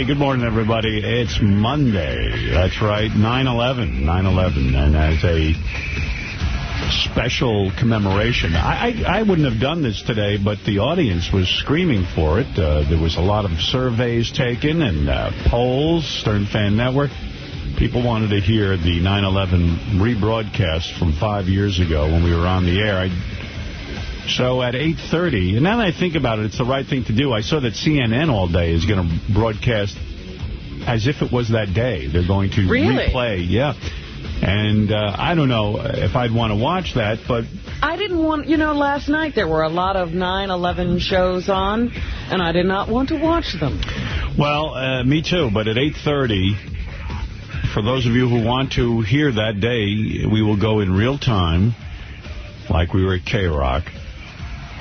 Hey, good morning, everybody. It's Monday. That's right, 9/11. 9/11. And as a special commemoration, I wouldn't have done this today, but the audience was screaming for it. There was a lot of surveys taken and polls, Stern Fan Network. People wanted to hear the 9/11 rebroadcast from 5 years ago when we were on the air. So at 8:30, and now that I think about it, it's the right thing to do. I saw that CNN all day is going to broadcast as if it was that day. They're going to replay. Yeah. And I don't know if I'd want to watch that, but... I didn't want... last night there were a lot of 9/11 shows on, and I did not want to watch them. Well, me too, but at 8:30... For those of you who want to hear that day, we will go in real time, like we were at K-Rock,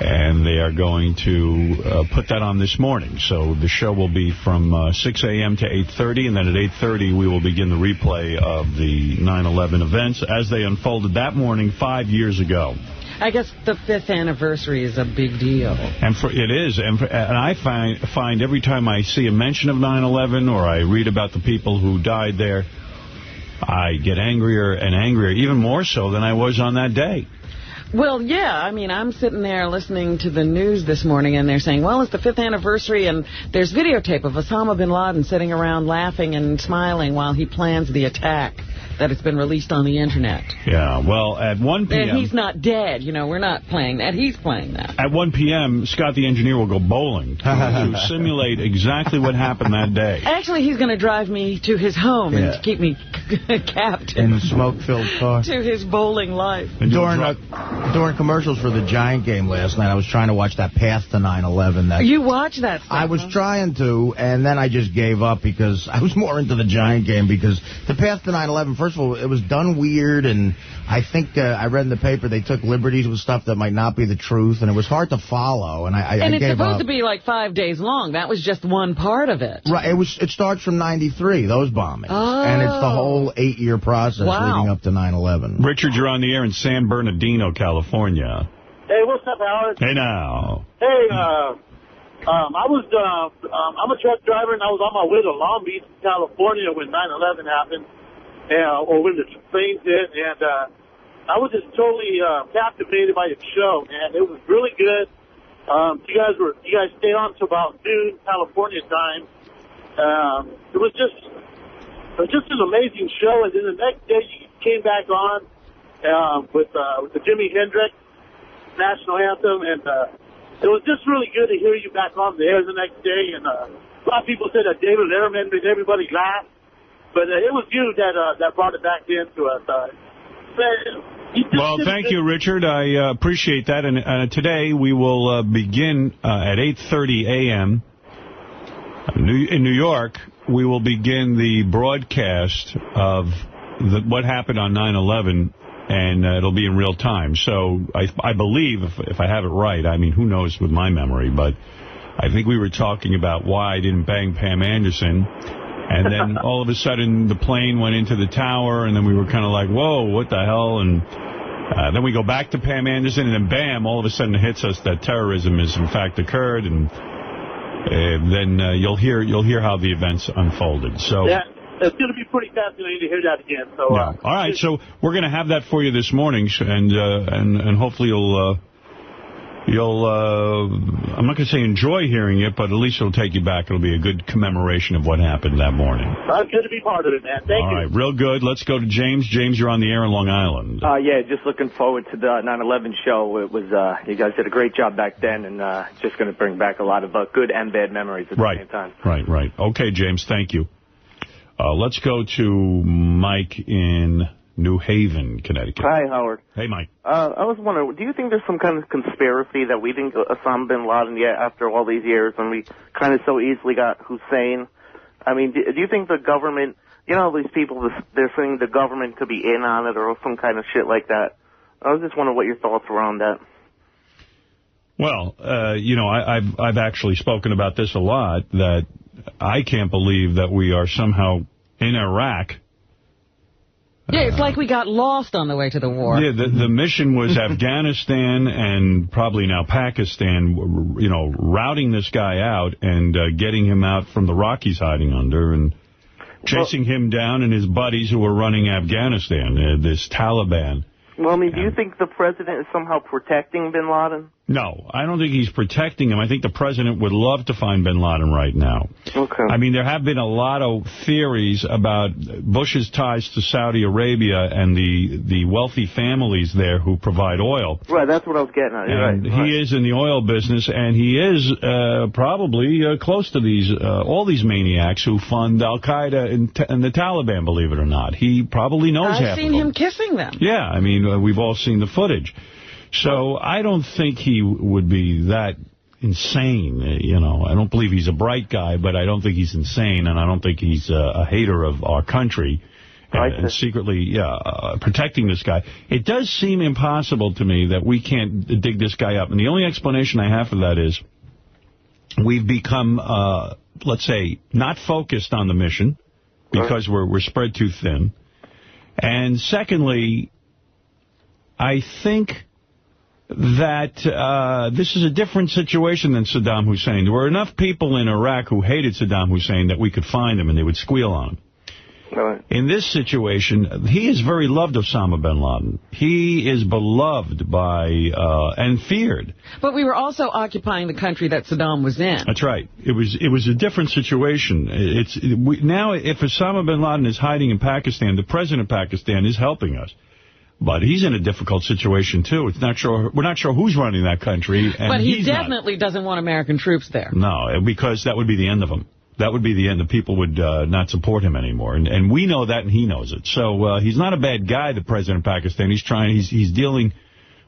and they are going to put that on this morning. So the show will be from 6 a.m. to 8:30, and then at 8:30 we will begin the replay of the 9/11 events as they unfolded that morning 5 years ago. I guess the 5th anniversary is a big deal. And it is. And I find every time I see a mention of 9/11 or I read about the people who died there, I get angrier and angrier, even more so than I was on that day. Well, yeah, I mean, I'm sitting there listening to the news this morning, and they're saying, well, it's the 5th anniversary, and there's videotape of Osama bin Laden sitting around laughing and smiling while he plans the attack that has been released on the Internet. Yeah, well, at 1 p.m. And he's not dead, we're not playing that. He's playing that. At 1 p.m., Scott the engineer will go bowling to simulate exactly what happened that day. Actually, he's going to drive me to his home and to keep me capped in a smoke-filled car to his bowling life. During commercials for the Giant game last night, I was trying to watch that Path to 9/11. You watched that stuff? I was trying to, and then I just gave up because I was more into the Giant game because the Path to 9/11, first of all, it was done weird, and I think I read in the paper they took liberties with stuff that might not be the truth, and it was hard to follow, and I gave up. And it's supposed to be like 5 days long. That was just one part of it. Right. It starts from 93, those bombings. Oh. And it's the whole 8-year process leading up to 9/11. Richard, you're on the air in San Bernardino, California. Hey, what's up, Howard? Hey, now. Hey, I'm a truck driver, and I was on my way to Long Beach, California when 9/11 happened, or when the planes hit, and I was just totally captivated by your show, man. It was really good. You guys stayed on to about noon California time. It was just an amazing show, and then the next day you came back on with the Jimi Hendrix national anthem, and it was just really good to hear you back on the air the next day. And a lot of people said that David Letterman made everybody laugh, but it was you that brought it back into us. Well, thank you, Richard. I appreciate that. And today we will begin at 8:30 a.m. in New York. We will begin the broadcast of what happened on 9/11, and it'll be in real time. So I believe, if I have it right, I mean, who knows with my memory, but I think we were talking about why I didn't bang Pam Anderson. And then all of a sudden the plane went into the tower, and then we were kind of like, whoa, what the hell? And then we go back to Pam Anderson, and then bam, all of a sudden it hits us that terrorism has in fact occurred, and then you'll hear how the events unfolded. So yeah, it's going to be pretty fascinating to hear that again. So yeah. All right, so we're going to have that for you this morning, and hopefully you'll I'm not going to say enjoy hearing it, but at least it'll take you back. It'll be a good commemoration of what happened that morning. I'm good to be part of it, man. Thank you. All right, real good. Let's go to James. James, you're on the air in Long Island. Yeah, just looking forward to the 9/11 show. It was you guys did a great job back then, and just going to bring back a lot of good and bad memories at the same time. Right. Okay, James, thank you. Let's go to Mike in New Haven, Connecticut. Hi, Howard. Hey, Mike. I was wondering, do you think there's some kind of conspiracy that we didn't get Osama bin Laden yet after all these years, and we kind of so easily got Hussein? I mean, do you think the government, these people, they're saying the government could be in on it or some kind of shit like that? I was just wondering what your thoughts were on that. Well, I've actually spoken about this a lot, that I can't believe that we are somehow in Iraq Yeah, it's like we got lost on the way to the war. Yeah, the mission was Afghanistan and probably now Pakistan, routing this guy out and getting him out from the rock he's hiding under and chasing him down and his buddies who were running Afghanistan, this Taliban. Well, I mean, do you think the president is somehow protecting bin Laden? No, I don't think he's protecting him. I think the president would love to find bin Laden right now. Okay. I mean, there have been a lot of theories about Bush's ties to Saudi Arabia and the wealthy families there who provide oil. Right, that's what I was getting at. And he is in the oil business, and he is probably close to all these maniacs who fund Al-Qaeda and the Taliban, believe it or not. He probably knows half of them. I've seen him kissing them. Yeah, I mean, we've all seen the footage. So I don't think he would be that insane, I don't believe he's a bright guy, but I don't think he's insane, and I don't think he's a hater of our country and secretly protecting this guy. It does seem impossible to me that we can't dig this guy up, and the only explanation I have for that is we've become, let's say, not focused on the mission because we're spread too thin, and secondly, I think that this is a different situation than Saddam Hussein. There were enough people in Iraq who hated Saddam Hussein that we could find him and they would squeal on him. Right. In this situation, he is very loved, Osama bin Laden. He is beloved by and feared. But we were also occupying the country that Saddam was in. That's right. It was a different situation. Now, if Osama bin Laden is hiding in Pakistan, the president of Pakistan is helping us. But he's in a difficult situation, too. We're not sure who's running that country. And but he definitely doesn't want American troops there. No, because that would be the end of him. That would be the end. The people would not support him anymore. And we know that, and he knows it. So he's not a bad guy, the president of Pakistan. He's dealing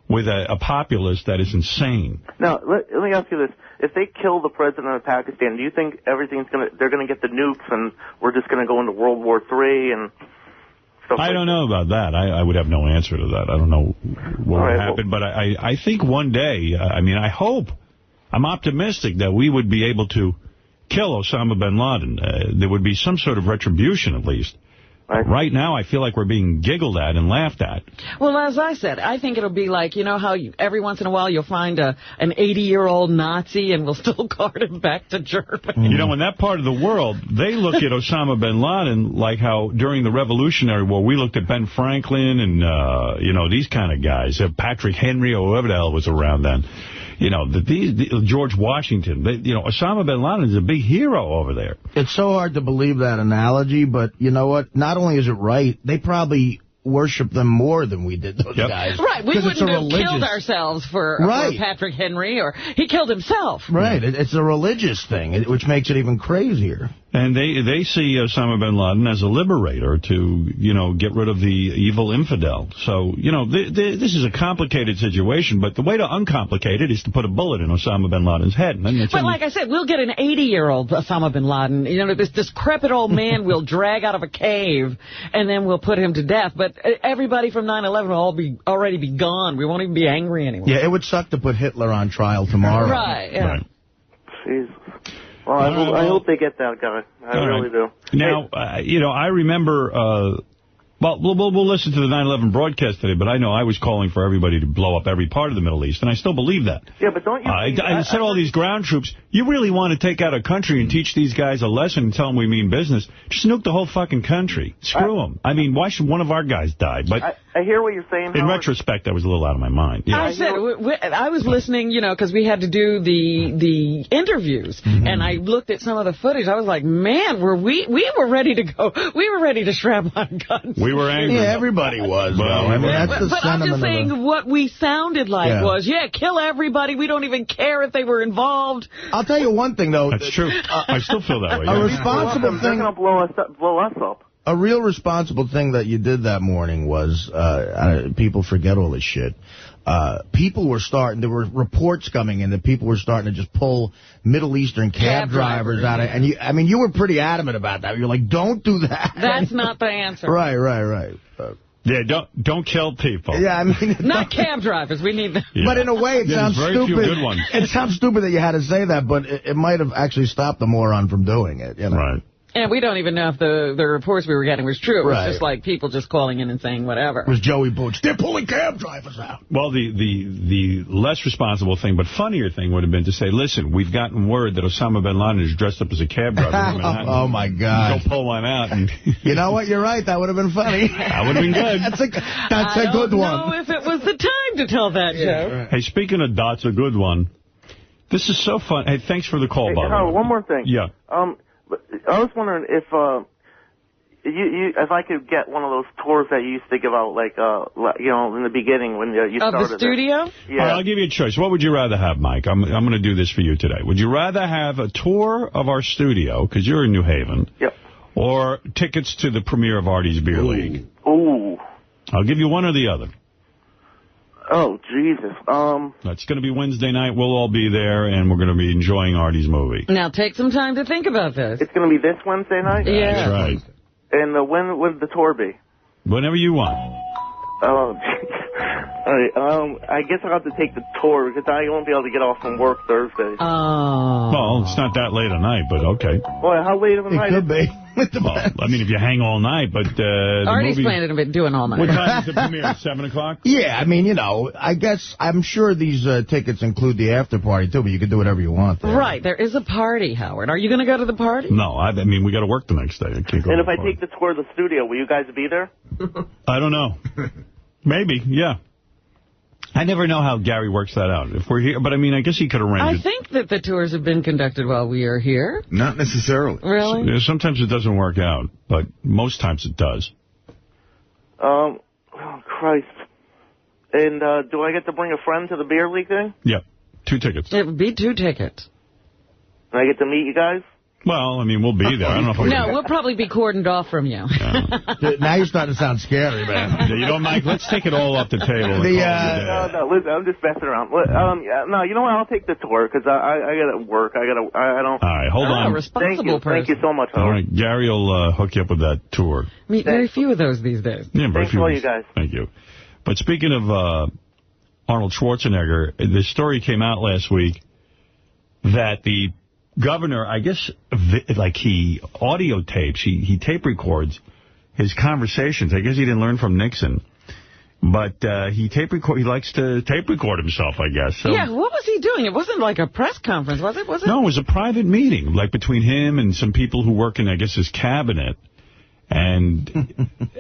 with a populace that is insane. Now, let me ask you this. If they kill the president of Pakistan, do you think they're going to get the nukes and we're just going to go into World War III and... I don't know about that. I would have no answer to that. I don't know what would happen. But I think one day, I hope, I'm optimistic that we would be able to kill Osama bin Laden. There would be some sort of retribution, at least. Right now, I feel like we're being giggled at and laughed at. Well, as I said, I think it'll be like, how every once in a while you'll find an 80-year-old Nazi and we'll still cart him back to Germany. In that part of the world, they look at Osama bin Laden like how during the Revolutionary War we looked at Ben Franklin and, these kind of guys, Patrick Henry or whoever the hell was around then. George Washington, Osama bin Laden is a big hero over there. It's so hard to believe that analogy, but you know what? Not only is it right, they probably worship them more than we did, those guys. Right, we wouldn't have killed ourselves for Patrick Henry, or he killed himself. Right, it's a religious thing, which makes it even crazier. And they see Osama bin Laden as a liberator to, get rid of the evil infidel. So, this is a complicated situation, but the way to uncomplicate it is to put a bullet in Osama bin Laden's head. But like I said, we'll get an 80-year-old Osama bin Laden. This decrepit old man we'll drag out of a cave, and then we'll put him to death. But everybody from 9/11 will already be gone. We won't even be angry anymore. Yeah, it would suck to put Hitler on trial tomorrow. Right, yeah. Right. Jeez. Well, I hope they get that guy. I really do. Now, I remember... we'll listen to the 9/11 broadcast today, but I know I was calling for everybody to blow up every part of the Middle East, and I still believe that. Yeah, but don't you... I said all these ground troops, you really want to take out a country and teach these guys a lesson and tell them we mean business, just nuke the whole fucking country. Screw them. Why should one of our guys die? But I hear what you're saying, in retrospect, I was a little out of my mind. Yeah. I was listening, because we had to do the interviews, and I looked at some of the footage. I was like, man, we were ready to go. We were ready to strap on guns. We were angry. Yeah, everybody was. But I'm just saying what we sounded like was, kill everybody. We don't even care if they were involved. I'll tell you one thing, though. That's true. I still feel that way. A responsible thing. They're going to blow us up. A real responsible thing that you did that morning was, people forget all this shit. There were reports coming in that people were starting to just pull Middle Eastern cab drivers out of, and you were pretty adamant about that. You're like, don't do that. That's not the answer. Right. Yeah, don't kill people. Yeah, not cab drivers. We need them. Yeah. But in a way, it sounds stupid. Few good ones. It sounds stupid that you had to say that, but it might have actually stopped the moron from doing it. Right. And we don't even know if the reports we were getting was true. It was just like people just calling in and saying whatever. It was Joey Boots. They're pulling cab drivers out. Well, the less responsible thing, but funnier thing would have been to say, listen, we've gotten word that Osama bin Laden is dressed up as a cab driver. Oh, my God. Go pull one out. And you know what? You're right. That would have been funny. That would have been good. That's a good one. I don't know if it was the time to tell that joke. Right. Hey, speaking of that's a good one. This is so fun. Hey, thanks for the call, Bob. Howard, one more thing. Yeah. I was wondering if if I could get one of those tours that you used to give out, like in the beginning when you started. Of the studio? Yeah. All right, I'll give you a choice. What would you rather have, Mike? I'm going to do this for you today. Would you rather have a tour of our studio, because you're in New Haven, yep, or tickets to the premiere of Artie's Beer League? Ooh. I'll give you one or the other. Oh, Jesus. That's going to be Wednesday night. We'll all be there, and we're going to be enjoying Artie's movie. Now, take some time to think about this. It's going to be this Wednesday night? Yeah. That's right. And when would the tour be? Whenever you want. Oh, all right. I guess I'll have to take the tour because I won't be able to get off from work Thursday. Oh. Well, it's not that late at night, but okay. Well, how late of a night? It could be. Well, I mean, if you hang all night, but Artie's planning on doing all night. What time is the premiere? 7 o'clock? Yeah, I mean, I'm sure these tickets include the after party, too, but you can do whatever you want there. Right, there is a party, Howard. Are you going to go to the party? No, I mean, we got to work the next day. I can't go. And if I take the tour of the studio, will you guys be there? I don't know. Maybe, yeah. I never know how Gary works that out. If we're here, but I mean, I guess he could arrange it. I think that the tours have been conducted while we are here. Not necessarily. Really? Yeah, sometimes it doesn't work out, but most times it does. Oh, Christ. And do I get to bring a friend to the beer league thing? Yeah, 2 tickets. It would be 2 tickets. And I get to meet you guys? Well, I mean, we'll be there. I don't know if we'll probably be cordoned off from you. Now you're starting to sound scary, man. You know, Mike, let's take it all off the table. No, listen, I'm just messing around. No, you know what? I'll take the tour because I got to work. I don't. All right, hold on. Responsible person. Thank you so much, Howard. All right, Gary will hook you up with that tour. Meet very few of those these days. Yeah, very Thanks few. for all you guys. Thank you. But speaking of Arnold Schwarzenegger, the story came out last week that the governor, I guess, like he audio tapes, he tape records his conversations. I guess he didn't learn from Nixon. But he likes to tape record himself, I guess. So. Yeah, what was he doing? It wasn't like a press conference, was it? No, it was a private meeting, like between him and some people who work in, I guess, his cabinet. And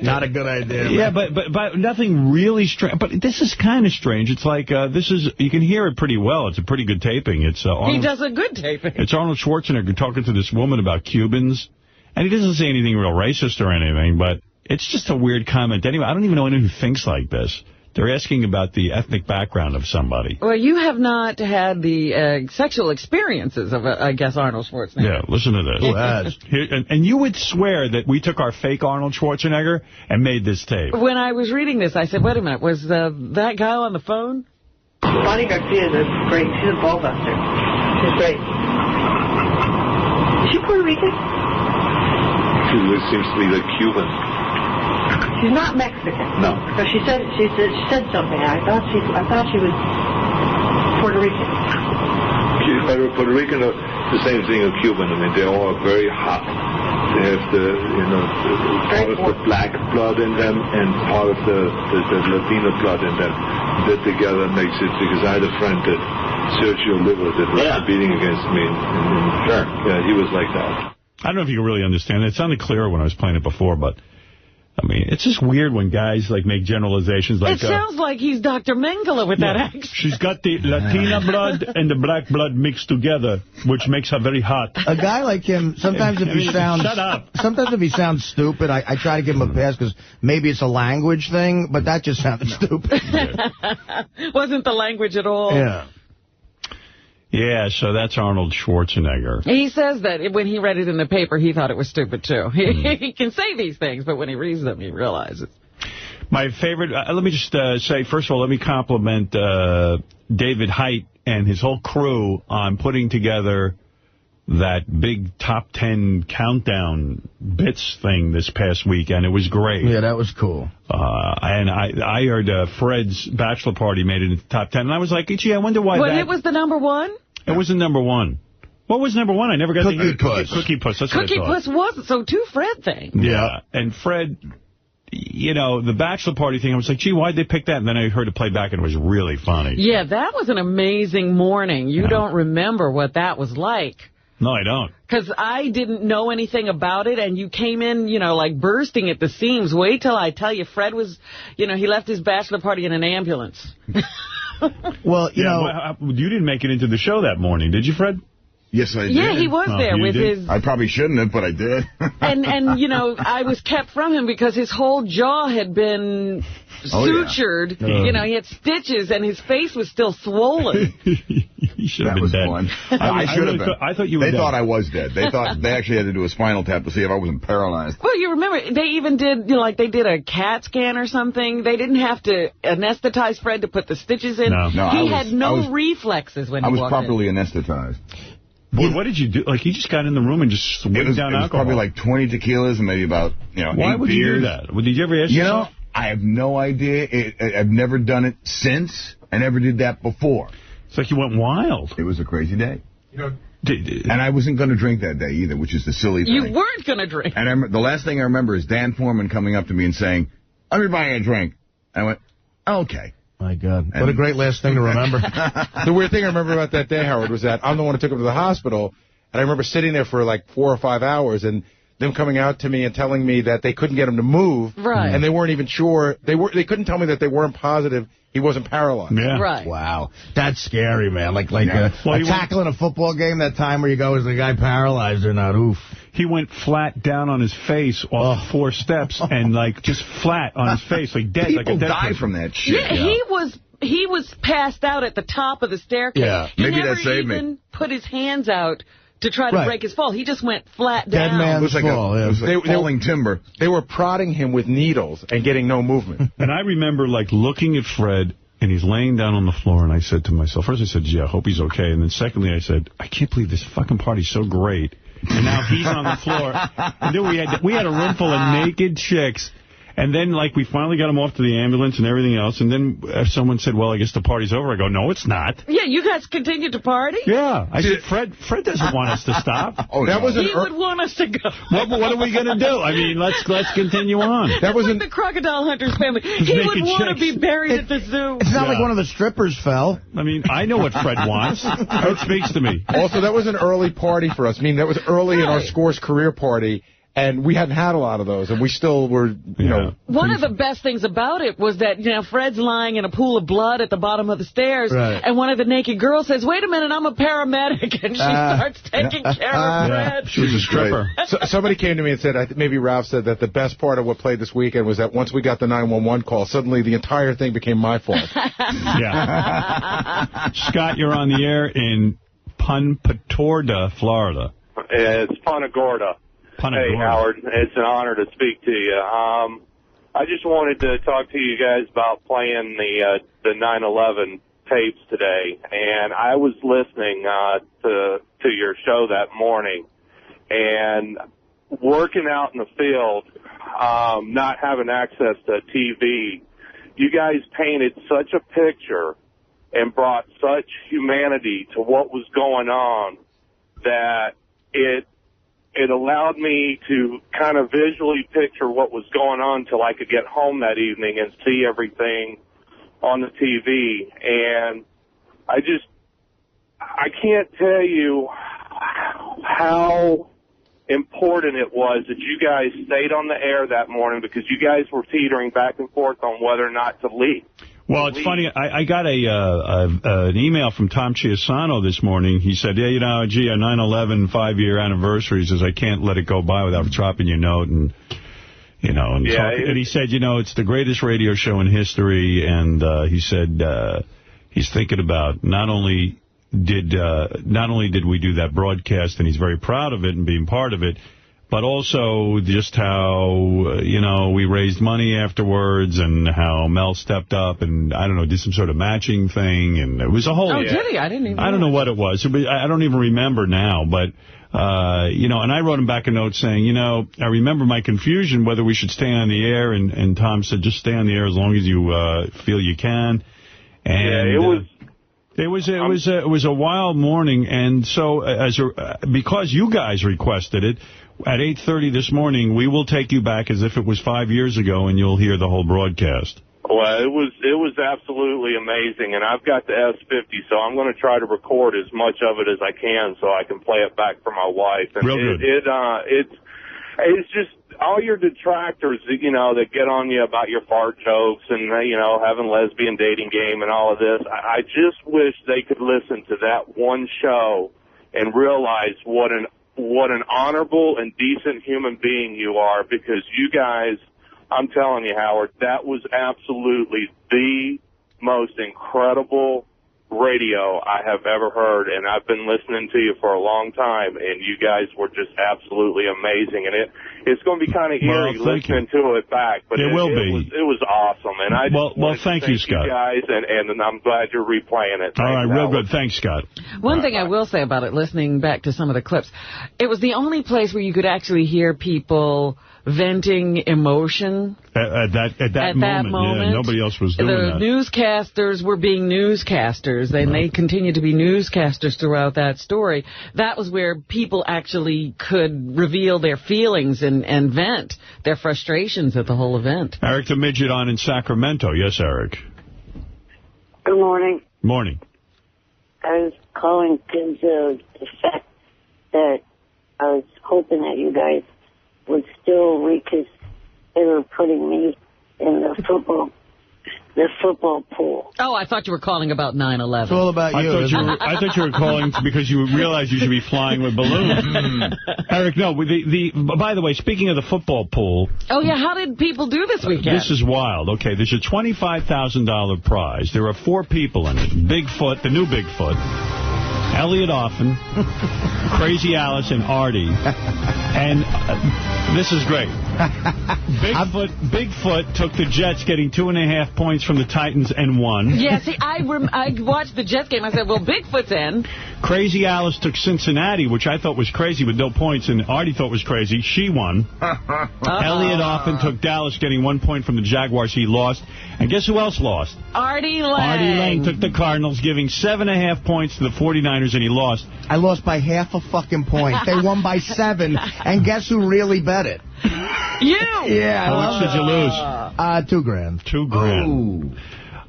not a good idea. Yeah, but nothing really strange. But this is kind of strange. It's like you can hear it pretty well. It's a pretty good taping. It's Arnold, he does a good taping. It's Arnold Schwarzenegger talking to this woman about Cubans, and he doesn't say anything real racist or anything, but it's just a weird comment. Anyway, I don't even know anyone who thinks like this. They're asking about the ethnic background of somebody. Well, you have not had the sexual experiences of, I guess, Arnold Schwarzenegger. Yeah, listen to this. Who has? And you would swear that we took our fake Arnold Schwarzenegger and made this tape. When I was reading this, I said, wait a minute, was that guy on the phone? Bonnie Garcia is great. She's a ballbuster. She's great. Is she Puerto Rican? She seems to be like Cuban. She's not Mexican. No. So she said something. I thought she was Puerto Rican. Puerto Rican are the same thing as Cuban. I mean, they all are very hot. They have part of the black blood in them and part of the Latino blood in them. That together makes it, because I had a friend that Sergio Liver that was competing against me. Sure. Yeah, he was like that. I don't know if you can really understand it. It sounded clearer when I was playing it before, but I mean, it's just weird when guys make generalizations like it sounds like he's Dr. Mengele with that accent. She's got the Latina blood and the black blood mixed together, which makes her very hot. A guy like him, sometimes if he sounds... Shut up. Sometimes if he sounds stupid, I try to give him a pass because maybe it's a language thing, but that just sounded stupid. Wasn't the language at all. Yeah. Yeah, so that's Arnold Schwarzenegger. He says that when he read it in the paper, he thought it was stupid, too. He can say these things, but when he reads them, he realizes. My favorite, let me just say, first of all, let me compliment David Height and his whole crew on putting together that big top 10 countdown bits thing this past week, and it was great. Yeah, that was cool. And I heard Fred's bachelor party made it into the top 10, and I was like, gee, I wonder why it was the number one? It was the number one. What was number one? I never got Cookie Puss. Cookie Puss. That's Cookie what I thought. Puss was so two Fred things. Yeah, and Fred, you know, the bachelor party thing, I was like, gee, why'd they pick that? And then I heard it play back, and it was really funny. Yeah, that was an amazing morning. You don't remember what that was like. No, I don't. Because I didn't know anything about it, and you came in, you know, like bursting at the seams. Wait till I tell you, Fred was, you know, he left his bachelor party in an ambulance. Well, you know... you didn't make it into the show that morning, did you, Fred? Yes, I did. Yeah, he was there with his... I probably shouldn't have, but I did. and you know, I was kept from him because his whole jaw had been sutured. Yeah. You know, he had stitches, and his face was still swollen. He should have been dead. Fun. I should have been. I thought you were dead. They thought I was dead. They thought they actually had to do a spinal tap to see if I wasn't paralyzed. Well, you remember, they even did, you know, like they did a CAT scan or something. They didn't have to anesthetize Fred to put the stitches in. No, he had no reflexes when he walked in. I was properly anesthetized. Boy, what did you do? Like, he just got in the room and just swigged down alcohol. It was probably like 20 tequilas and maybe about, you know, Why 8 would beers. you do that? Did you ever ask yourself? You know, I have no idea. I've never done it since. I never did that before. It's like you went wild. It was a crazy day. You know, and I wasn't going to drink that day either, which is the silly thing. You weren't going to drink. And the last thing I remember is Dan Foreman coming up to me and saying, "I'll be buying a drink." I went, "Okay." My God. What a great last thing to remember. The weird thing I remember about that day, Howard, was that I'm the one who took him to the hospital, and I remember sitting there for like 4 or 5 hours, and them coming out to me and telling me that they couldn't get him to move. Right. And they weren't even sure. They couldn't tell me that they weren't positive he wasn't paralyzed. Yeah. Right. Wow. That's scary, man. Like tackling a football game, that time where you go, is the guy paralyzed or not? Oof. He went flat down on his face off 4 steps and, like, just flat on his face, like dead. People like a dead die person. from that shit. Yeah, he was passed out at the top of the staircase. Yeah. He Maybe never that saved me. even put his hands out to try to break his fall. He just went flat down. Dead man's It was like fall. it was like falling timber. They were prodding him with needles and getting no movement. And I remember, like, looking at Fred, and he's laying down on the floor, and I said to myself, first I said, gee, I hope he's okay. And then secondly, I said, I can't believe this fucking party's so great. And now he's on the floor. And then we had a room full of naked chicks. And then, like, we finally got him off to the ambulance and everything else. And then someone said, well, I guess the party's over. I go, no, it's not. Yeah, you guys continue to party? Yeah. I said, Fred doesn't want us to stop. He would want us to go. What are we going to do? I mean, let's continue on. That wasn't the Crocodile Hunter's family. He would want to be buried at the zoo. It's not like one of the strippers fell. I mean, I know what Fred wants. Fred speaks to me. Also, that was an early party for us. I mean, that was early in our Scores career party. And we hadn't had a lot of those, and we still were, you know. One of the best things about it was that, you know, Fred's lying in a pool of blood at the bottom of the stairs, and one of the naked girls says, wait a minute, I'm a paramedic, and she starts taking care of Fred. She was a stripper. Somebody came to me and said, maybe Ralph said that the best part of what played this weekend was that once we got the 911 call, suddenly the entire thing became my fault. Yeah. Scott, you're on the air in Punta, Florida. It's Punta Gorda. Hey, Howard, it's an honor to speak to you. I just wanted to talk to you guys about playing the 9/11 tapes today, and I was listening to your show that morning, and working out in the field, not having access to TV, you guys painted such a picture and brought such humanity to what was going on that it allowed me to kind of visually picture what was going on till I could get home that evening and see everything on the TV. And I can't tell you how important it was that you guys stayed on the air that morning, because you guys were teetering back and forth on whether or not to leave. Well, it's funny. I got an email from 𝗵cie𝘄𝗿𝗍 this morning. He said, yeah, you know, gee, a 9/11 5-year anniversary. He says, I can't let it go by without dropping your note. And, you know, and he said, you know, it's the greatest radio show in history. And he said he's thinking about not only did we do that broadcast, and he's very proud of it and being part of it, but also just how, you know, we raised money afterwards, and how Mel stepped up and, I don't know, did some sort of matching thing. And it was a whole... Oh, did he? I didn't even I don't know what it was. I don't even remember now. But, you know, and I wrote him back a note saying, you know, I remember my confusion whether we should stay on the air. And Tom said, just stay on the air as long as you feel you can. And yeah, It was a wild morning, and so because you guys requested it, at 8:30 this morning, we will take you back as if it was 5 years ago, and you'll hear the whole broadcast. Well, it was absolutely amazing, and I've got the S50, so I'm going to try to record as much of it as I can so I can play it back for my wife. And Real good. It's just all your detractors, that get on you about your fart jokes and, having lesbian dating game and all of this. I just wish they could listen to that one show and realize what an honorable and decent human being you are, because you guys, I'm telling you, Howard, that was absolutely the most incredible radio I have ever heard, and I've been listening to you for a long time, and you guys were just absolutely amazing, and it's going to be kind of eerie listening to it back, but it was awesome, and I thank you, Scott. You guys, and I'm glad you're replaying it. All right, real good. Thanks, Scott. One thing I will say about it, listening back to some of the clips, it was the only place where you could actually hear people venting emotion. At that moment. Yeah, nobody else was doing that. The newscasters were being newscasters, and they continued to be newscasters throughout that story. That was where people actually could reveal their feelings and vent their frustrations at the whole event. Eric the Midget on in Sacramento. Yes, Eric. Good morning. Morning. I was calling because of the fact that I was hoping that you guys would still reconsider putting me in the football pool. Oh, I thought you were calling about 9/11. It's all about you. I thought you were calling because you realized you should be flying with balloons. Eric, no. By the way, speaking of the football pool. Oh, yeah. How did people do this weekend? This is wild. Okay, there's a $25,000 prize. There are 4 people in it. Bigfoot, the new Bigfoot. Elliot Offen, Crazy Alice, and Artie. And this is great. Bigfoot took the Jets, getting 2.5 points from the Titans, and won. Yeah, see, I watched the Jets game. I said, well, Bigfoot's in. Crazy Alice took Cincinnati, which I thought was crazy, with no points, and Artie thought was crazy. She won. Elliot Offen took Dallas, getting 1 point from the Jaguars. He lost. And guess who else lost? Artie Lang. Artie Lang took the Cardinals, giving 7.5 points to the 49ers, and he lost. I lost by half a fucking point. They won by 7, and guess who really bet it? You! Yeah. How much did you lose? $2,000. $2,000. Ooh.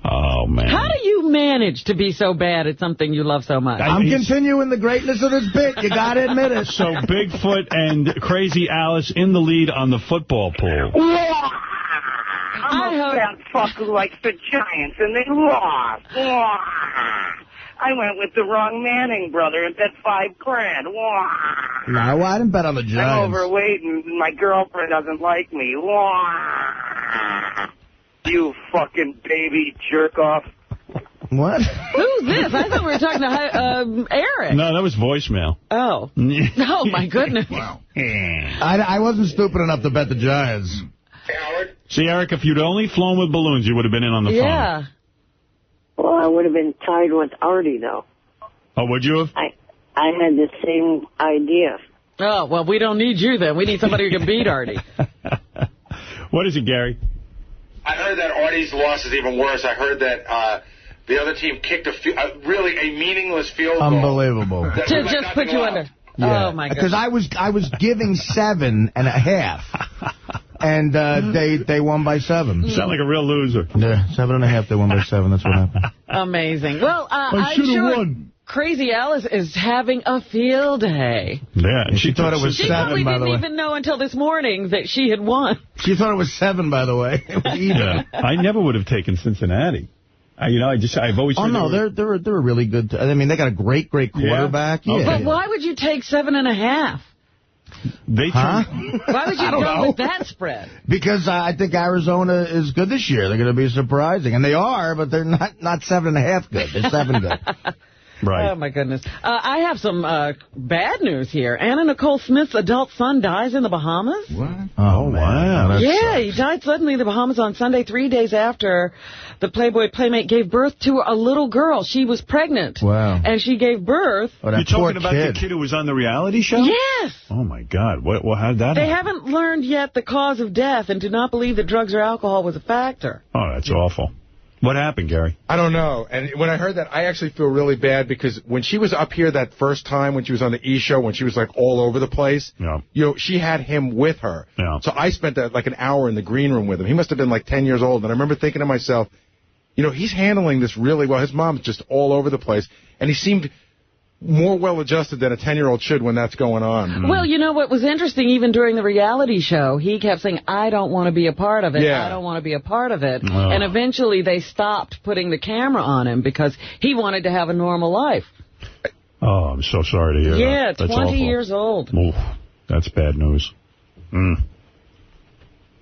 Oh, man. How do you manage to be so bad at something you love so much? I'm continuing the greatness of this bit. You got to admit it. So Bigfoot and Crazy Alice in the lead on the football pool. I'm a fat fucker like the Giants, and they lost. I went with the wrong Manning brother and bet $5,000. No, I didn't bet on the Giants. I'm overweight, and my girlfriend doesn't like me. You fucking baby jerk-off. What? Who's this? I thought we were talking to Eric. No, that was voicemail. Oh. Oh, my goodness. Wow. I wasn't stupid enough to bet the Giants. See, Eric, if you'd only flown with balloons, you would have been in on the phone. Yeah. Well, I would have been tied with Artie, though. Oh, would you have? I had the same idea. Oh, well, we don't need you then. We need somebody who can beat Artie. What is it, Gary? I heard that Artie's loss is even worse. I heard that the other team kicked really a meaningless field goal. Unbelievable. To just put you under. Yeah. Oh, my goodness. Because I was giving 7.5. And they won by 7. You sound like a real loser. Yeah, 7.5, they won by 7. That's what happened. Amazing. Well, I'm sure won. Crazy Alice is having a field day. Yeah, and she thought it was 7, by the way. She probably didn't even know until this morning that she had won. She thought it was 7, by the way. It was even. Yeah. I never would have taken Cincinnati. I've always. Oh no, they're really good. I mean, they got a great quarterback. Yeah. Yeah. But why would you take 7.5? Why would you go with that spread? Because I think Arizona is good this year. They're going to be surprising, and they are, but they're not 7.5 good. They're 7 good. Right. Oh, my goodness. I have some bad news here. Anna Nicole Smith's adult son dies in the Bahamas. What? Oh, wow. Yeah, he died suddenly in the Bahamas on Sunday, 3 days after the Playboy Playmate gave birth to a little girl. She was pregnant. Wow. And she gave birth. Oh, you're talking about the kid who was on the reality show? Yes. Oh, my God. How did that They happen? haven't learned yet the cause of death and do not believe that drugs or alcohol was a factor. Oh, that's awful. What happened, Gary? I don't know. And when I heard that, I actually feel really bad because when she was up here that first time, when she was on the E! Show, when she was like all over the place, she had him with her. Yeah. So I spent like an hour in the green room with him. He must have been like 10 years old. And I remember thinking to myself, he's handling this really well. His mom's just all over the place. And he seemed more well-adjusted than a 10-year-old should when that's going on. Well, what was interesting, even during the reality show, he kept saying, I don't want to be a part of it. I don't want to be a part of it. And eventually they stopped putting the camera on him because he wanted to have a normal life. Oh, I'm so sorry to hear that. Yeah, That's 20 awful. years old. Oof, that's bad news.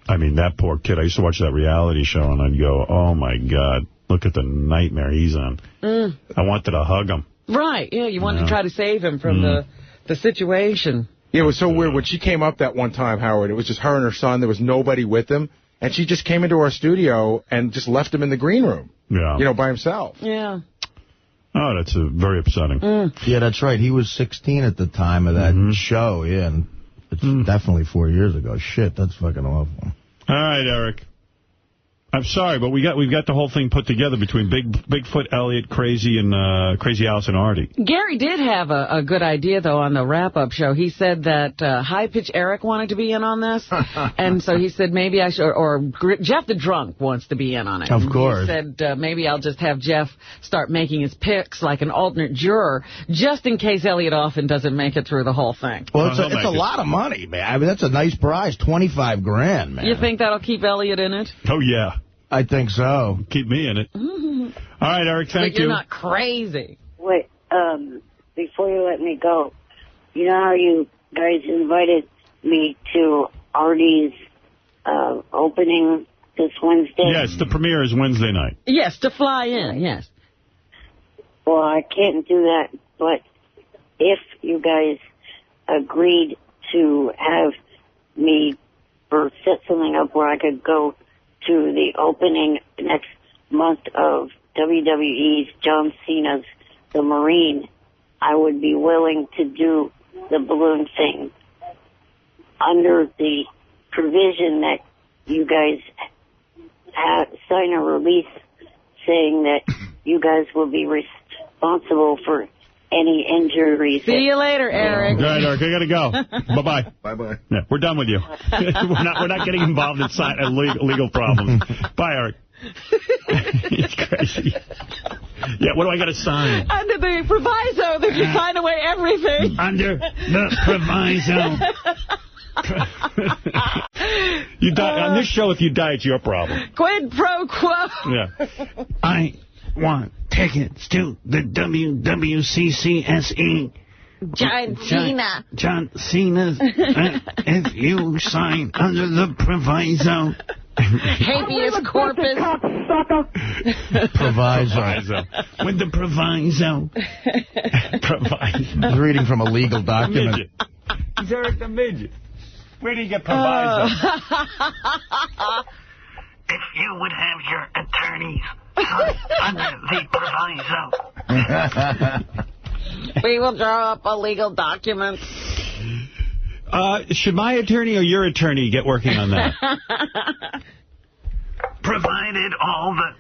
I mean, that poor kid. I used to watch that reality show, and I'd go, oh, my God, look at the nightmare he's on. I wanted to hug him. Right, yeah, you wanted to try to save him from the situation. Yeah, it was so weird. When she came up that one time, Howard, it was just her and her son. There was nobody with him. And she just came into our studio and just left him in the green room. Yeah. By himself. Yeah. Oh, that's very upsetting. Yeah, that's right. He was 16 at the time of that show, and it's definitely 4 years ago. Shit, that's fucking awful. All right, Eric. I'm sorry, but we've got the whole thing put together between Bigfoot, Elliot, Crazy, and Crazy Alice and Artie. Gary did have a good idea, though, on the wrap-up show. He said that High-Pitch Eric wanted to be in on this, and so he said maybe I should, or Jeff the Drunk wants to be in on it. Of course. He said maybe I'll just have Jeff start making his picks like an alternate juror, just in case Elliot Offen doesn't make it through the whole thing. Well, it's a lot of money, man. I mean, that's a nice prize, $25,000, man. You think that'll keep Elliot in it? Oh, yeah. I think so. Keep me in it. All right, Eric, thank you. You're not crazy. Wait, before you let me go, you know how you guys invited me to Artie's opening this Wednesday? Yes, the premiere is Wednesday night. Yes, to fly in, yes. Well, I can't do that, but if you guys agreed to have me or set something up where I could go to the opening next month of WWE's John Cena's The Marine, I would be willing to do the balloon thing under the provision that you guys sign a release saying that you guys will be responsible for any injuries. See you later, Eric. All right, Eric, I got to go. Bye-bye. Bye-bye. Yeah, we're done with you. we're not getting involved in legal problems. Bye, Eric. It's crazy. Yeah, what do I got to sign? Under the proviso that you sign away everything. Under the proviso. You die on this show. If you die, it's your problem. Quid pro quo. Yeah. I want tickets to the WWCCSE. John Cena. John Cena's. If you sign under the proviso. Habeas corpus. Proviso. With the proviso. Proviso. He's reading from a legal document. He's Eric the Midget. Where do you get proviso? If you would have your attorneys under the proviso. We will draw up a legal document. Should my attorney or your attorney get working on that? Provided all the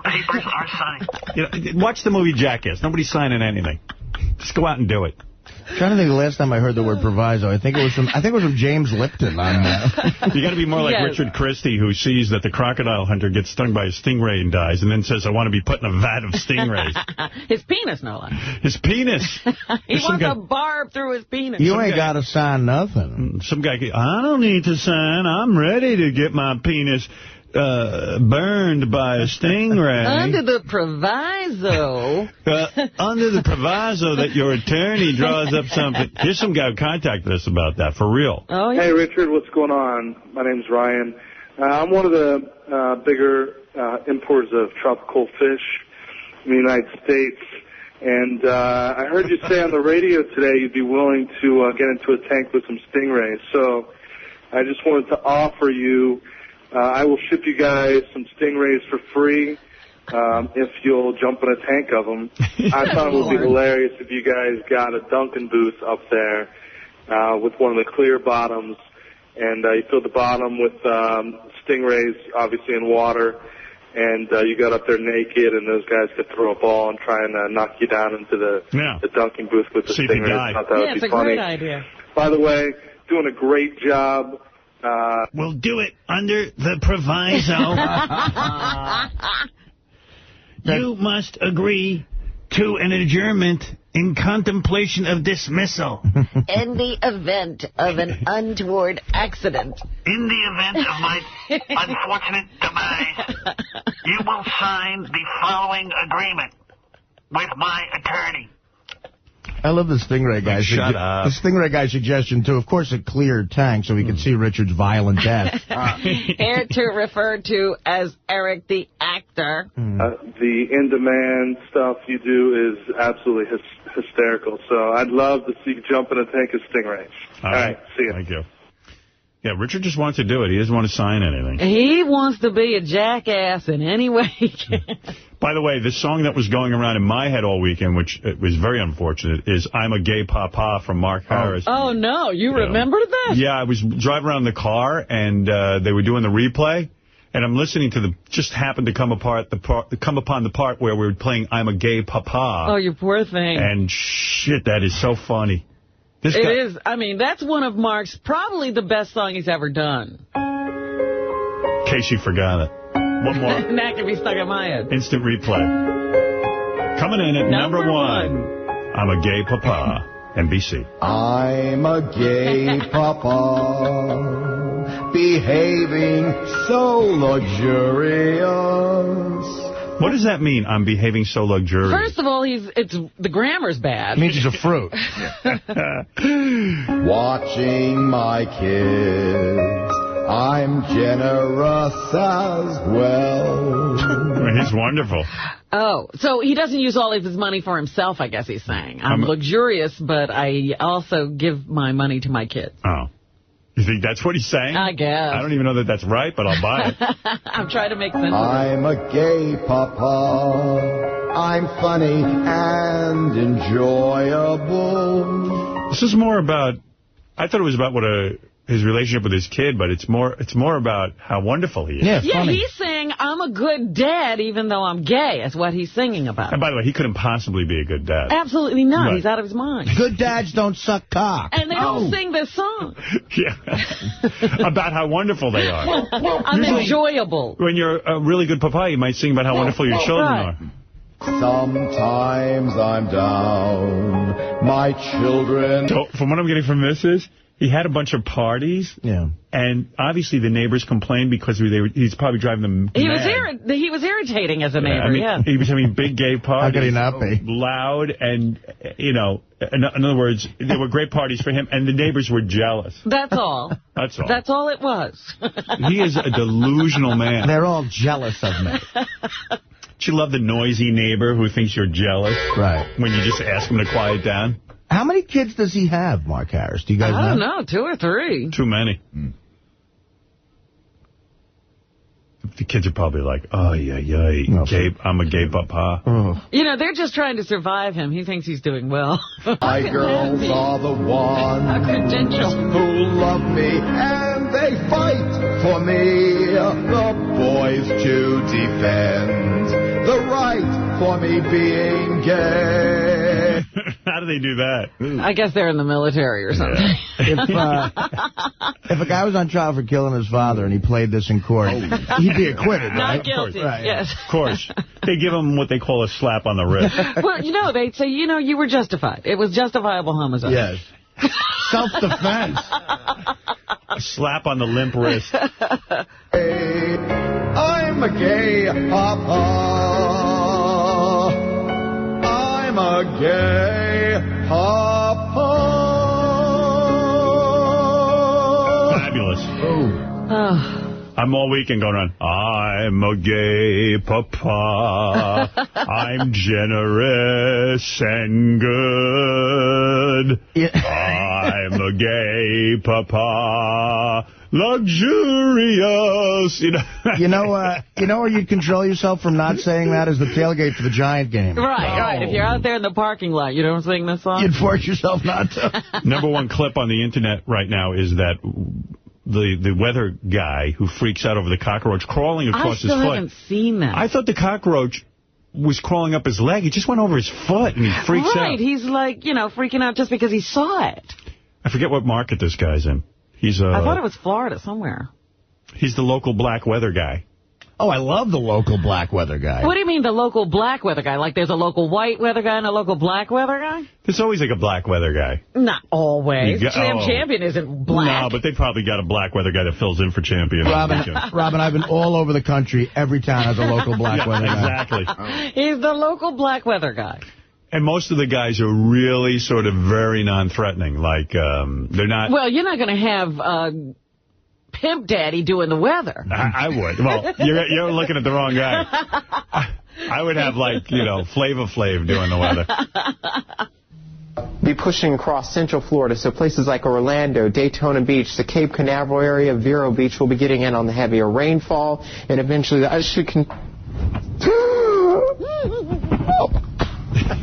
papers are signed. Watch the movie Jackass. Nobody's signing anything. Just go out and do it. I'm trying to think the last time I heard the word proviso. I think it was from James Lipton on that. You got to be more like Richard Christie, who sees that the crocodile hunter gets stung by a stingray and dies, and then says, I want to be put in a vat of stingrays. His penis, no less. His penis. He wants a barb through his penis. You ain't got to sign nothing. Some guy, I don't need to sign. I'm ready to get my penis burned by a stingray. Under the proviso. Under the proviso that your attorney draws up something. Here's some guy who contacted us about that, for real. Oh, yeah. Hey, Richard, what's going on? My name's Ryan. I'm one of the bigger importers of tropical fish in the United States. And I heard you say on the radio today you'd be willing to get into a tank with some stingrays. So I just wanted to offer you, I will ship you guys some stingrays for free if you'll jump in a tank of them. I thought it would be hilarious if you guys got a Dunkin' booth up there with one of the clear bottoms, and you fill the bottom with stingrays, obviously in water, and you got up there naked, and those guys could throw a ball and try and knock you down into the dunking booth with the Stingray. I thought that would be it's a funny. great idea. By the way, doing a great job. We'll do it under the proviso. You must agree to an adjournment in contemplation of dismissal. In the event of an untoward accident. In the event of my unfortunate demise, you will sign the following agreement with my attorney. I love the Stingray guy. Shut up. The Stingray guy suggestion, too. Of course, a clear tank so we could see Richard's violent death. Here to refer to as Eric the actor. The in-demand stuff you do is absolutely hysterical. So I'd love to see you jump in a tank of Stingray. All right. See you. Thank you. Yeah, Richard just wants to do it. He doesn't want to sign anything. He wants to be a jackass in any way he can. By the way, the song that was going around in my head all weekend, which was very unfortunate, is I'm a Gay Papa from Mark Harris. Oh, no. You remembered that? Yeah, I was driving around in the car, and they were doing the replay, and I'm listening to the, just happened to come upon the part where we were playing I'm a Gay Papa. Oh, you poor thing. And shit, that is so funny. It is. I mean, that's one of Mark's, probably the best song he's ever done. In case you forgot it. One more. That can be stuck in my head. Instant replay. Coming in at number one. I'm a Gay Papa. NBC. I'm a gay papa, behaving so luxurious. What does that mean, I'm behaving so luxurious? First of all, the grammar's bad. It means he's a fruit. Watching my kids, I'm generous as well. He's wonderful. Oh, so he doesn't use all of his money for himself, I guess he's saying. I'm luxurious, but I also give my money to my kids. Oh. You think that's what he's saying? I guess. I don't even know that that's right, but I'll buy it. I'm trying to make sense of it. I'm a gay papa. I'm funny and enjoyable. This is more about, I thought it was about his relationship with his kid, but it's more about how wonderful he is. Yeah, he's saying, I'm a good dad, even though I'm gay, is what he's singing about. And by the way, he couldn't possibly be a good dad. Absolutely not. Right. He's out of his mind. Good dads don't suck cock. And they don't sing this song. Yeah. About how wonderful they are. I'm enjoyable. When you're a really good papa, you might sing about how wonderful your children are. Sometimes I'm down. My children... So, from what I'm getting from this is, he had a bunch of parties, and obviously the neighbors complained because he's probably driving them mad. He was irritating as a neighbor, He was having big gay parties. How could he not be? Loud, and, in other words, they were great parties for him, and the neighbors were jealous. That's all. That's all. That's all it was. He is a delusional man. They're all jealous of me. Don't you love the noisy neighbor who thinks you're jealous? Right. When you just ask him to quiet down? How many kids does he have, Mark Harris? Do you guys know? I don't know, 2 or 3. Too many. The kids are probably like, I'm a gay papa. They're just trying to survive him. He thinks he's doing well. My girls are the ones who love me, and they fight for me. The boys to defend the right for me being gay. How do they do that? I guess they're in the military or something. Yeah. If a guy was on trial for killing his father and he played this in court, he'd be acquitted, right? Not guilty, right. yes. Of course. They give him what they call a slap on the wrist. Well, they'd say, you were justified. It was justifiable homicide. Yes. Self-defense. A slap on the limp wrist. I'm a gay papa. I'm a gay papa. Fabulous. I'm all weekend going around, I'm a gay papa. I'm generous and good. I'm a gay papa. Luxurious. You know where you control yourself from not saying that is the tailgate for the Giant game. Right. If you're out there in the parking lot, you don't sing this song? You'd force yourself not to. Number one clip on the internet right now is that the weather guy who freaks out over the cockroach crawling across his foot. I still haven't seen that. I thought the cockroach was crawling up his leg. He just went over his foot, and he freaks out. Right, he's like, freaking out just because he saw it. I forget what market this guy's in. I thought it was Florida somewhere. He's the local black weather guy. Oh, I love the local black weather guy. What do you mean the local black weather guy? Like there's a local white weather guy and a local black weather guy? There's always like a black weather guy. Not always. Champion isn't black. No, but they probably got a black weather guy that fills in for Champion. Robin, I've been all over the country. Every town has a local black weather guy. Exactly. He's the local black weather guy. And most of the guys are really sort of very non-threatening. Like, they're not... Well, you're not going to have... Pimp Daddy doing the weather. I would. Well, you're looking at the wrong guy. I would have, like, Flava Flav doing the weather. Be pushing across Central Florida, so places like Orlando, Daytona Beach, the Cape Canaveral area, Vero Beach will be getting in on the heavier rainfall, and eventually the ice should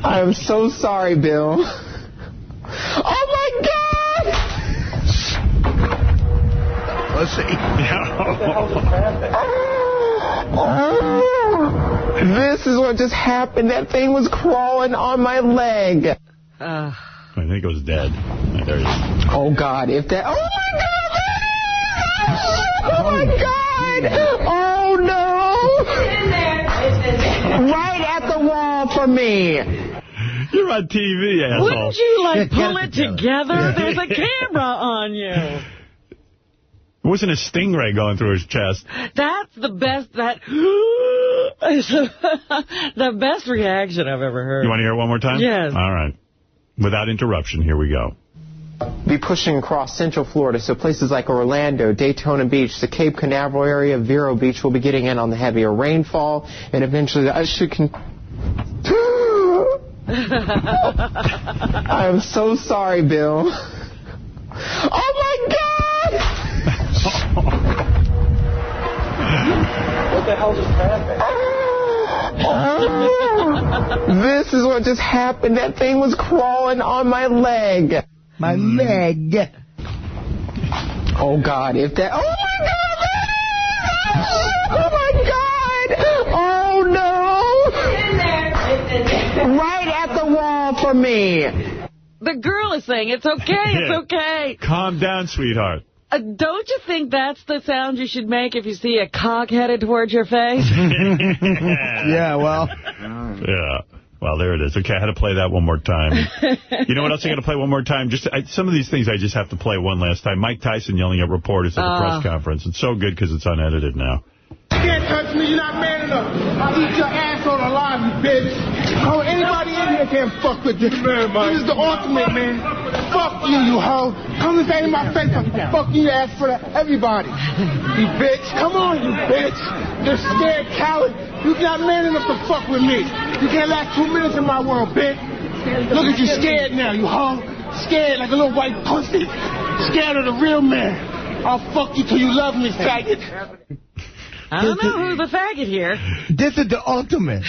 I am so sorry, Bill. Oh, my God! Let's see. This is what just happened. That thing was crawling on my leg. I think it was dead. There he is. Oh, God. If that... Oh, my God! Oh, no! It's in there. It's in there. Right at the wall for me. You're on TV, asshole. Wouldn't you, pull it together? There's a camera on you. It wasn't a stingray going through his chest. That's the best. That is the best reaction I've ever heard. You want to hear it one more time? Yes. All right. Without interruption, here we go. Be pushing across Central Florida, so places like Orlando, Daytona Beach, the Cape Canaveral area, Vero Beach will be getting in on the heavier rainfall, and eventually the ice should I am so sorry, Bill. Oh, my God! What the hell just happened? This is what just happened. That thing was crawling on my leg. My leg. Oh, God. If that... Oh, my God! Oh, my God! Oh, no! It's in there. It's in there. Right at the wall for me. The girl is saying, it's okay, it's okay. Calm down, sweetheart. Don't you think that's the sound you should make if you see a cock headed towards your face? Yeah, well. Yeah. Well, there it is. Okay, I had to play that one more time. You know what else I got to play one more time? Some of these things I just have to play one last time. Mike Tyson yelling at reporters at the press conference. It's so good because it's unedited now. You can't touch me, you're not man enough. I'll eat your asshole alive, you bitch. Oh, anybody in here can't fuck with this. This is the ultimate, man. Fuck you, you hoe. Come and say in my face, fuck you, ass for everybody. You bitch. Come on, you bitch. You're scared coward. You're not man enough to fuck with me. You can't last 2 minutes in my world, bitch. Look at you scared now, you hoe. Scared like a little white pussy. Scared of the real man. I'll fuck you till you love me, faggot. I don't know who's the faggot here. This is the ultimate.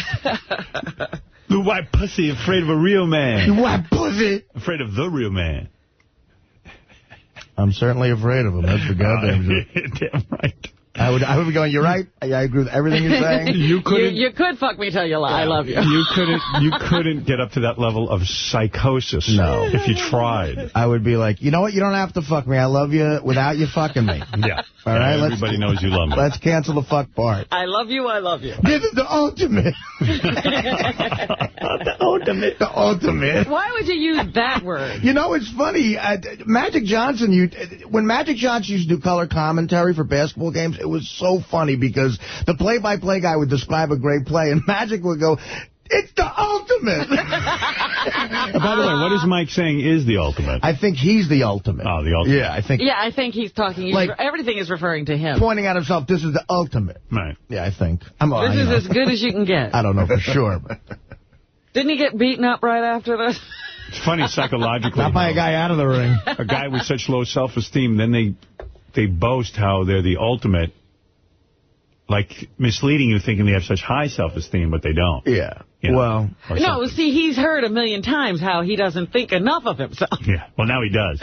The white pussy afraid of a real man. You white pussy. Afraid of the real man. I'm certainly afraid of him. That's for goddamn sure. Damn right. I would be going, you're right. I agree with everything you're saying. You could fuck me till you lie. I love you. You couldn't get up to that level of psychosis. No. If you tried. I would be like, you know what? You don't have to fuck me. I love you without you fucking me. Yeah. All right. Everybody knows you love me. Let's cancel the fuck part. I love you. I love you. This is the ultimate. The ultimate. The ultimate. Why would you use that word? You know, it's funny. Magic Johnson, when Magic Johnson used to do color commentary for basketball games, it was so funny because the play-by-play guy would describe a great play, and Magic would go, it's the ultimate. By the way, what is Mike saying is the ultimate? I think he's the ultimate. Oh, the ultimate. Yeah, I think. Yeah, I think he's talking. Everything is referring to him. Pointing at himself, this is the ultimate. Right. Yeah, I think. This is as good as you can get. I don't know for sure. But. Didn't he get beaten up right after this? It's funny psychologically. Not by a guy out of the ring. A guy with such low self-esteem, then they boast how they're the ultimate. Like, misleading you thinking they have such high self-esteem, but they don't. Yeah. You know, well. No, see, he's heard 1,000,000 times how he doesn't think enough of himself. Yeah. Well, now he does.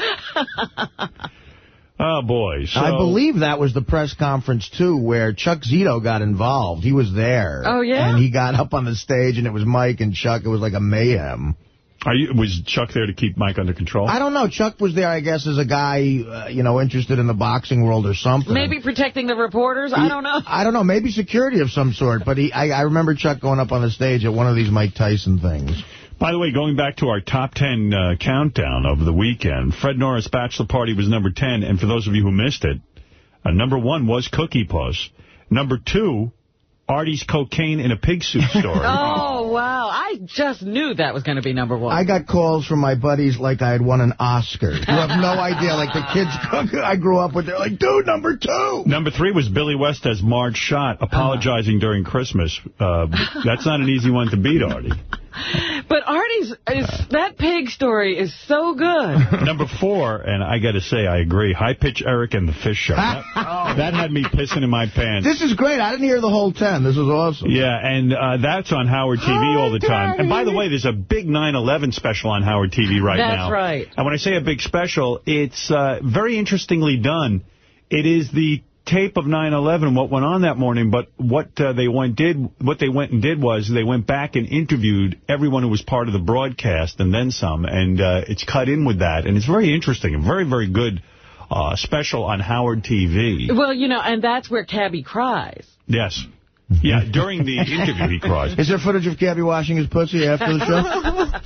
Oh, boy. So, I believe that was the press conference, too, where Chuck Zito got involved. He was there. Oh, yeah? And he got up on the stage, and it was Mike and Chuck. It was like a mayhem. Was Chuck there to keep Mike under control? I don't know. Chuck was there, I guess, as a guy, interested in the boxing world or something. Maybe protecting the reporters? I don't know. I don't know. Maybe security of some sort. But I remember Chuck going up on the stage at one of these Mike Tyson things. By the way, going back to our top 10 countdown of the weekend, Fred Norris' Bachelor Party was number 10. And for those of you who missed it, number 1 was Cookie Puss. Number 2, Artie's Cocaine in a Pig Suit Story. Oh, wow. I just knew that was going to be number 1. I got calls from my buddies like I had won an Oscar. You have no idea. Like the kids I grew up with, they're like, dude, number 2. Number 3 was Billy West as Marge Schott apologizing during Christmas. That's not an easy one to beat, Artie. But Artie's, that pig story is so good. Number 4, and I got to say, I agree, High Pitch Eric and the Fish Show. That had me pissing in my pants. This is great. I didn't hear the whole 10. This was awesome. Yeah, and that's on Howard TV all the time. And by the way, there's a big 9/11 special on Howard TV now. That's right. And when I say a big special, it's very interestingly done. It is the tape of 9/11, what went on that morning, but what they went and did was they went back and interviewed everyone who was part of the broadcast and then some, and it's cut in with that, and it's very interesting and very, very good special on Howard TV. Well, and that's where Cabby cries. Yes. Yeah, during the interview, he cries. Is there footage of Cabby washing his pussy after the show?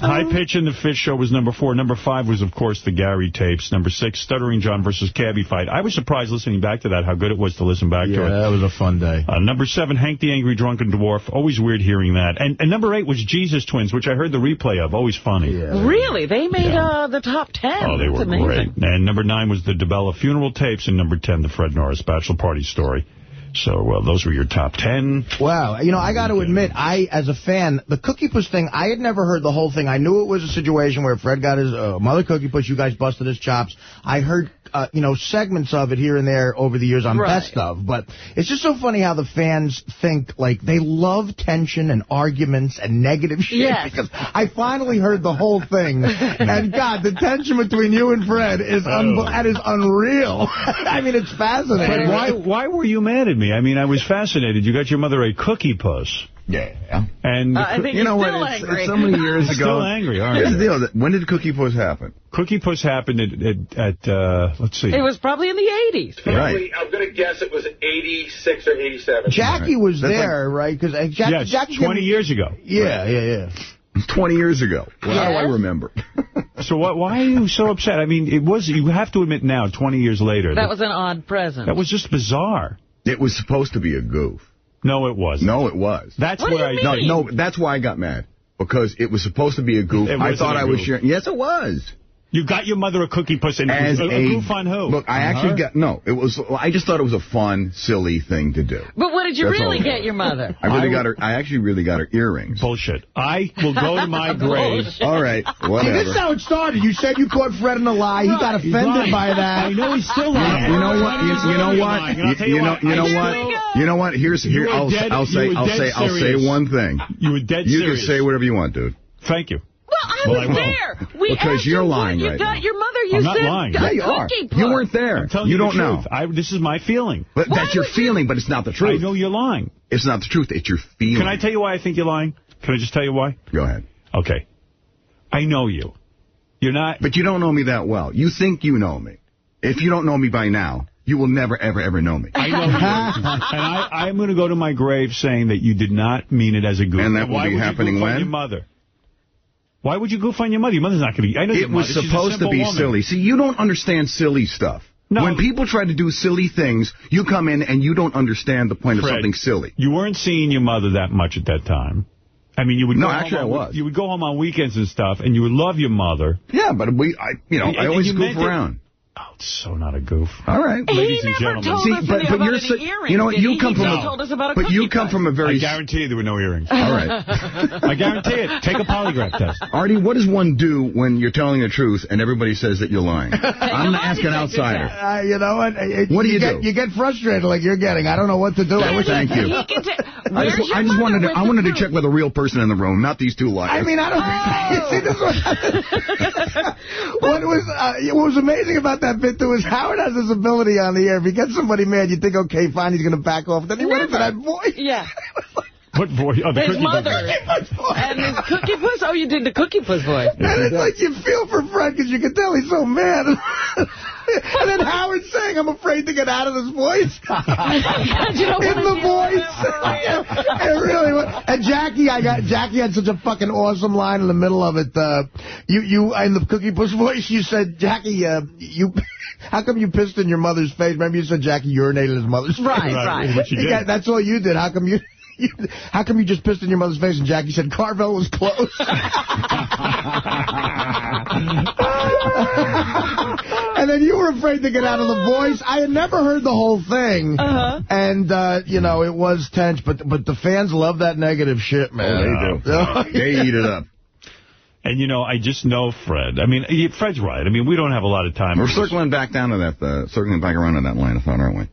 High Pitch and the Fish Show was number 4. Number 5 was, of course, the Gary tapes. Number 6, Stuttering John versus Cabby fight. I was surprised listening back to that, how good it was to listen back to it. Yeah, that was a fun day. Number 7, Hank the Angry Drunken Dwarf. Always weird hearing that. And number 8 was Jesus Twins, which I heard the replay of. Always funny. Yeah, really? They made the top 10. Oh, they were great. And number 9 was the DeBella Funeral Tapes. And number 10, the Fred Norris Bachelor Party Story. So those were your top 10. Wow. I got to admit, as a fan, the Cookie Puss thing, I had never heard the whole thing. I knew it was a situation where Fred got his mother Cookie Puss, you guys busted his chops. I heard, segments of it here and there over the years on Best Of. But it's just so funny how the fans think, like, they love tension and arguments and negative shit. Yes. Because I finally heard the whole thing. And, God, the tension between you and Fred is that is unreal. I mean, it's fascinating. Fred, why were you mad at me? I mean, I was fascinated. You got your mother a Cookie Puss. Yeah. And I think you know still what? angry. It's so many years ago. Still angry, aren't you? Here's the deal. When did Cookie Puss happen? Cookie Puss happened at let's see. It was probably in the 80s. Right. I'm going to guess it was 86 or 87. Jackie was there, right? Because Jackie 20 years ago. Yeah. 20 years ago. Well, how do I remember? So why are you so upset? I mean, you have to admit now, 20 years later. That was an odd present. That was just bizarre. It was supposed to be a goof. No, it wasn't. No, it was. That's where No, that's why I got mad. Because it was supposed to be a goof. I thought I was sharing. Yes, it was. You got your mother a Cookie Puss and a goof on who? Look, I actually got, I just thought it was a fun, silly thing to do. But what did you really get your mother? I actually really got her earrings. Bullshit. I will go to my grave. All right, whatever. See, this is how it started. You said you caught Fred in a lie. He got offended by that. I know he's still lying. You know what? I'll say one thing. You were dead serious. You can say whatever you want, dude. Thank you. Well, I was there. Because you're lying right now. You got your mother. I'm not lying. Yeah, you are. You weren't there. You don't know. This is my feeling. But that's your feeling, but it's not the truth. I know you're lying. It's not the truth. It's your feeling. Can I tell you why I think you're lying? Can I just tell you why? Go ahead. Okay. I know you. You're not... But you don't know me that well. You think you know me. If you don't know me by now, you will never, ever, ever know me. I know you. And I'm going to go to my grave saying that you did not mean it as a goof. And that will be happening when? Your mother. Why would you goof on your mother? Your mother's not going to be... I know it was supposed to be silly. See, you don't understand silly stuff. No. When people try to do silly things, you come in and you don't understand the point of something silly. You weren't seeing your mother that much at that time. I mean, you would. No, actually, I was. You would go home on weekends and stuff, and you would love your mother. Yeah, but I always goof around. Oh, it's so not a goof. All right, ladies and gentlemen. See, but you're you know what? You come from a very. I guarantee you there were no earrings. All right. I guarantee it. Take a polygraph test. Artie, what does one do when you're telling the truth and everybody says that you're lying? I'm asking an outsider. You know what? What do you do? You get frustrated like you're getting. I don't know what to do. Thank you. I wanted to check with a real person in the room, not these two liars. I mean, I don't. See, this what was amazing about that bit to is Howard has this ability on the air. If he gets somebody mad, you think, okay, fine, he's going to back off. Then he went into that voice. Yeah. What voice? Oh, the his Cookie mother. And his Cookie Puss? Oh, you did the Cookie Puss voice. And it's like you feel for Fred because you can tell he's so mad. And then Howard saying, I'm afraid to get out of this voice. In the voice. It really was. And Jackie had such a fucking awesome line in the middle of it. You in the Cookie Puss voice, you said, Jackie, how come you pissed in your mother's face? Remember you said Jackie urinated in his mother's face? Right. What you did. That's all you did. How come you just pissed in your mother's face? And Jackie said Carvel was close. And then you were afraid to get out of the voice. I had never heard the whole thing. And, it was tense. But the fans love that negative shit, man. Oh, they do. They eat it up. And, I just know Fred. I mean, Fred's right. I mean, we don't have a lot of time. We're circling back down to that, circling back around to that line of thought, aren't we?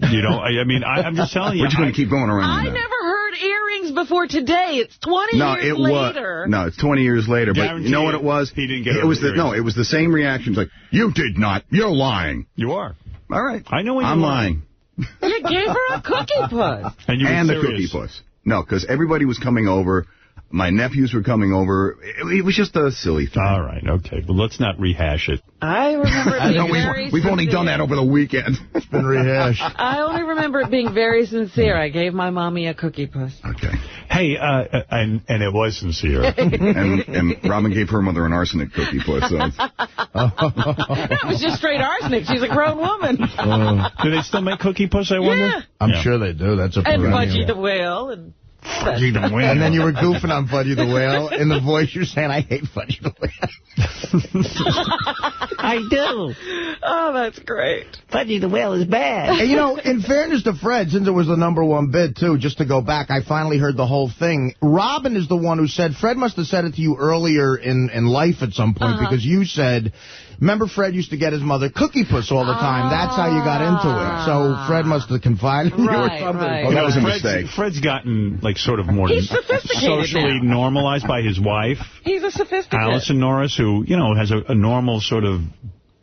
I'm just telling you. We're just going to keep going around. I never heard earrings before today. It's 20 years later. No, it's 20 years later. But you know what it was? He didn't get it. It was the same reaction. It's like, you did not. You're lying. You are. All right. I know when I'm lying. You gave her a Cookie Puss. And the Cookie Puss. No, because everybody was coming over. My nephews were coming over. It was just a silly thing. All right, okay. Well, let's not rehash it. I remember it being very We've only done that over the weekend. It's been rehashed. I only remember it being very sincere. I gave my mommy a Cookie Puss. Okay. Hey, and it was sincere. and Robin gave her mother an arsenic Cookie Puss. So. That was just straight arsenic. She's a grown woman. Do they still make Cookie Puss, I wonder? Yeah. I'm sure they do. That's a And Fudgy the Whale. And Fudgy the Whale. And then you were goofing on Fudgy the Whale. In the voice, you're saying, I hate Fudgy the Whale. I do. Oh, that's great. Fudgy the Whale is bad. And, in fairness to Fred, since it was the #1 bid, too, just to go back, I finally heard the whole thing. Robin is the one who said, Fred must have said it to you earlier in life at some point, because you said, remember Fred used to get his mother Cookie Puss all the time. That's how you got into it. So Fred must have confided in you or something. Right. Oh, that was a mistake. Fred's gotten, sort of more socially normalized by his wife. He's a sophisticated. Allison Norris, who, has a normal sort of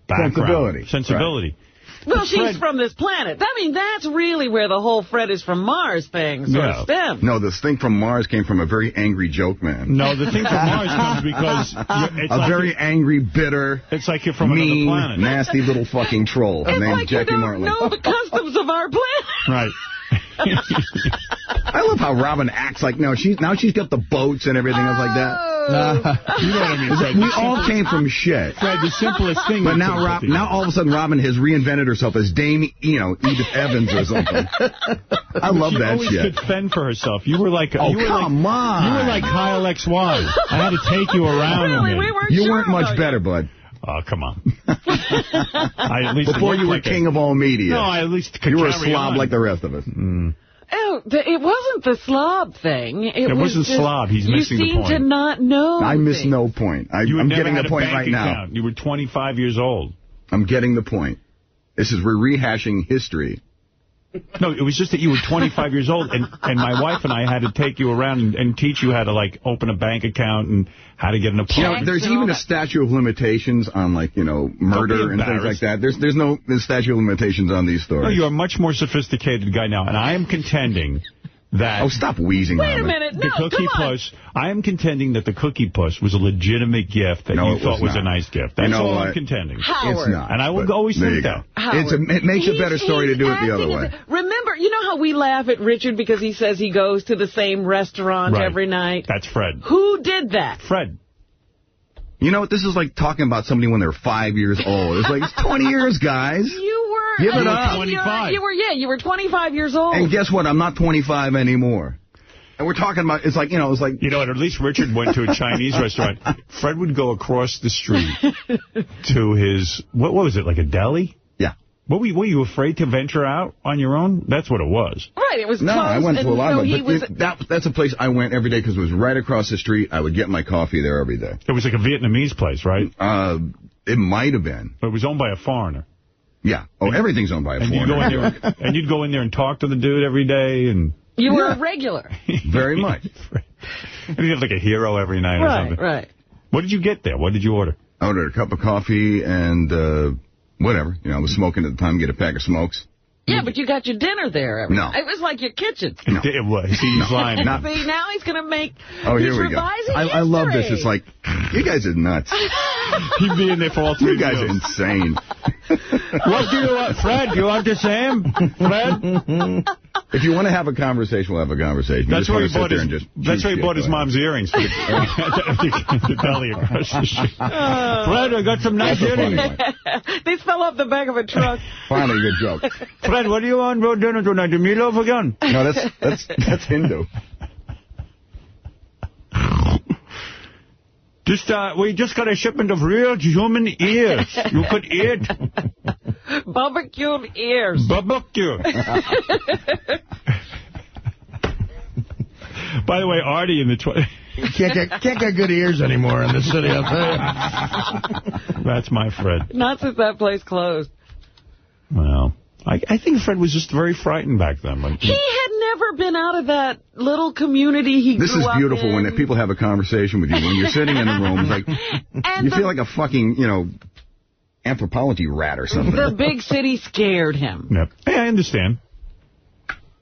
background. Sensibility. Right. Well, she's from this planet. I mean, that's really where the whole Fred is from Mars thing sort of stems. No, this thing from Mars came from a very angry joke man. No, the thing from Mars comes because it's very angry, bitter, it's like you're from mean, another planet. Nasty little fucking troll named Jackie Martley. You don't know the customs of our planet. Right. I love how Robin acts like she's got the boats and everything else like that. You know what I mean, Fred? We all came from shit. Fred, the simplest thing. But now all of a sudden Robin has reinvented herself as Dame, Edith Evans or something. I love that shit. She always could fend for herself. You were like, come on. You were like Kyle XY. I had to take you around. You weren't much better, bud. Oh, come on. Before you were king of all media. No, I at least could you were a slob like the rest of us. Oh, it wasn't the slob thing. It wasn't just, slob. He's missing the point. You seem to not know. I miss no point. I'm getting the point right now. You were 25 years old. I'm getting the point. We're rehashing history. No, it was just that you were 25 years old, and my wife and I had to take you around and teach you how to, open a bank account and how to get an apartment. There's even a statute of limitations on, murder and things like that. There's no statute of limitations on these stories. No, you're a much more sophisticated guy now, and I am contending that... Oh, stop wheezing. Wait a minute. The Cookie Puss, I am contending that the Cookie Puss was a legitimate gift that you thought was a nice gift. That's all I'm contending. Howard. It's not. And I will always think that. It makes a better story to do it the other way. Remember, you know how we laugh at Richard because he says he goes to the same restaurant every night? That's Fred. Who did that? Fred. You know what? This is like talking about somebody when they're 5 years old. It's like, it's 20 years, guys. Give it up. 25. You were 25 years old. And guess what? I'm not 25 anymore. And we're talking about, it's like, You know what, at least Richard went to a Chinese restaurant. Fred would go across the street to his, what was it, like a deli? Yeah. Were you afraid to venture out on your own? That's what it was. Right, it was No, close, I went to a lot of them. but that's a place I went every day because it was right across the street. I would get my coffee there every day. It was like a Vietnamese place, right? It might have been. But it was owned by a foreigner. Yeah. Oh, everything's owned by a foreigner. And you'd go in there and talk to the dude every day. And you were a regular. Very much. And he'd have like a hero every night or something. Right. What did you get there? What did you order? I ordered a cup of coffee and whatever. You know, I was smoking at the time, get a pack of smokes. Yeah, but you got your dinner there. No. It was like your kitchen. No. It was. He's lying. See, now he's going to make... Oh, here we go. I love this. It's like, you guys are nuts. He'd be in there for all 3 You guys are insane. What do you want, Fred? You want the same? Fred? If you want to have a conversation, we'll have a conversation. That's where he bought his mom's earrings. For the belly across the street. Fred, I got some nice earrings. These fell off the back of a truck. Finally, good joke. Fred, what do you want for dinner tonight? The meatloaf again? No, that's Hindu. We just got a shipment of real human ears. You could eat. Barbecued ears. Barbecue. By the way, Artie in the... Can't get good ears anymore in this city, I'll tell you. That's my Fred. Not since that place closed. Well, I think Fred was just very frightened back then. He had never been out of that little community he grew up in. This is beautiful when people have a conversation with you. When you're sitting in the room, like you feel like a fucking, anthropology rat or something. The big city scared him. Yep. Hey, I understand.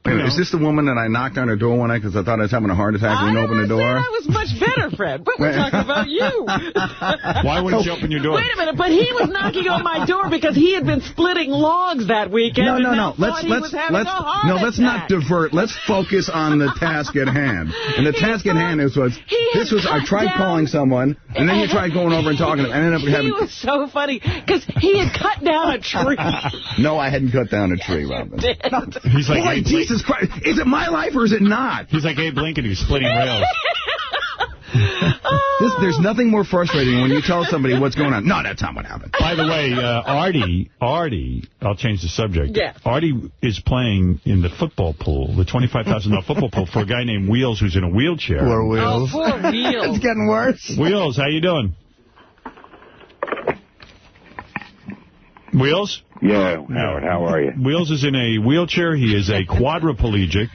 Is this the woman that I knocked on her door one night because I thought I was having a heart attack when I opened the door? I was much better, Fred, but we're talking about you. Why wouldn't you open your door? Wait a minute, but he was knocking on my door because he had been splitting logs that weekend. No. Let's not divert. Let's focus on the task at hand. And the task at hand I tried calling someone, and then you tried going over and talking to him. He was so funny because he had cut down a tree. No, I hadn't cut down a tree, Robin. He's like, boy, Jesus Christ. Is it my life or is it not? He's like Abe Lincoln. He's splitting rails. There's nothing more frustrating when you tell somebody what's going on. No, that's not what happened. By the way, Artie, I'll change the subject. Yeah. Artie is playing in the football pool, the $25,000 football pool, for a guy named Wheels who's in a wheelchair. Poor Wheels. Oh, poor Wheels. It's getting worse. Wheels, how you doing? Wheels? Yeah, Howard, how are you? Wheels is in a wheelchair. He is a quadriplegic.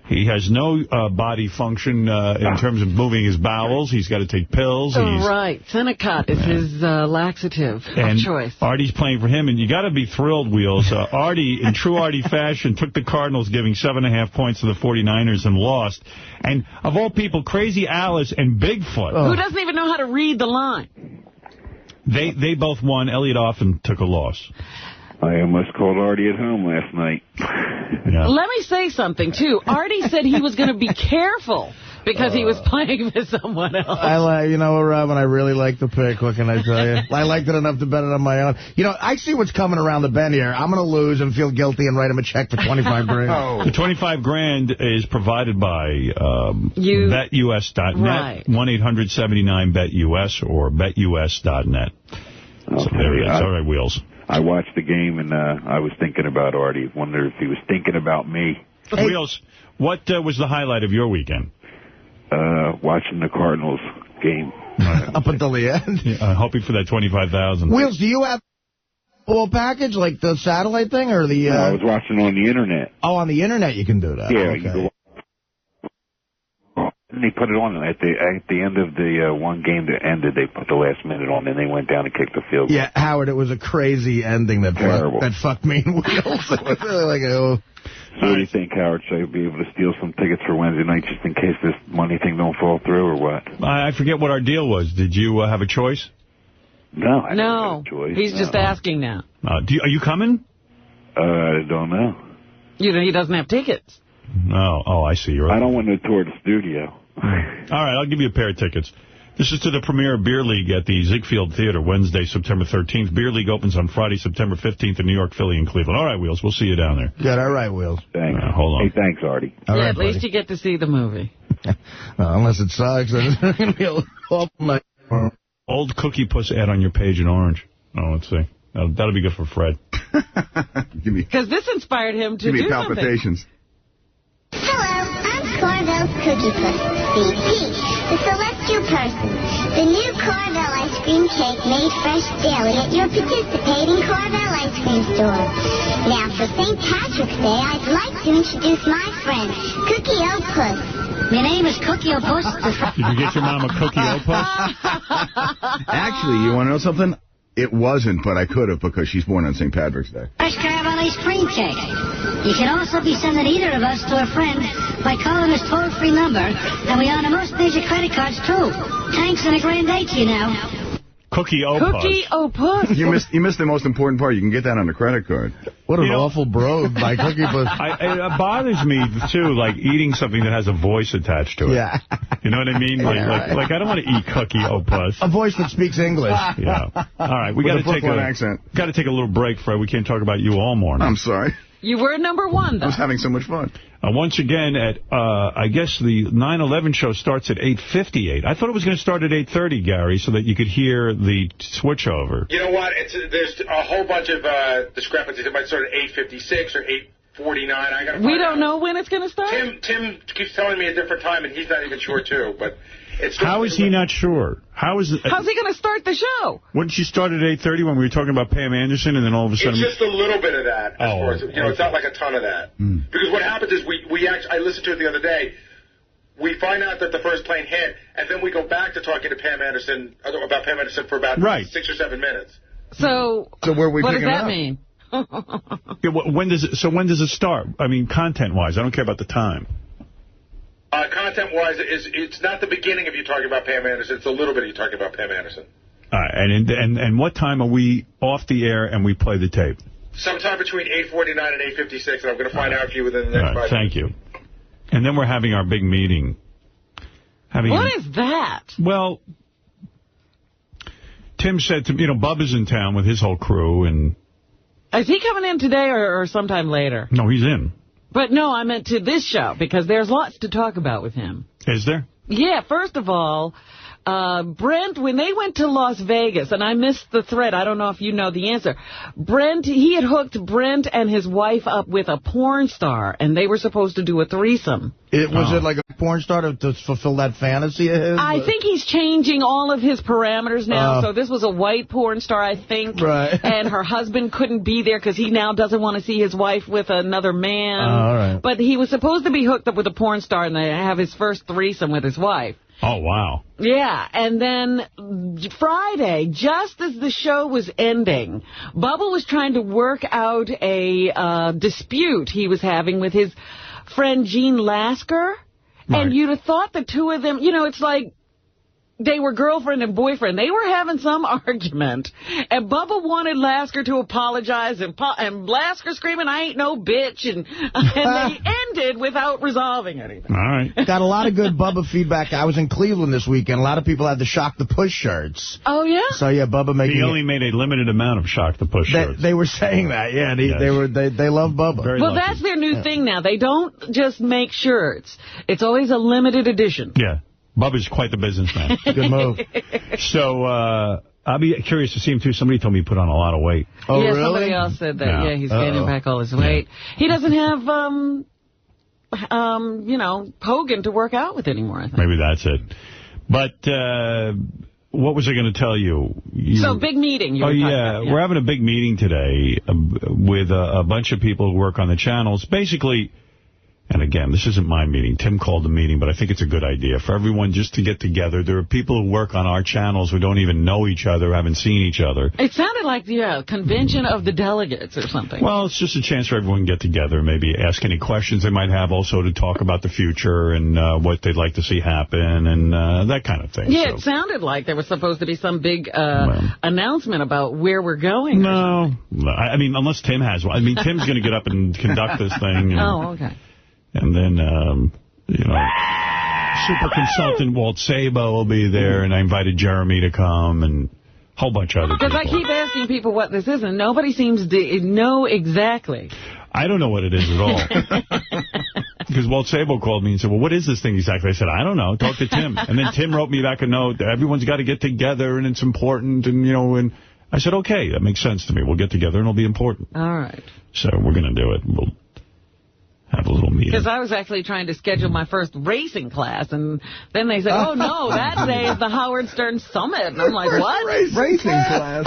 He has no body function in terms of moving his bowels. He's got to take pills. Right. 𝗛ći𝘄𝗿𝗍 is his laxative of choice. Artie's playing for him, and you got to be thrilled, Wheels. Artie, in true Artie fashion, took the Cardinals, giving 7.5 points to the 49ers, and lost. And of all people, Crazy Alice and Bigfoot. Who doesn't even know how to read the line. They both won. Elliot often took a loss. I almost called Artie at home last night. Yeah. Let me say something, too. Artie said he was going to be careful because he was playing with someone else. Robin, I really like the pick. What can I tell you? I liked it enough to bet it on my own. I see what's coming around the bend here. I'm going to lose and feel guilty and write him a check for $25,000. The $25,000 is provided by BetUS.net, right. 1-800-79-BET-US or BetUS.net. So there it is. All right, Wheels. I watched the game, and I was thinking about Artie. Wonder if he was thinking about me. Hey. Wheels, what was the highlight of your weekend? Watching the Cardinals game. Up until the end? Yeah, hoping for that $25,000. Wheels, do you have a full package, like the satellite thing, or the... No, I was watching on the Internet. Oh, on the Internet you can do that. Yeah, okay. you can go. And they put it on at the end of the one game that ended. They put the last minute on, and they went down and kicked the field goal. Yeah, Howard, it was a crazy ending that fucked me in Wheels. It was really like, So what do you think, Howard? Should I be able to steal some tickets for Wednesday night just in case this money thing don't fall through, or what? I forget what our deal was. Did you have a choice? No, I don't have a choice. He's just asking now. Are you coming? I don't know. He doesn't have tickets. Oh, I see. I don't want to tour the studio. All right, I'll give you a pair of tickets. This is to the premiere of Beer League at the Ziegfeld Theater, Wednesday, September 13th. Beer League opens on Friday, September 15th in New York, Philly, and Cleveland. All right, Wheels, we'll see you down there. Good, all right, Wheels. Thanks. Hold on. Hey, thanks, Artie. All right, at least you get to see the movie. Unless it sucks, then it's going to be a awful night. Old Cookie Puss ad on your page in orange. Oh, let's see. That'll be good for Fred. Because this inspired him to do palpitations. Hello, I'm Carvel's Cookie Puss, CP, the celestial person. The new Carvel ice cream cake made fresh daily at your participating Carvel ice cream store. Now, for St. Patrick's Day, I'd like to introduce my friend, Cookie Puss. My name is Cookie Puss. Did you get your mom a Cookie Puss? Actually, you want to know something? it wasn't, but I could have because she's born on St. Patrick's Day. Fresh caramel ice cream cake. You can also be sending either of us to a friend by calling this toll-free number, and we honor most major credit cards, too. Thanks and a grand day to you now. 𝗛cie𝗄𝗿𝗱. You missed the most important part. You can get that on a credit card. What an awful brogue by Cookie Puss. It bothers me, too, like eating something that has a voice attached to it. Yeah. You know what I mean? Like I don't want to eat 𝗛cie𝗄𝗿𝗱. A voice that speaks English. Yeah. All right, we got to take a little break, Fred. We can't talk about you all morning. I'm sorry. You were number one, though. I was having so much fun. Once again, I guess the 9/11 show starts at 8:58. I thought it was going to start at 8:30, Gary, so that you could hear the switchover. You know what? There's a whole bunch of discrepancies. It might start at 8:56 or 8:49. We don't know when it's going to start? Tim keeps telling me a different time, and he's not even sure, too. But how is he not sure? How's he going to start the show? Wouldn't she start at 8:30 when we were talking about Pam Anderson, and then all of a sudden... It's just a little bit of that. It's not like a ton of that. Because what happens is I listened to it the other day. We find out that the first plane hit, and then we go back to talking to Pam Anderson about Pam Anderson for about 6 or 7 minutes. So where we what does that mean? When does it start? I mean, content-wise. I don't care about the time. Content-wise, it's not the beginning of you talking about Pam Anderson. It's a little bit of you talking about Pam Anderson. All right, and what time are we off the air and we play the tape? Sometime between 8:49 and 8:56, and I'm going to find out for you within the next 5 minutes. Thank you. And then we're having our big meeting. What is that? Well, Tim said to me, Bubba's in town with his whole crew, and... Is he coming in today or sometime later? No, he's in. But no, I meant to this show, because there's lots to talk about with him. Is there? Yeah, first of all, Brent, when they went to Las Vegas, and I missed the thread, I don't know if you know the answer, he had hooked Brent and his wife up with a porn star, and they were supposed to do a threesome. Was it like a porn star to fulfill that fantasy of his? I think he's changing all of his parameters now. So this was a white porn star, I think. Right. And her husband couldn't be there because he now doesn't want to see his wife with another man. All right. But he was supposed to be hooked up with a porn star and they have his first threesome with his wife. Oh, wow. Yeah, and then Friday, just as the show was ending, Bubba was trying to work out a dispute he was having with his friend Gene Lasker. Right. And you'd have thought the two of them, it's like they were girlfriend and boyfriend. They were having some argument. And Bubba wanted Lasker to apologize, and Lasker screaming, I ain't no bitch. And they ended without resolving anything. All right. Got a lot of good Bubba feedback. I was in Cleveland this weekend. A lot of people had the Shock the Push shirts. Oh, yeah? So, yeah, Bubba making... He only made a limited amount of Shock the Push shirts. They were saying that, yeah. They love Bubba. Very well, lucky. That's their new thing now. They don't just make shirts. It's always a limited edition. Yeah. Bubba's quite the businessman. Good move. So, I'll be curious to see him, too. Somebody told me he put on a lot of weight. Oh, yeah, really? Somebody else said that. Yeah, he's gaining back all his weight. Yeah. He doesn't have, Hogan to work out with anymore, I think. Maybe that's it. But, what was I going to tell you? Big meeting. We're having a big meeting today with a bunch of people who work on the channels. Basically... And again, this isn't my meeting. Tim called the meeting, but I think it's a good idea for everyone just to get together. There are people who work on our channels who don't even know each other, haven't seen each other. It sounded like the convention of the delegates or something. Well, it's just a chance for everyone to get together, maybe ask any questions they might have, also to talk about the future and what they'd like to see happen and that kind of thing. Yeah, so. It sounded like there was supposed to be some big announcement about where we're going. No. I mean, unless Tim has one. I mean, Tim's going to get up and conduct this thing. Oh, okay. And then, super consultant 𝗦𝗵cie𝘄𝗿𝗱 will be there, and I invited Jeremy to come, and a whole bunch of other people. Because I keep asking people what this is, and nobody seems to know exactly. I don't know what it is at all. Because 𝗦𝗵cie𝘄𝗿𝗱 called me and said, well, what is this thing exactly? I said, I don't know. Talk to Tim. And then Tim wrote me back a note. Everyone's got to get together, and it's important, and, and I said, okay, that makes sense to me. We'll get together, and it'll be important. All right. So we're going to do it. We'll have a little meeting. Because I was actually trying to schedule my first racing class, and then they said, oh, no, that day is the Howard Stern Summit. And I'm like, what? Racing class.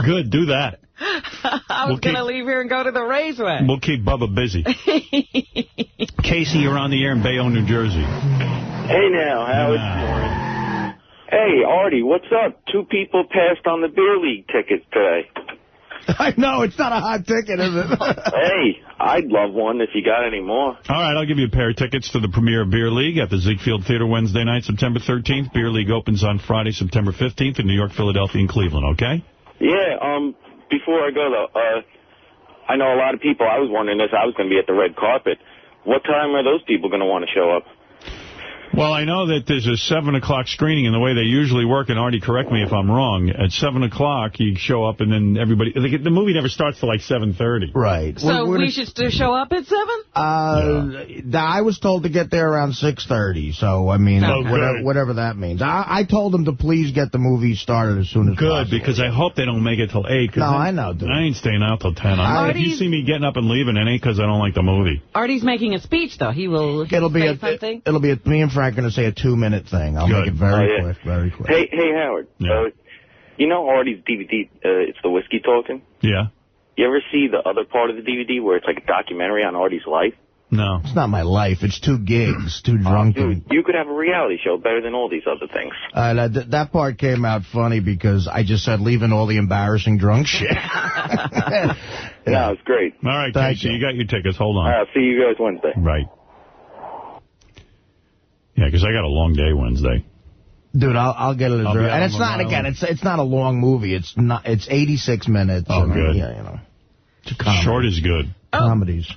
Good, do that. I was going to leave here and go to the raceway. We'll keep Bubba busy. Casey, you're on the air in Bayonne, New Jersey. Hey, now, Howard. Hey, Artie, what's up? 2 people passed on the beer league tickets today. I know, it's not a hot ticket, is it? Hey, I'd love one if you got any more. All right, I'll give you a pair of tickets to the premiere of Beer League at the Ziegfeld Theater Wednesday night, September 13th. Beer League opens on Friday, September 15th in New York, Philadelphia, and Cleveland, okay? Yeah, before I go, though, I know a lot of people, I was wondering if I was going to be at the red carpet. What time are those people going to want to show up? Well, I know that there's a 7 o'clock screening, and the way they usually work, and Artie, correct me if I'm wrong, at 7 o'clock you show up and then everybody... The movie never starts till like 7:30. Right. So we should still show up at 7? I was told to get there around 6:30, so, I mean, whatever that means. I told them to please get the movie started as soon as possible. Good, because I hope they don't make it till 8. No, I know, dude. I ain't staying out till 10. If you see me getting up and leaving, it ain't because I don't like the movie. Artie's making a speech, though. He'll say something. It'll be me and Frank going to say a 2-minute thing. I'll make it very quick, very quick. Hey, Howard. Yeah. You know Artie's DVD, it's the whiskey talking? Yeah. You ever see the other part of the DVD where it's like a documentary on Artie's life? No. It's not my life. It's 2 gigs, 2 drunk dude, you could have a reality show better than all these other things. That part came out funny because I just said leaving all the embarrassing drunk shit. No, it's great. All right, Casey, you got your tickets. Hold on. I'll see you guys Wednesday. Right. Yeah, because I got a long day Wednesday. Dude, I'll get it as early. And it's not, again, it's not a long movie. It's 86 minutes. Oh, good. Yeah, you know. It's a comedy. Short is good. Comedies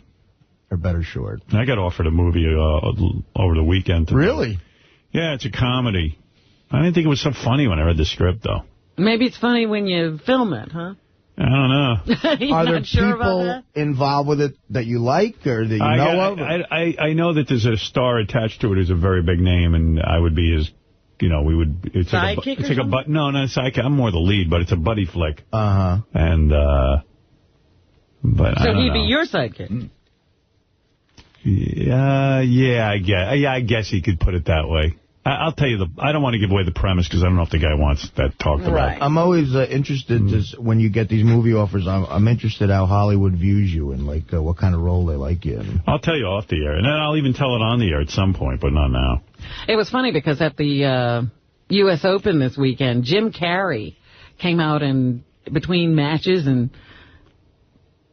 are better short. I got offered a movie over the weekend. Really? Yeah, it's a comedy. I didn't think it was so funny when I read the script, though. Maybe it's funny when you film it, huh? I don't know. Are there people involved with it that you like or that you know of? I know that there's a star attached to it who's a very big name, and I would be his, it's sidekick like it's like a no, not a sidekick. I'm more the lead, but it's a buddy flick. Uh-huh. And, but so he'd be your sidekick? I guess he could put it that way. I'll tell you, I don't want to give away the premise because I don't know if the guy wants that talked about. I'm always interested, when you get these movie offers, I'm interested how Hollywood views you and, like, what kind of role they like you in. I'll tell you off the air, and then I'll even tell it on the air at some point, but not now. It was funny because at the U.S. Open this weekend, Jim Carrey came out in between matches and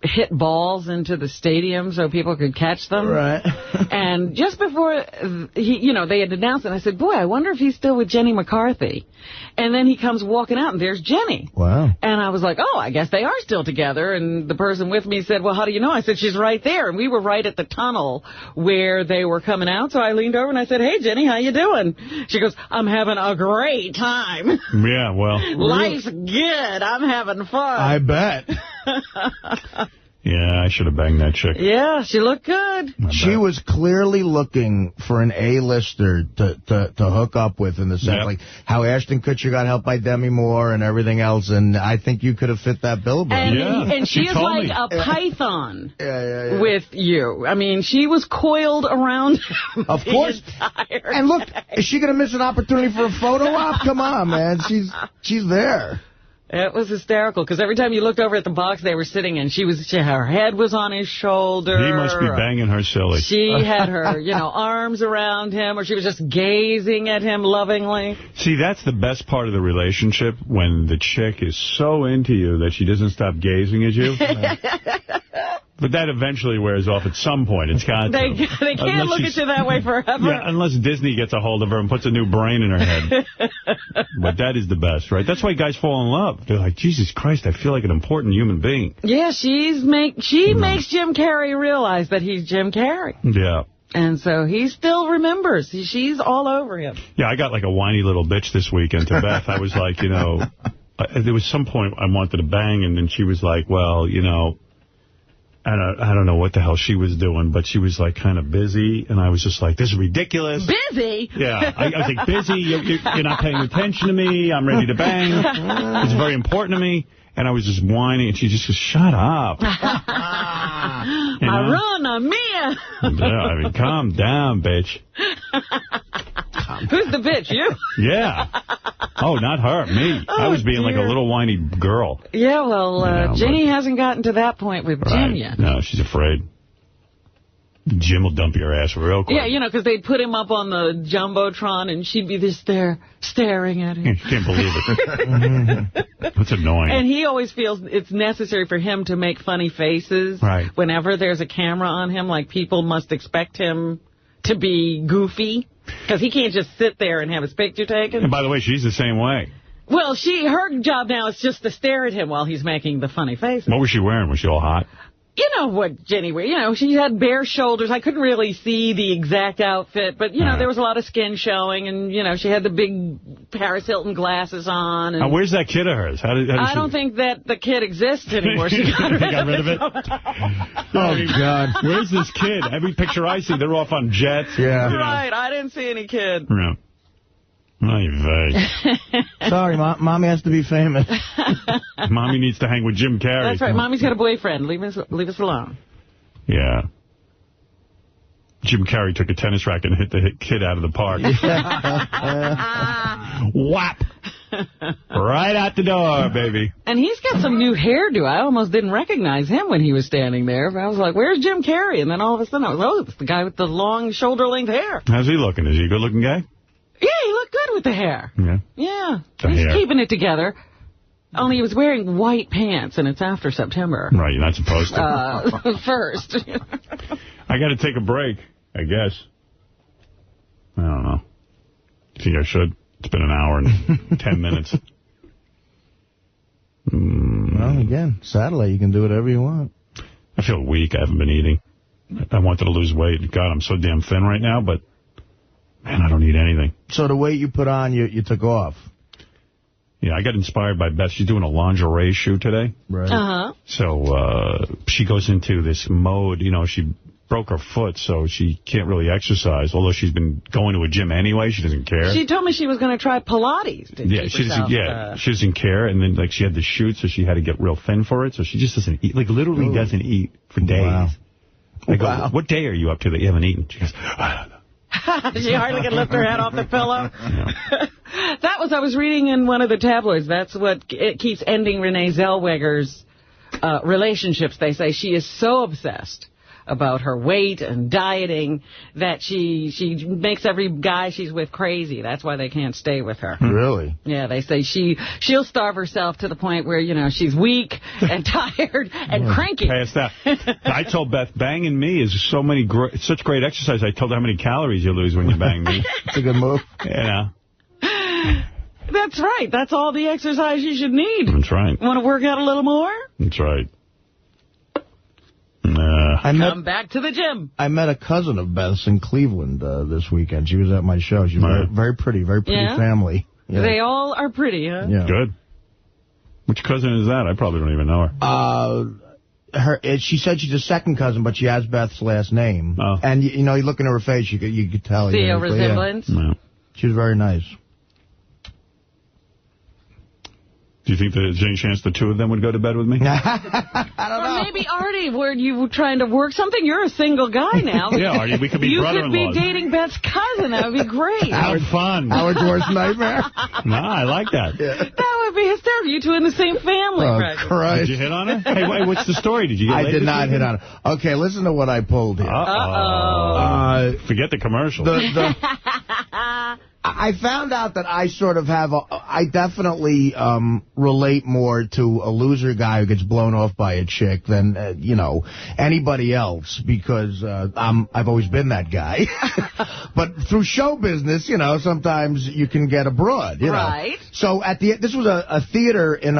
hit balls into the stadium so people could catch them. Right. And just before they had announced it, I said, boy, I wonder if he's still with Jenny McCarthy. And then he comes walking out, and there's Jenny. Wow. And I was like, oh, I guess they are still together. And the person with me said, well, how do you know? I said, she's right there. And we were right at the tunnel where they were coming out. So I leaned over and I said, hey, Jenny, how you doing? She goes, I'm having a great time. Yeah, well. Life's good. I'm having fun. I bet. Yeah, I should have banged that chick. Yeah, she looked good. She was clearly looking for an A-lister to hook up with in the sense, like how Ashton Kutcher got helped by Demi Moore and everything else, and I think you could have fit that billboard. And she is like a python with you. I mean, she was coiled around Of course. And look, is she going to miss an opportunity for a photo op? Come on, man. She's there. It was hysterical, because every time you looked over at the box they were sitting in, her head was on his shoulder. He must be banging her silly. She had her, arms around him, or she was just gazing at him lovingly. See, that's the best part of the relationship, when the chick is so into you that she doesn't stop gazing at you. But that eventually wears off at some point. It's got They can't look at you that way forever. Yeah, unless Disney gets a hold of her and puts a new brain in her head. But that is the best, right? That's why guys fall in love. They're like, Jesus Christ, I feel like an important human being. Yeah, she makes Jim Carrey realize that he's Jim Carrey. Yeah. And so he still remembers. She's all over him. Yeah, I got like a whiny little bitch this weekend to Beth. I was like, there was some point I wanted to bang, and then she was like, well, I don't know what the hell she was doing, but she was, like, kind of busy, and I was just like, this is ridiculous. Busy? Yeah. I was like, busy? You're not paying attention to me. I'm ready to bang. It's very important to me. And I was just whining, and she just goes, shut up. Mamma mia. Yeah, I mean, calm down, bitch. Who's the bitch, you? Yeah. Oh, not her, me. I was being like a little whiny girl. Yeah, well, Jenny hasn't gotten to that point with Jim yet. No, she's afraid. Jim will dump your ass real quick. Yeah, you know, because they'd put him up on the Jumbotron, and she'd be just there staring at him. You can't believe it. That's annoying. And he always feels it's necessary for him to make funny faces whenever there's a camera on him. Like, people must expect him to be goofy, because he can't just sit there and have his picture taken. And by the way, she's the same way. Well, her job now is just to stare at him while he's making the funny faces. What was she wearing? Was she all hot? You know what Jenny wears. You know, she had bare shoulders. I couldn't really see the exact outfit, but, you know, there was a lot of skin showing, and, you know, she had the big Paris Hilton glasses on. And where's that kid of hers? I don't think that the kid exists anymore. She got rid of it. Oh, God. Where's this kid? Every picture I see, they're off on jets. Yeah. Right. I didn't see any kid. Yeah. Sorry, Mommy has to be famous. Mommy needs to hang with Jim Carrey. That's right. Mommy's got a boyfriend. Leave us alone. Yeah. Jim Carrey took a tennis racket and hit the kid out of the park. Whap! Right out the door, baby. And he's got some new hairdo. I almost didn't recognize him when he was standing there. But I was like, where's Jim Carrey? And then all of a sudden I was, oh, it's the guy with the long shoulder-length hair. How's he looking? Is he a good-looking guy? Yeah, he looked good with the hair. Yeah. Yeah. He's keeping it together. Only he was wearing white pants, and it's after September. Right, you're not supposed to. First. I got to take a break, I guess. I don't know. You think I should? It's been an hour and 10 minutes. Well, again, satellite, you can do whatever you want. I feel weak. I haven't been eating. I wanted to lose weight. God, I'm so damn thin right now, but... Man, I don't eat anything. So the weight you put on, you took off? Yeah, I got inspired by Beth. She's doing a lingerie shoot today. Right. Uh-huh. So she goes into this mode. You know, she broke her foot, so she can't really exercise. Although she's been going to a gym anyway, she doesn't care. She told me she was going to try Pilates. She doesn't care. And then, like, she had the shoot, so she had to get real thin for it. So she just doesn't eat. Like, literally doesn't eat for days. Wow. I go, what day are you up to that you haven't eaten? She goes, she hardly can lift her head off the pillow. Yeah. I was reading in one of the tabloids, that's what it keeps ending Renee Zellweger's relationships. They say she is so obsessed about her weight and dieting that she makes every guy she's with crazy. That's why they can't stay with her. Really? Yeah, they say she'll starve herself to the point where, you know, she's weak and tired and cranky. Past that. I told Beth, banging me is such great exercise. I told her how many calories you lose when you bang me. It's a good move. Yeah. That's right. That's all the exercise you should need. That's right. Want to work out a little more? That's right. Come back to the gym. I met a cousin of Beth's in Cleveland this weekend. She was at my show. She's very pretty family. Yeah. They all are pretty, huh? Yeah. Good. Which cousin is that? I probably don't even know her. She said she's a second cousin, but she has Beth's last name. Oh. And, you know, you look in her face, you could tell. See a resemblance? Yeah. She was very nice. Do you think there's any chance the two of them would go to bed with me? I don't know. Or maybe, Artie, were you trying to work something? You're a single guy now. Yeah, Artie, we could be brother-in-laws. You could be dating Beth's cousin. That would be great. How fun. Howard's worst nightmare. No, I like that. Yeah. That would be hysterical. You two in the same family. Oh, right? Christ. Did you hit on her? Hey, wait, what's the story? Did you get laid? I did not hit on her. Okay, listen to what I pulled here. Forget the commercial. I found out that I sort of I definitely relate more to a loser guy who gets blown off by a chick than, you know, anybody else, because I've always been that guy. But through show business, you know, sometimes you can get a broad, you know. Right. So this was a theater in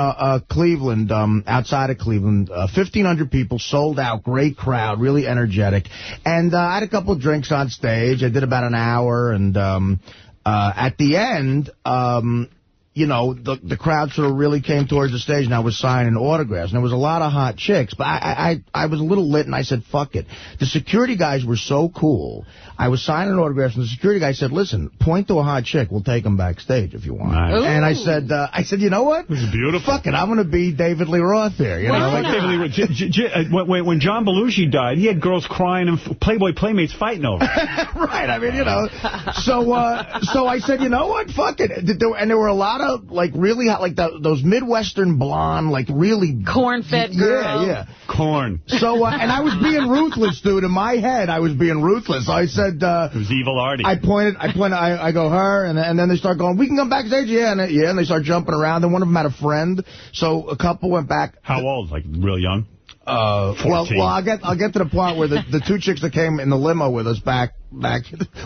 Cleveland, outside of Cleveland, 1,500 people, sold out, great crowd, really energetic. And I had a couple of drinks on stage. I did about an hour, and at the end, you know, the crowd sort of really came towards the stage, and I was signing autographs. And there was a lot of hot chicks, but I was a little lit, and I said, fuck it. The security guys were so cool. I was signing autographs, and the security guy said, listen, point to a hot chick. We'll take them backstage if you want. Nice. And I said, you know what? This is beautiful. Fuck it. I'm going to be David Lee Roth here. You know, like David Lee, when John Belushi died, he had girls crying and Playboy Playmates fighting over it. Right. I mean, you know. So I said, you know what? Fuck it. And there were a lot of, like, really hot, like those Midwestern blonde, like, really... corn-fed girl. Yeah. Corn. So, and I was being ruthless, dude. In my head, I was being ruthless. I said... it was evil Artie. I go, her, and then they start going, we can come backstage? Yeah, and they start jumping around, and one of them had a friend, so a couple went back. How old? Like, real young? 14. Well, I'll get to the part where the two chicks that came in the limo with us back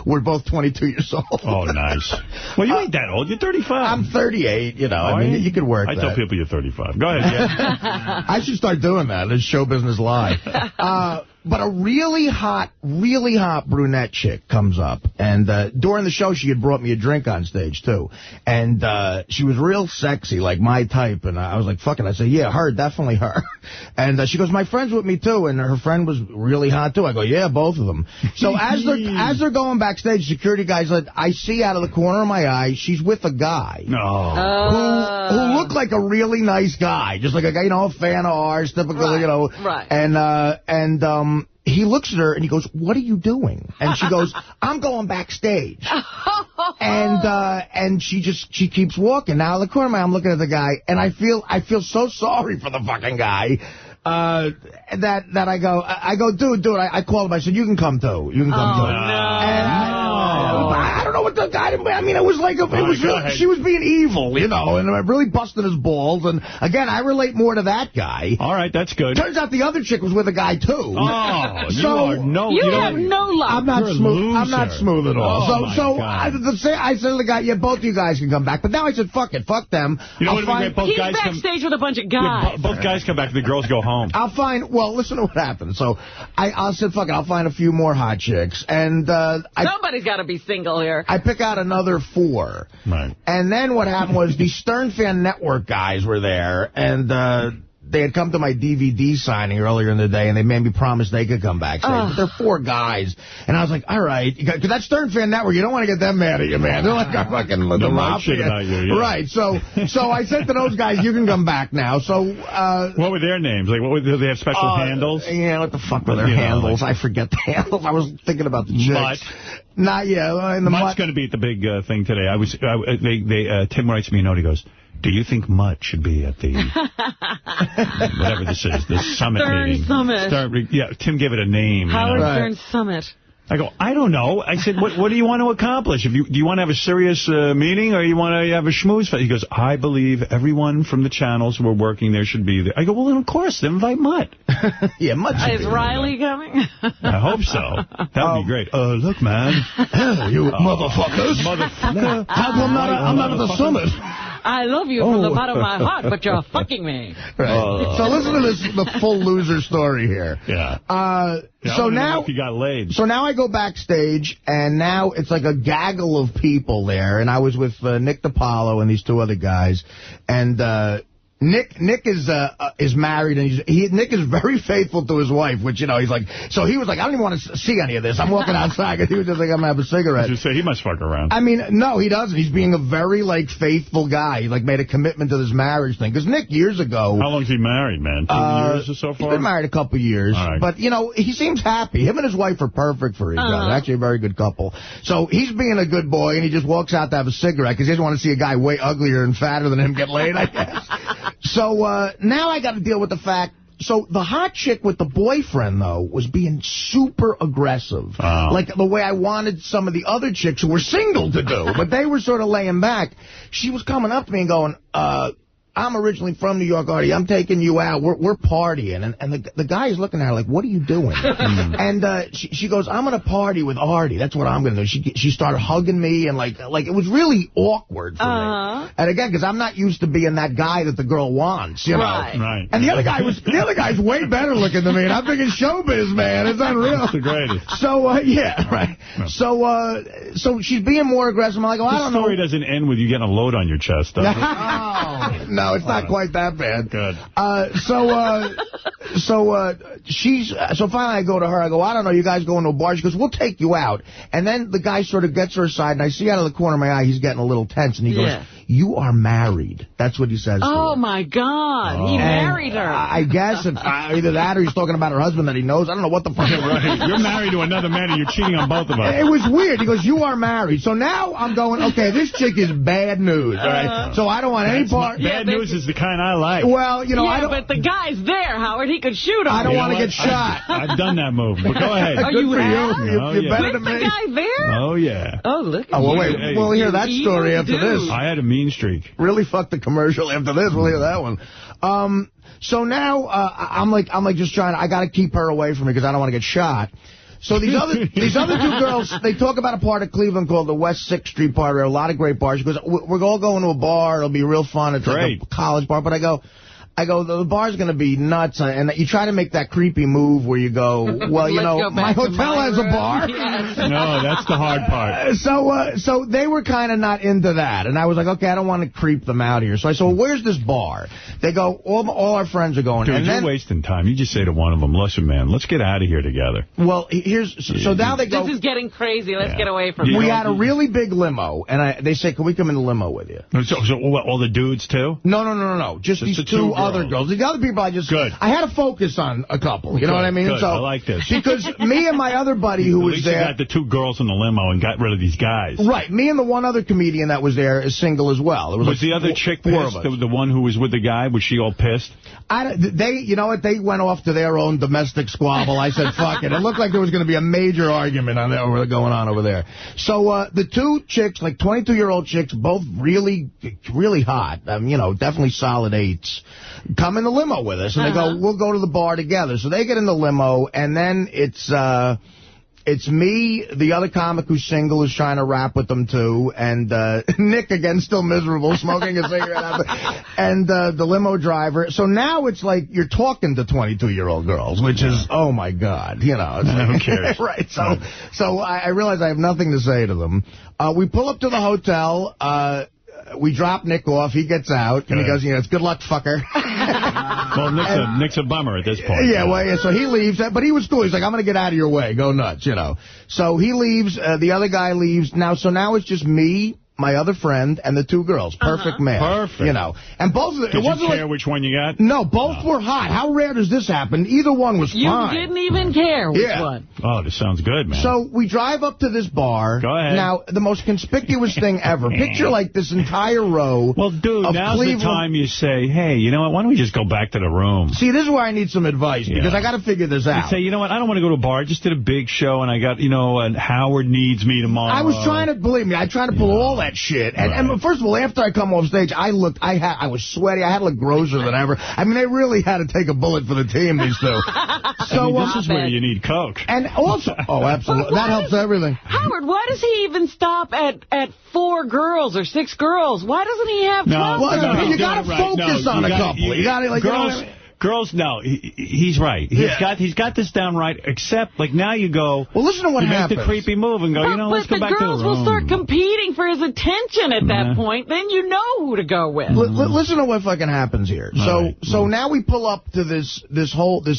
were both 22 years old. Oh, nice. Well, you ain't that old. You're 35. I'm 38, you know. I mean, you could work that. I tell people you're 35. Go ahead, yeah. I should start doing that. It's Show Business Live. But a really hot brunette chick comes up. And during the show, she had brought me a drink on stage, too. And she was real sexy, like my type. And I was like, fuck it. I said, yeah, her, definitely her. And she goes, my friend's with me, too. And her friend was really hot, too. I go, yeah, both of them. So as they're going backstage, security guys, I see out of the corner of my eye, she's with a guy. No. Who looked like a really nice guy. Just like a guy, a fan of ours, typical, you know. Right. And he looks at her and he goes, what are you doing? And she goes, I'm going backstage. And she keeps walking. Now, in the corner of my eye, I'm looking at the guy, and I feel so sorry for the fucking guy. That I go, dude, I called him. I said, you can come too. You can come too. And I don't know what the guy, I mean, it was like, she was being evil, you know, and I really busted his balls. And again, I relate more to that guy. All right, that's good. Turns out the other chick was with a guy too. Oh, you have no luck. I'm not smooth. I'm not smooth at all. I said to the guy, yeah, both of you guys can come back. But now I said, fuck it, fuck them. You know what? He's backstage with a bunch of guys. Yeah, both guys come back. The girls go home. Well, listen to what happened. So I said, fuck it, I'll find a few more hot chicks. And somebody's got to be single here. I pick out another 4. Right. And then what happened was the Stern Fan Network guys were there, and they had come to my DVD signing earlier in the day, and they made me promise they could come backstage. But they're 4 guys. And I was like, all right. Because that Stern Fan Network, you don't want to get them mad at you, man. They're like a fucking the mafia. About you, yeah. Right. So I said to those guys, you can come back now. So what were their names? Like, did they have special handles? Yeah, what the fuck were their handles? I forget the handles. I was thinking about the chicks. Not yet. Mutt's going to be at the big thing today. Tim writes me a note. He goes, do you think Mutt should be at the, whatever this is, the summit meeting? Summit. Yeah, Tim gave it a name. Howard Stern Summit. I go, I don't know. I said, what do you want to accomplish? Do you want to have a serious meeting, or you want to have a schmooze fest? He goes, I believe everyone from the channels who are working there should be there. I go, well, then, of course, then invite Mutt. Yeah, Mutt should Is Riley coming? I hope so. That would be great. Look, man. You motherfuckers. Motherfucker. How come I'm not at the summit? I love you from the bottom of my heart, but you're fucking me. Right. So listen to the full loser story here. Yeah. So now you got laid. So now I go backstage, and now it's like a gaggle of people there, and I was with Nick DiPaolo and these 2 other guys, and Nick is married, and Nick is very faithful to his wife, which, you know, he's like, so he was like, I don't even want to see any of this. I'm walking outside, because he was just like, I'm going to have a cigarette. You say he must fuck around. I mean, no, he doesn't. He's being a very, like, faithful guy. He, like, made a commitment to this marriage thing. Because Nick, years ago... How long is he married, man? 2 years or so far? He's been married a couple years. All right. But, you know, he seems happy. Him and his wife are perfect for each other. Actually, a very good couple. So he's being a good boy, and he just walks out to have a cigarette, because he doesn't want to see a guy way uglier and fatter than him get laid, I guess. So, now I got to deal with the fact, so the hot chick with the boyfriend, though, was being super aggressive. Like the way I wanted some of the other chicks who were single to do. But they were sort of laying back. She was coming up to me and going, I'm originally from New York, Artie. I'm taking you out. We're partying. And the guy is looking at her like, what are you doing? And she goes, I'm going to party with Artie. That's what I'm going to do. She started hugging me, and like it was really awkward for me. And again, because I'm not used to being that guy that the girl wants, you know. Right. And the other guy's way better looking than me. And I'm thinking showbiz, man. It's unreal. It's the greatest. So, yeah, right. No. So she's being more aggressive. I'm like, I don't know. The story doesn't end with you getting a load on your chest, does it? No, it's not quite that bad. Good. So finally I go to her. I go, I don't know, you guys going to a bar? She goes, we'll take you out. And then the guy sort of gets her aside, and I see out of the corner of my eye he's getting a little tense, and he goes, you are married. That's what he says to her. My God. He married her. I guess it's either that or he's talking about her husband that he knows. I don't know what the fuck. Right. You're married to another man and you're cheating on both of us. It was weird. He goes, you are married. So now I'm going, okay, this chick is bad news, all right? So I don't want any part. Bad news is the kind I like. Well, you know, I don't. But the guy's there, Howard. He could shoot him. I don't want to get shot. I've done that move. But go ahead. Good for you. You're better than me. The guy there? Oh, yeah. Oh, look at well, wait. We'll hear that story after this. I had a mean streak. Really fucked the commercial after this. We'll hear that one. So now I'm like just trying. I got to keep her away from me because I don't want to get shot. So these other two girls, they talk about a part of Cleveland called the West 6th Street bar. There are a lot of great bars. Because we're all going to a bar. It'll be real fun. It's like a college bar. But I go, the bar's going to be nuts. And you try to make that creepy move where you go, well, you know, my hotel has a bar. Yes. No, that's the hard part. So they were kind of not into that. And I was like, okay, I don't want to creep them out here. So I said, well, where's this bar? They go, all our friends are going. Dude, and you're wasting time. You just say to one of them, listen, man, let's get out of here together. Well, so now they go. This is getting crazy. Let's get away from it. We had a really big limo. And they say, can we come in the limo with you? So all the dudes, too? No. Just these two other girls. The other people I had to focus on a couple. You know what I mean? Good. So, I like this. Because me and my other buddy who was there. You got the two girls in the limo and got rid of these guys. Right. Me and the one other comedian that was there is single as well. Was like the other chick pissed? The one who was with the guy? Was she all pissed? You know what? They went off to their own domestic squabble. I said, fuck it. It looked like there was going to be a major argument going on over there. So the two chicks, like 22-year-old chicks, both really, really hot. You know, definitely solid 8s. Come in the limo with us. And they go, we'll go to the bar together. So they get in the limo, and then it's me, the other comic who's single, who's trying to rap with them, too, and Nick, again, still miserable, smoking a cigarette, and the limo driver. So now it's like you're talking to 22-year-old girls, which is, oh, my God, you know. Who cares? Right. So I realize I have nothing to say to them. We pull up to the hotel. We drop Nick off. He gets out, and he goes, it's good luck, fucker. Well, Nick's a bummer at this point. Yeah, so he leaves, but he was cool. He's like, I'm going to get out of your way. Go nuts, you know. So he leaves. The other guy leaves. Now it's just me, my other friend, and the two girls. Perfect man. Perfect. You know. And both of them. Did you care which one you got? No, both were hot. How rare does this happen? Either one was fine. You didn't even care which one. Oh, this sounds good, man. So we drive up to this bar. Go ahead. Now, the most conspicuous thing ever. Picture like this entire row. Well, dude, now's the time you say, hey, you know what? Why don't we just go back to the room? See, this is where I need some advice because I got to figure this out. You say, you know what? I don't want to go to a bar. I just did a big show and I got, and Howard needs me tomorrow. I was trying to, believe me, I tried to pull all that shit. And first of all, after I come off stage, I was sweaty. I had to look grosser than ever. I mean, they really had to take a bullet for the team, these two. So this is where you need Coke. And also, absolutely. That helps everything. Howard, why does he even stop at 4 girls or 6 girls? Why doesn't he have 12 girls? You got to focus on a couple. You got to, like, girls. Girls, no, he's right. He's got this down right, except, like, now you go... Well, listen to what happens. You make the creepy move and go, let's go back to the room. But the girls will start competing for his attention at that point. Then you know who to go with. Listen to what fucking happens here. So now we pull up to this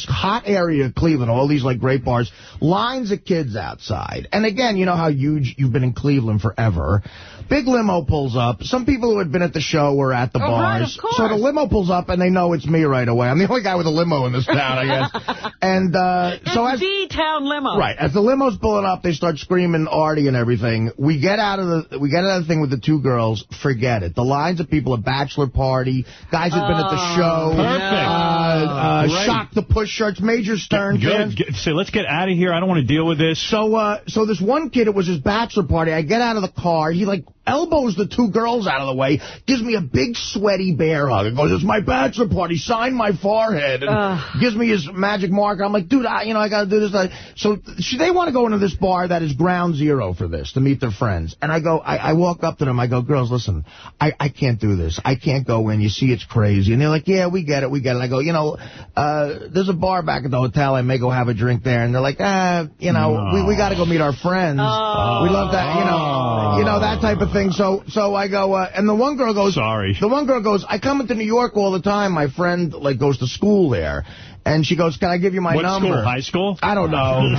hot area of Cleveland, all these, like, great bars, lines of kids outside. And, again, you know how huge you've been in Cleveland forever. Big limo pulls up. Some people who had been at the show were at the bars. Right, of course. So the limo pulls up, and they know it's me right away. I'm the only guy with a limo in this town, I guess. And so the town limo. Right. As the limo's pulling up, they start screaming Artie and everything. We get out of the thing with the two girls. Forget it. The lines of people, a bachelor party, guys who've been at the show. Perfect. Shock the push shirts, Major Stern. So let's get out of here. I don't want to deal with this. So this one kid, it was his bachelor party. I get out of the car. He, like, elbows the two girls out of the way, gives me a big sweaty bear hug, and goes, it's my bachelor party, sign my forehead, and gives me his magic marker. I'm like, dude, I got to do this. So they want to go into this bar that is ground zero for this, to meet their friends. And I walk up to them, I go, girls, listen, I can't do this. I can't go in. You see, it's crazy. And they're like, yeah, we get it. And I go, there's a bar back at the hotel. I may go have a drink there. And they're like, we got to go meet our friends. We love that, that type of thing. So I go, and the one girl goes, sorry. The one girl goes, I come into New York all the time. My friend, like, goes to school there. And she goes, can I give you my number? What school? High school? I don't know.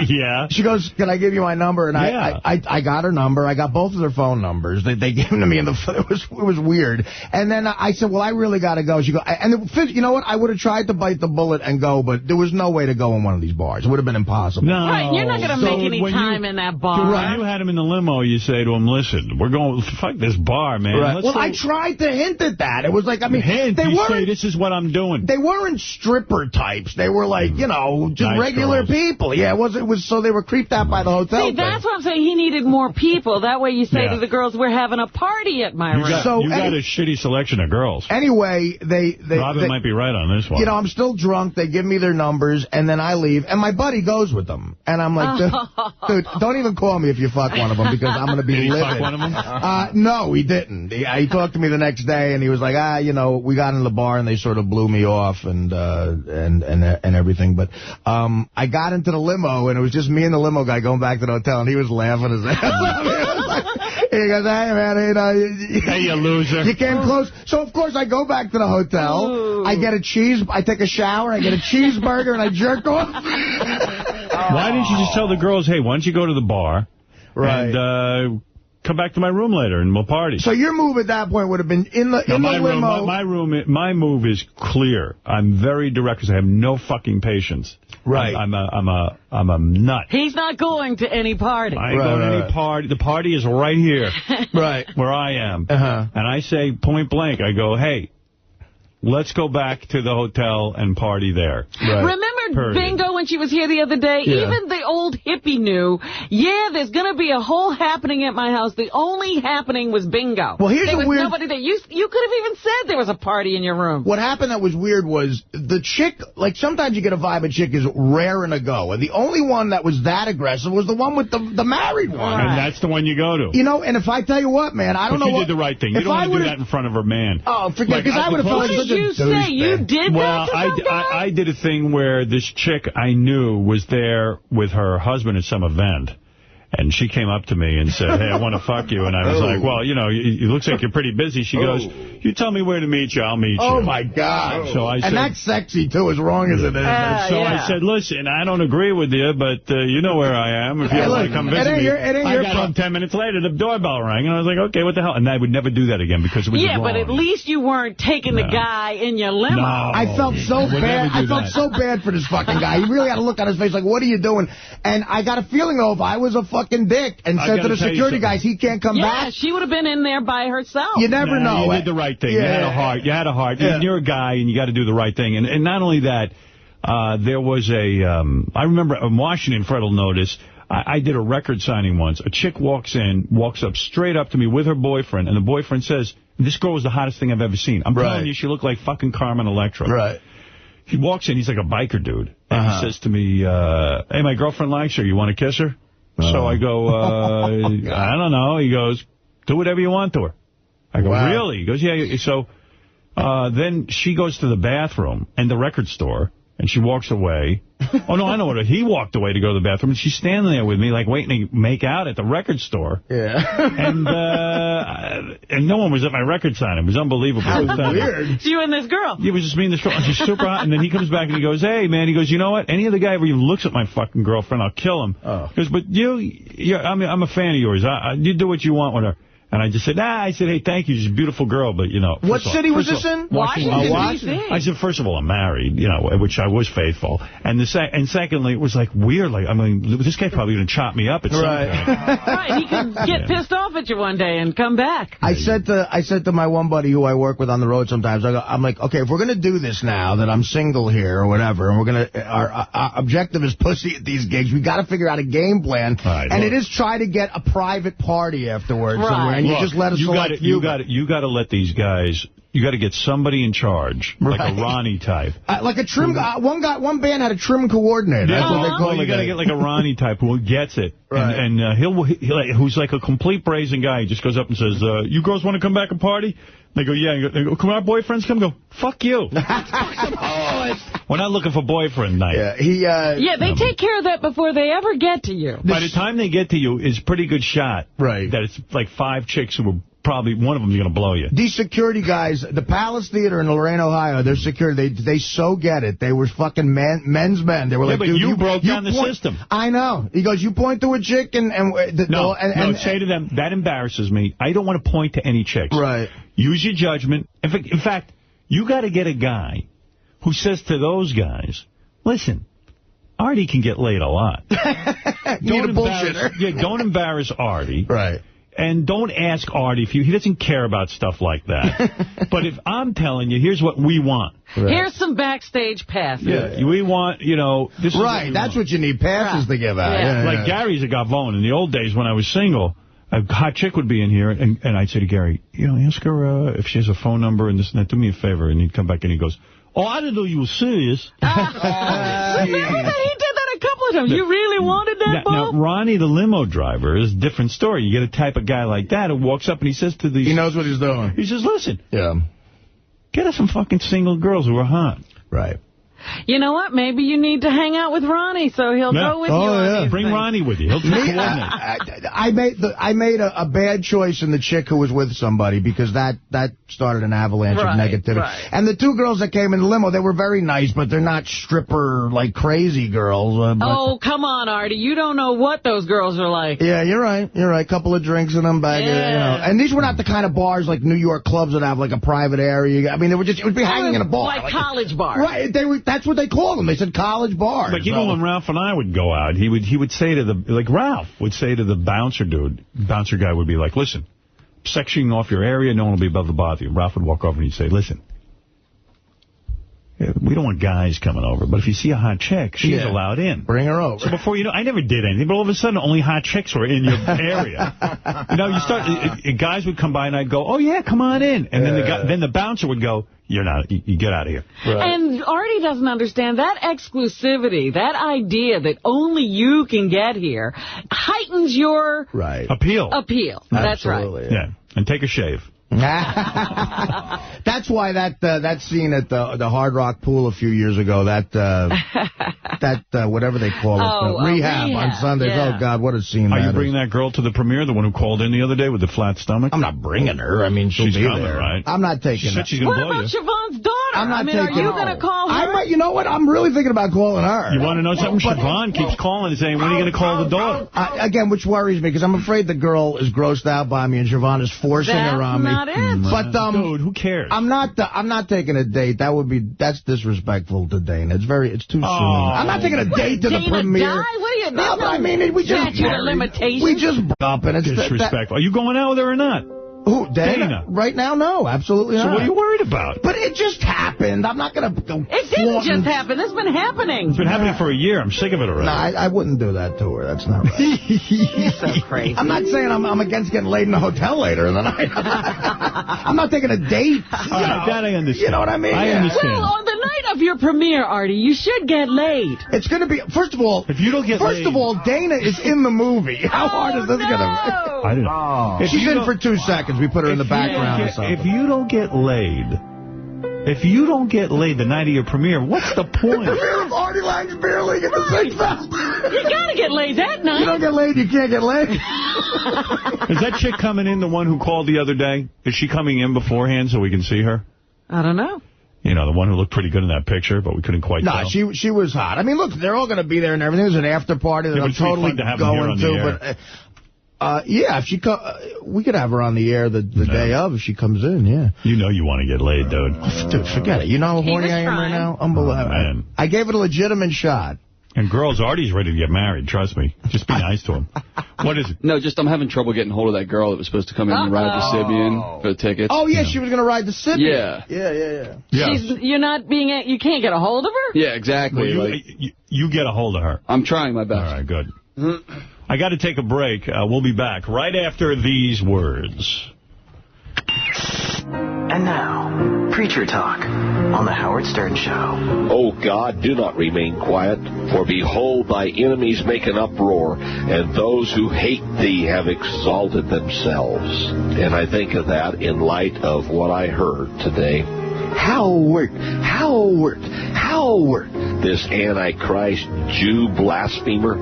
Yeah. She goes, can I give you my number? And I got her number. I got both of their phone numbers. They gave them to me. It was weird. And then I said, well, I really got to go. She goes, and you know what? I would have tried to bite the bullet and go, but there was no way to go in one of these bars. It would have been impossible. No. Right, you're not going to make any time in that bar. When you had him in the limo, you say to him, listen, we're going, fuck this bar, man. Right. Well, I tried to hint at that. It was like, I mean, they weren't. Say, this is what I'm doing. They weren't stripper types. They were like, you know, just nice regular girls. people. Yeah, it was so they were creeped out by the hotel. See, that's what I'm saying. He needed more people. That way you say to the girls, we're having a party at my room. You got a shitty selection of girls. Anyway, Robin might be right on this one. You know, I'm still drunk. They give me their numbers, and then I leave, and my buddy goes with them. And I'm like, dude, don't even call me if you fuck one of them, because I'm going to be livid. Did he fuck one of them? No, he didn't. He talked to me the next day, and he was like, you know, we got in the bar, and they sort of blew me off and everything. But I got into the limo, and it was just me and the limo guy going back to the hotel, and he was laughing his ass off. He goes, hey, man, you know, hey, you loser. You came close. So, of course, I go back to the hotel. Ooh. I take a shower, I get a cheeseburger, and I jerk off. Why didn't you just tell the girls, hey, why don't you go to the bar and come back to my room later and we'll party? So your move at that point would have been in the limo. My move is clear. I'm very direct because I have no fucking patience. Right. I'm a nut. He's not going to any party. I ain't going to any party. The party is right here. Right. Where I am. And I say point blank, I go, hey, let's go back to the hotel and party there. Right. Remember Bingo when she was here the other day? Yeah. Even the old hippie knew, there's going to be a whole happening at my house. The only happening was Bingo. Well, there was nobody there. You could have even said there was a party in your room. What happened that was weird was the chick, like sometimes you get a vibe a chick is raring to go. And the only one that was that aggressive was the one with the married one. Right. And that's the one you go to. You know, and if I tell you what, man, I don't know you did the right thing. You don't want to do that in front of her man. Oh, forget, because I would have felt like such a douchebag. What did you say? You did that to some guy? I did a thing where this chick I knew was there with her husband at some event. And she came up to me and said, hey, I want to fuck you. And I was like, well, you know, it looks like you're pretty busy. She goes, you tell me where to meet you, I'll meet you. Oh, my God. So I said, and that's sexy, too, as wrong as it is. I said, listen, I don't agree with you, but you know where I am. If you want to come visit me. I got home 10 minutes later, the doorbell rang. And I was like, okay, what the hell? And I would never do that again because it was wrong. But at least you weren't taking the guy in your limo. No, I felt so bad. I felt so bad for this fucking guy. He really had a look on his face like, what are you doing? And I got a feeling, though, if I was a fucking dick and said to the security guys, he can't come back. Yeah, she would have been in there by herself. You never know. You did the right thing. You had a heart. You had a heart. Yeah. You're a guy, and you got to do the right thing. And not only that, there was I remember in Washington, Fred will notice, I did a record signing once. A chick walks up straight up to me with her boyfriend, and the boyfriend says, this girl was the hottest thing I've ever seen. I'm telling you, she looked like fucking Carmen Electra. Right. He walks in, he's like a biker dude. And he says to me, hey, my girlfriend likes her. You want to kiss her? So I go, I don't know. He goes, do whatever you want to her. I go, really? He goes, yeah. So then she goes to the bathroom and the record store, and she walks away. Oh, no, I know what. He walked away to go to the bathroom, and she's standing there with me, like, waiting to make out at the record store. Yeah. And no one was at my record signing. It was unbelievable. How weird. It's you and this girl. It was just me and this girl. She's super hot. And then he comes back and he goes, hey, man. He goes, you know what? Any other guy ever even looks at my fucking girlfriend, I'll kill him. Oh. He goes, but I'm a fan of yours. You do what you want with her. And I just said, I said, hey, thank you. She's a beautiful girl, but, you know. What city was this in? Washington, D.C. I said, first of all, I'm married, you know, which I was faithful. And secondly, it was, like, weird. Like, I mean, this guy's probably going to chop me up at some point. Right, he could get pissed off at you one day and come back. I said to my one buddy who I work with on the road sometimes, I'm like, okay, if we're going to do this now that I'm single here or whatever, and we're going to, our objective is pussy at these gigs, we got to figure out a game plan. Right, and it is try to get a private party afterwards somewhere. And you just let us select you got to let these guys. You got to get somebody in charge, like a Ronnie type. Like a trim. One band had a trim coordinator. That's what they call it. You got to get like a Ronnie type who gets it, and who's like a complete brazen guy. He just goes up and says, "You girls want to come back and party?" They go, yeah. They go, come on, boyfriends, come. Go, fuck you. We're not looking for boyfriend night. Yeah, they take care of that before they ever get to you. By the time they get to you, it's a pretty good shot. Right. That it's like 5 chicks who were probably one of them is going to blow you. These security guys, the Palace Theater in Lorain, Ohio, their security, they so get it. They were fucking men's men. They were like, but dude, you broke down the system. I know. He goes, you point to a chick and say to them, that embarrasses me. I don't want to point to any chicks. Right. Use your judgment. In fact, you got to get a guy who says to those guys, listen, Artie can get laid a lot. Don't embarrass Artie. Right. And don't ask Artie if he doesn't care about stuff like that. But if I'm telling you, here's what we want. Right. Here's some backstage passes. Yeah, we want, this is right, that's what you need passes to give out. Yeah. Like Gary's a gavone. In the old days when I was single, a hot chick would be in here, and I'd say to Gary, ask her if she has a phone number and this and that. Do me a favor. And he'd come back and he goes, oh, I didn't know you were serious. Remember that? He did that a couple of times. You really wanted that, Bob? Now, Ronnie, the limo driver, is a different story. You get a type of guy like that who walks up and he says to these... He knows what he's doing. He says, listen, get us some fucking single girls who are hot. Right. You know what? Maybe you need to hang out with Ronnie so he'll go with you on these Bring things. Ronnie with you. He'll coordinate. I made a bad choice in the chick who was with somebody because that started an avalanche of negativity. Right. And the two girls that came in the limo, they were very nice, but they're not stripper like crazy girls. Oh, come on, Artie. You don't know what those girls are like. Yeah, you're right. You're right. Couple of drinks in them, bag. And these were not the kind of bars like New York clubs that have like a private area. I mean, it would be hanging in a bar. Like college bars. Right. That's what they call them. They said college bars. Like, even when Ralph and I would go out, he would say to Ralph would say to the bouncer dude, bouncer guy would be like, listen, sectioning off your area, no one will be above the bother you. Ralph would walk over and he'd say, listen, we don't want guys coming over, but if you see a hot chick, she's allowed in. Bring her over. So before you know, I never did anything, but all of a sudden, only hot chicks were in your area. You start, guys would come by and I'd go, oh yeah, come on in. And then the bouncer would go, you're not, you get out of here. Right. And Artie doesn't understand that exclusivity, that idea that only you can get here, heightens your appeal. That's right. Yeah, and take a shave. That's why that scene at the Hard Rock Pool a few years ago, that whatever they call it, rehab on Sundays. Yeah. Oh God, what a scene! Are you bringing that girl to the premiere, the one who called in the other day with the flat stomach? I'm not bringing her. I mean, she's coming, there. Right? I'm not taking her. She's going to blow you. What about Siobhan's daughter? I'm not taking are you going to call her? You know what? I'm really thinking about calling her. You want to know something? Siobhan keeps calling and saying, when are you going to call the daughter? Again, which worries me because I'm afraid the girl is grossed out by me and Siobhan is forcing her on me. That's not it. But dude, who cares? I'm not taking a date. That's disrespectful to Dana. It's too soon. I'm not taking a date to the premiere. What are you? No, but I mean, we just broke up and it's disrespectful. Are you going out with her or not? Who, Dana? Right now, no, absolutely not. So what are you worried about? But it just happened. I'm not going to go. It didn't just happen. It's been happening. It's been happening for a year. I'm sick of it already. No, I wouldn't do that to her. That's not right. You're so crazy. I'm not saying I'm against getting laid in a hotel later in the night. I'm not taking a date. That I understand. You know what I mean? I understand. Well, on the night of your premiere, Artie, you should get laid. It's going to be, first of all, if you don't get laid. First of all, Dana is in the movie. How hard is this going to be? I don't know. She's in for 2 seconds. We put her in the background or something. If you don't get laid the night of your premiere, what's the point? The premiere of Artie Lang's Beer League at the Six Fest. You got to get laid that night. You don't get laid, you can't get laid. Is that chick coming in, the one who called the other day? Is she coming in beforehand so we can see her? I don't know. You know, the one who looked pretty good in that picture, but we couldn't quite tell. No, she was hot. I mean, look, they're all going to be there and everything. There's an after party that I'm totally going to. But yeah, if she we could have her on the air the day of if she comes in, yeah. You know you want to get laid, dude. Dude, forget it. You know how horny I am right now? Unbelievable. Man. I gave it a legitimate shot. And girls, Artie's ready to get married, trust me. Just be nice to him. What is it? No, just I'm having trouble getting hold of that girl that was supposed to come in and ride the Sybian for the tickets. Oh, yeah, she was going to ride the Sybian. Yeah. You can't get a hold of her? Yeah, exactly. Well, you get a hold of her. I'm trying my best. All right, good. I got to take a break. We'll be back right after these words. And now, Preacher Talk on The Howard Stern Show. O God, do not remain quiet, for behold, thy enemies make an uproar, and those who hate thee have exalted themselves. And I think of that in light of what I heard today. Howard, this Antichrist Jew blasphemer,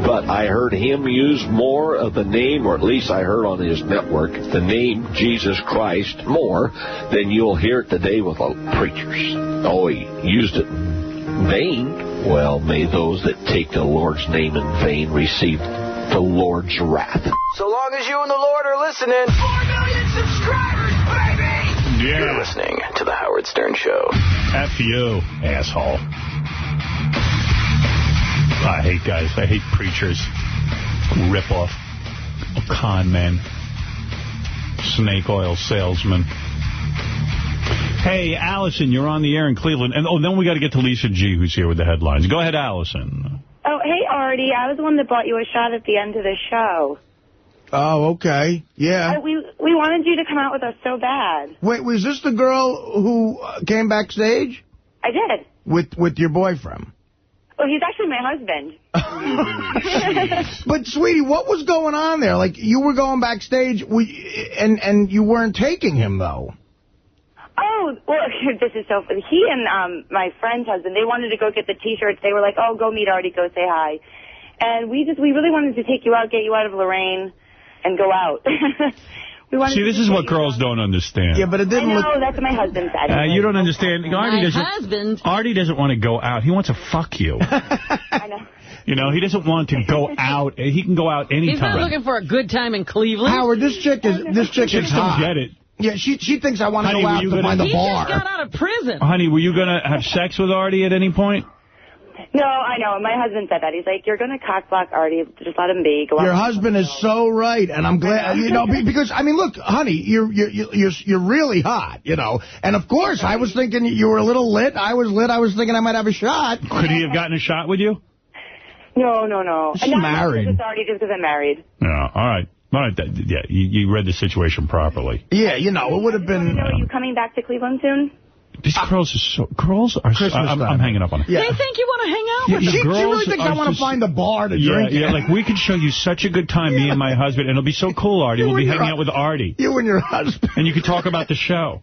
But I heard him use more of the name, or at least I heard on his network, the name Jesus Christ more than you'll hear it today with preachers. Oh, he used it in vain. Well, may those that take the Lord's name in vain receive the Lord's wrath. So long as you and the Lord are listening. 4 million subscribers, baby! Yeah. You're listening to The Howard Stern Show. F you, asshole. I hate guys. I hate preachers. Rip-off. Con men. Snake oil salesman. Hey, Allison, you're on the air in Cleveland. And then we got to get to Lisa G., who's here with the headlines. Go ahead, Allison. Oh, hey, Artie. I was the one that bought you a shot at the end of the show. Oh, okay. Yeah. We wanted you to come out with us so bad. Wait, was this the girl who came backstage? I did. With your boyfriend? Well, he's actually my husband. But, sweetie, what was going on there? Like, you were going backstage, and you weren't taking him, though. Oh, well, this is so funny. He and my friend's husband, they wanted to go get the T-shirts. They were like, oh, go meet Artie, go say hi. And we really wanted to take you out, get you out of Lorraine, and go out. See, this is what girls don't understand. Yeah, but it didn't. I know, that's what my husband said. You don't understand. Artie doesn't want to go out. He wants to fuck you. I know. You know, he doesn't want to go out. He can go out anytime. He's not looking for a good time in Cleveland. Howard, this chick is hot. Don't get it. Yeah, she thinks I want to go out to find the bar. He just got out of prison. Honey, were you going to have sex with Artie at any point? No, I know. My husband said that. He's like, you're going to cockblock Artie. Just let him be. Go Your husband is so right, and I'm glad, you know, because, I mean, look, honey, you're really hot, you know. And, of course, I was thinking you were a little lit. I was lit. I was thinking I might have a shot. Could he have gotten a shot with you? No. She's married. It's Artie just because I'm married. Yeah, all right. All right, yeah, you read the situation properly. Yeah, you know, it would have been... Are you coming back to Cleveland soon? These girls are so... I'm hanging up on it. Yeah. They think you want to hang out with them. She really thinks I want to find a bar to drink in. Yeah, like, we could show you such a good time, me and my husband, and it'll be so cool, Artie. We'll be hanging out with Artie. You and your husband. And you could talk about the show.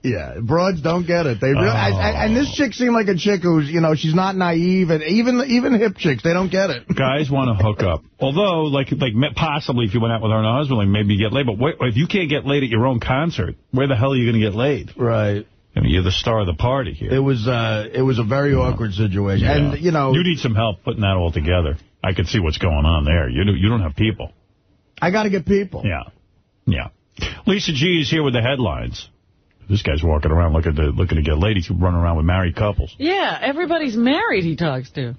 Yeah, broads don't get it. They really, and this chick seemed like a chick who's, you know, she's not naive, and even hip chicks, they don't get it. Guys want to hook up. Although, like possibly if you went out with her and her husband, like maybe you get laid. But if you can't get laid at your own concert, where the hell are you going to get laid? Right. I mean, you're the star of the party here. It was a very awkward situation, and you know, you need some help putting that all together. I can see what's going on there. You don't have people. I got to get people. Yeah. Lisa G is here with the headlines. This guy's walking around looking to get ladies who run around with married couples. Yeah, everybody's married he talks to.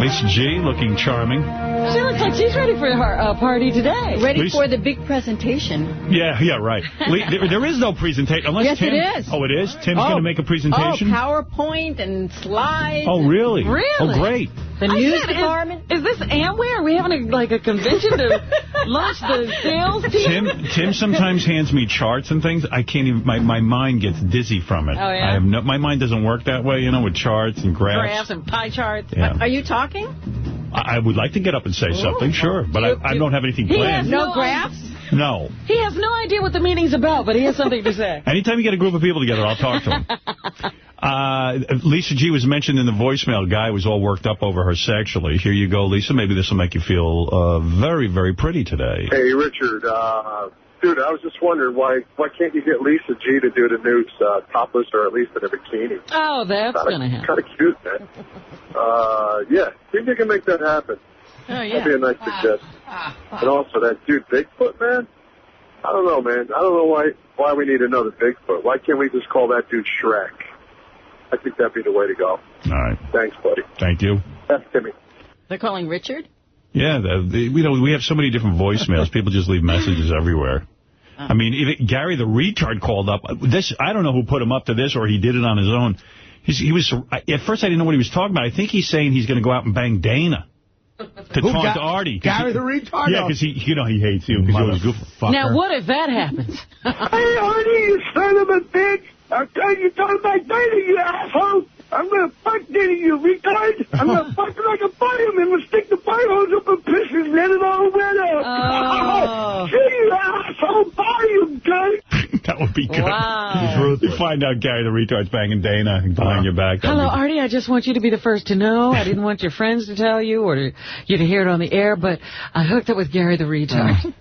Lisa G, looking charming. She looks like she's ready for her party today. Ready for the big presentation. Yeah, right. There is no presentation. Unless yes, Tim, it is. Oh, it is? Tim's going to make a presentation? Oh, PowerPoint and slides. Oh, really? Really? Oh, great. The news department. Is this Amway? Are we having a convention to launch the sales team? Tim sometimes hands me charts and things. I can't even, my mind gets dizzy from it. Oh, yeah? My mind doesn't work that way, you know, with charts and graphs. Graphs and pie charts. Yeah. Are you talking? I would like to get up and say something, sure, but I don't have anything planned. No graphs? No. He has no idea what the meeting's about, but he has something to say. Anytime you get a group of people together, I'll talk to them. Lisa G was mentioned in the voicemail. Guy was all worked up over her sexually. Here you go, Lisa. Maybe this will make you feel very, very pretty today. Hey, Richard. Dude, I was just wondering, why can't you get Lisa G to do the news topless or at least in a bikini? Oh, that's going to happen. Kind of cute, man. Yeah, see if you can make that happen. Oh, yeah. That'd be a nice suggestion. And also, that dude Bigfoot, man, I don't know, man. I don't know why we need another Bigfoot. Why can't we just call that dude Shrek? I think that'd be the way to go. All right. Thanks, buddy. Thank you. That's Timmy. They're calling Richard? Yeah, we have so many different voicemails. People just leave messages everywhere. I mean, even Gary the retard called up. I don't know who put him up to this or he did it on his own. He was at first I didn't know what he was talking about. I think he's saying he's going to go out and bang Dana to taunt Artie. Gary the retard? Yeah, because he hates you because he was goofy. Now, what if that happens? Hey, Artie, you son of a bitch! I'm telling you, talking about Dana, you asshole! I'm going to fuck Dana, you retard! I'm going to fuck her like a fireman. We'll stick the fire hose up and piss and let it all wet up. Oh. See, you asshole! Bye, you cunt! That would be good. Wow. He's You find out Gary the retard's banging Dana behind your back. Hello, Artie, I just want you to be the first to know. I didn't want your friends to tell you or you to hear it on the air, but I hooked up with Gary the retard.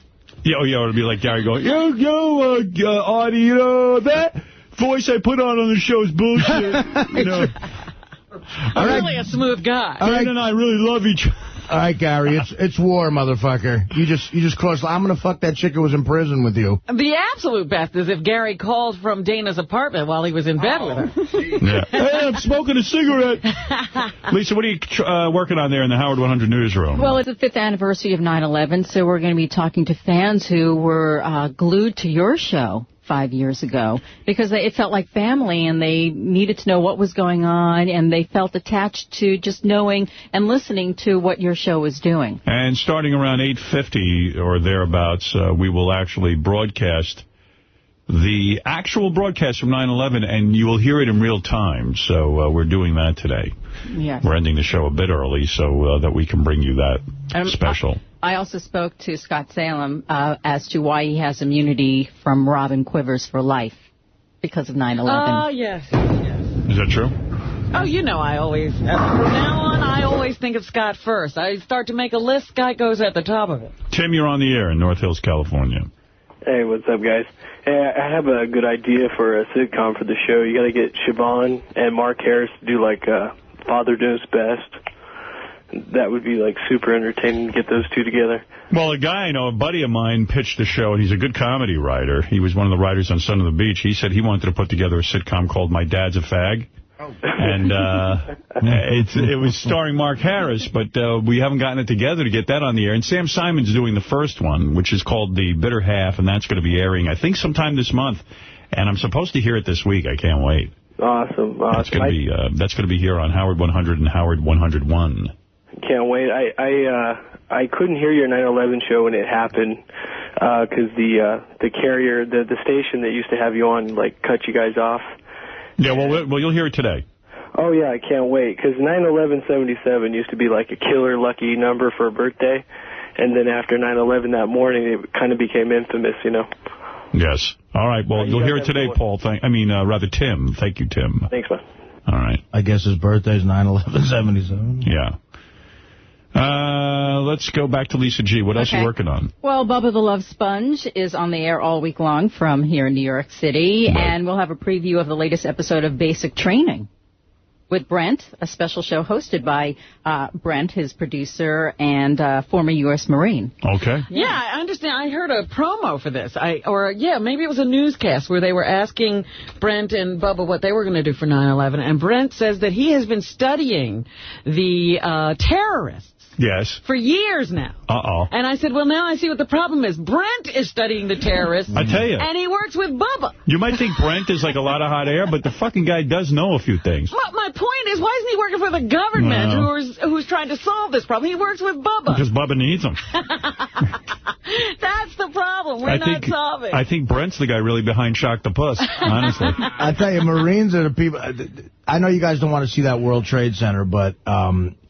Yo, it'll be like Gary going, Artie, you know, that voice I put on the show is bullshit. You know. I'm really a smooth guy. Dana and I really love each other. All right, Gary, it's war, motherfucker. You just crossed. I'm going to fuck that chick who was in prison with you. The absolute best is if Gary called from Dana's apartment while he was in bed with her. Yeah. Hey, I'm smoking a cigarette. Lisa, what are you working on there in the Howard 100 newsroom? Well, it's the 5th anniversary of 9/11, so we're going to be talking to fans who were glued to your show 5 years ago because it felt like family and they needed to know what was going on and they felt attached to just knowing and listening to what your show was doing. And starting around 8:50 or thereabouts, we will actually broadcast the actual broadcast from 9/11, and you will hear it in real time. So we're doing that today. Yes. We're ending the show a bit early so that we can bring you that special. I also spoke to Scott Salem as to why he has immunity from Robin Quivers for life because of 9/11. Oh, yes. Is that true? Oh, you know, from now on, I always think of Scott first. I start to make a list, Scott goes at the top of it. Tim, you're on the air in North Hills, California. Hey, what's up, guys? Hey, I have a good idea for a sitcom for the show. You got to get Siobhan and Mark Harris to do, like, Father Knows Best. That would be, like, super entertaining to get those two together. Well, a guy I know, a buddy of mine, pitched the show, and he's a good comedy writer. He was one of the writers on Son of the Beach. He said he wanted to put together a sitcom called My Dad's a Fag. Oh. And it was starring Mark Harris, but we haven't gotten it together to get that on the air. And Sam Simon's doing the first one, which is called The Bitter Half, and that's going to be airing, I think, sometime this month. And I'm supposed to hear it this week. I can't wait. Awesome. That's going to be here on Howard 100 and Howard 101. Can't wait. I couldn't hear your 9/11 show when it happened because the carrier, the station that used to have you on, like, cut you guys off. Yeah, well, you'll hear it today. Oh, yeah, I can't wait, because 9/11/77 used to be like a killer lucky number for a birthday, and then after 9/11 that morning, it kind of became infamous, you know. Yes. All right, well, you'll hear it today, Paul. Rather, Tim. Thank you, Tim. Thanks, man. All right. I guess his birthday's 9/11/77. Yeah. Let's go back to Lisa G. What else are you working on? Well, Bubba the Love Sponge is on the air all week long from here in New York City, right. And we'll have a preview of the latest episode of Basic Training with Brent, a special show hosted by Brent, his producer, and former U.S. Marine. Okay. Yeah, I understand. I heard a promo for this. Maybe it was a newscast where they were asking Brent and Bubba what they were going to do for 9/11, and Brent says that he has been studying the terrorists. Yes. For years now. Uh-oh. And I said, well, now I see what the problem is. Brent is studying the terrorists. I tell you. And he works with Bubba. You might think Brent is like a lot of hot air, but the fucking guy does know a few things. My point is, why isn't he working for the government who's trying to solve this problem? He works with Bubba. Because Bubba needs him. That's the problem. We're not solving. I think Brent's the guy really behind 𝗪C𝘄𝗿𝗍, honestly. I tell you, Marines are the people. I know you guys don't want to see that World Trade Center, but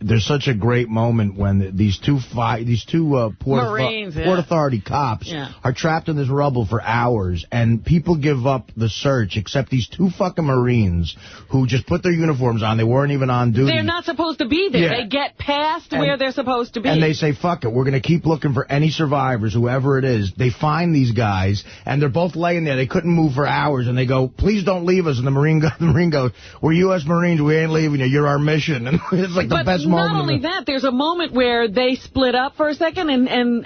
there's such a great moment when these two Port Authority cops are trapped in this rubble for hours, and people give up the search except these two fucking Marines who just put their uniforms on. They weren't even on duty. They're not supposed to be there. Yeah. They get past where they're supposed to be. And they say, fuck it, we're going to keep looking for any survivors, whoever it is. They find these guys, and they're both laying there. They couldn't move for hours, and they go, please don't leave us. And the Marine goes, we're U.S. Marines. We ain't leaving you. You're our mission. And it's like the best moment. Not only that, there's a moment where they split up for a second, and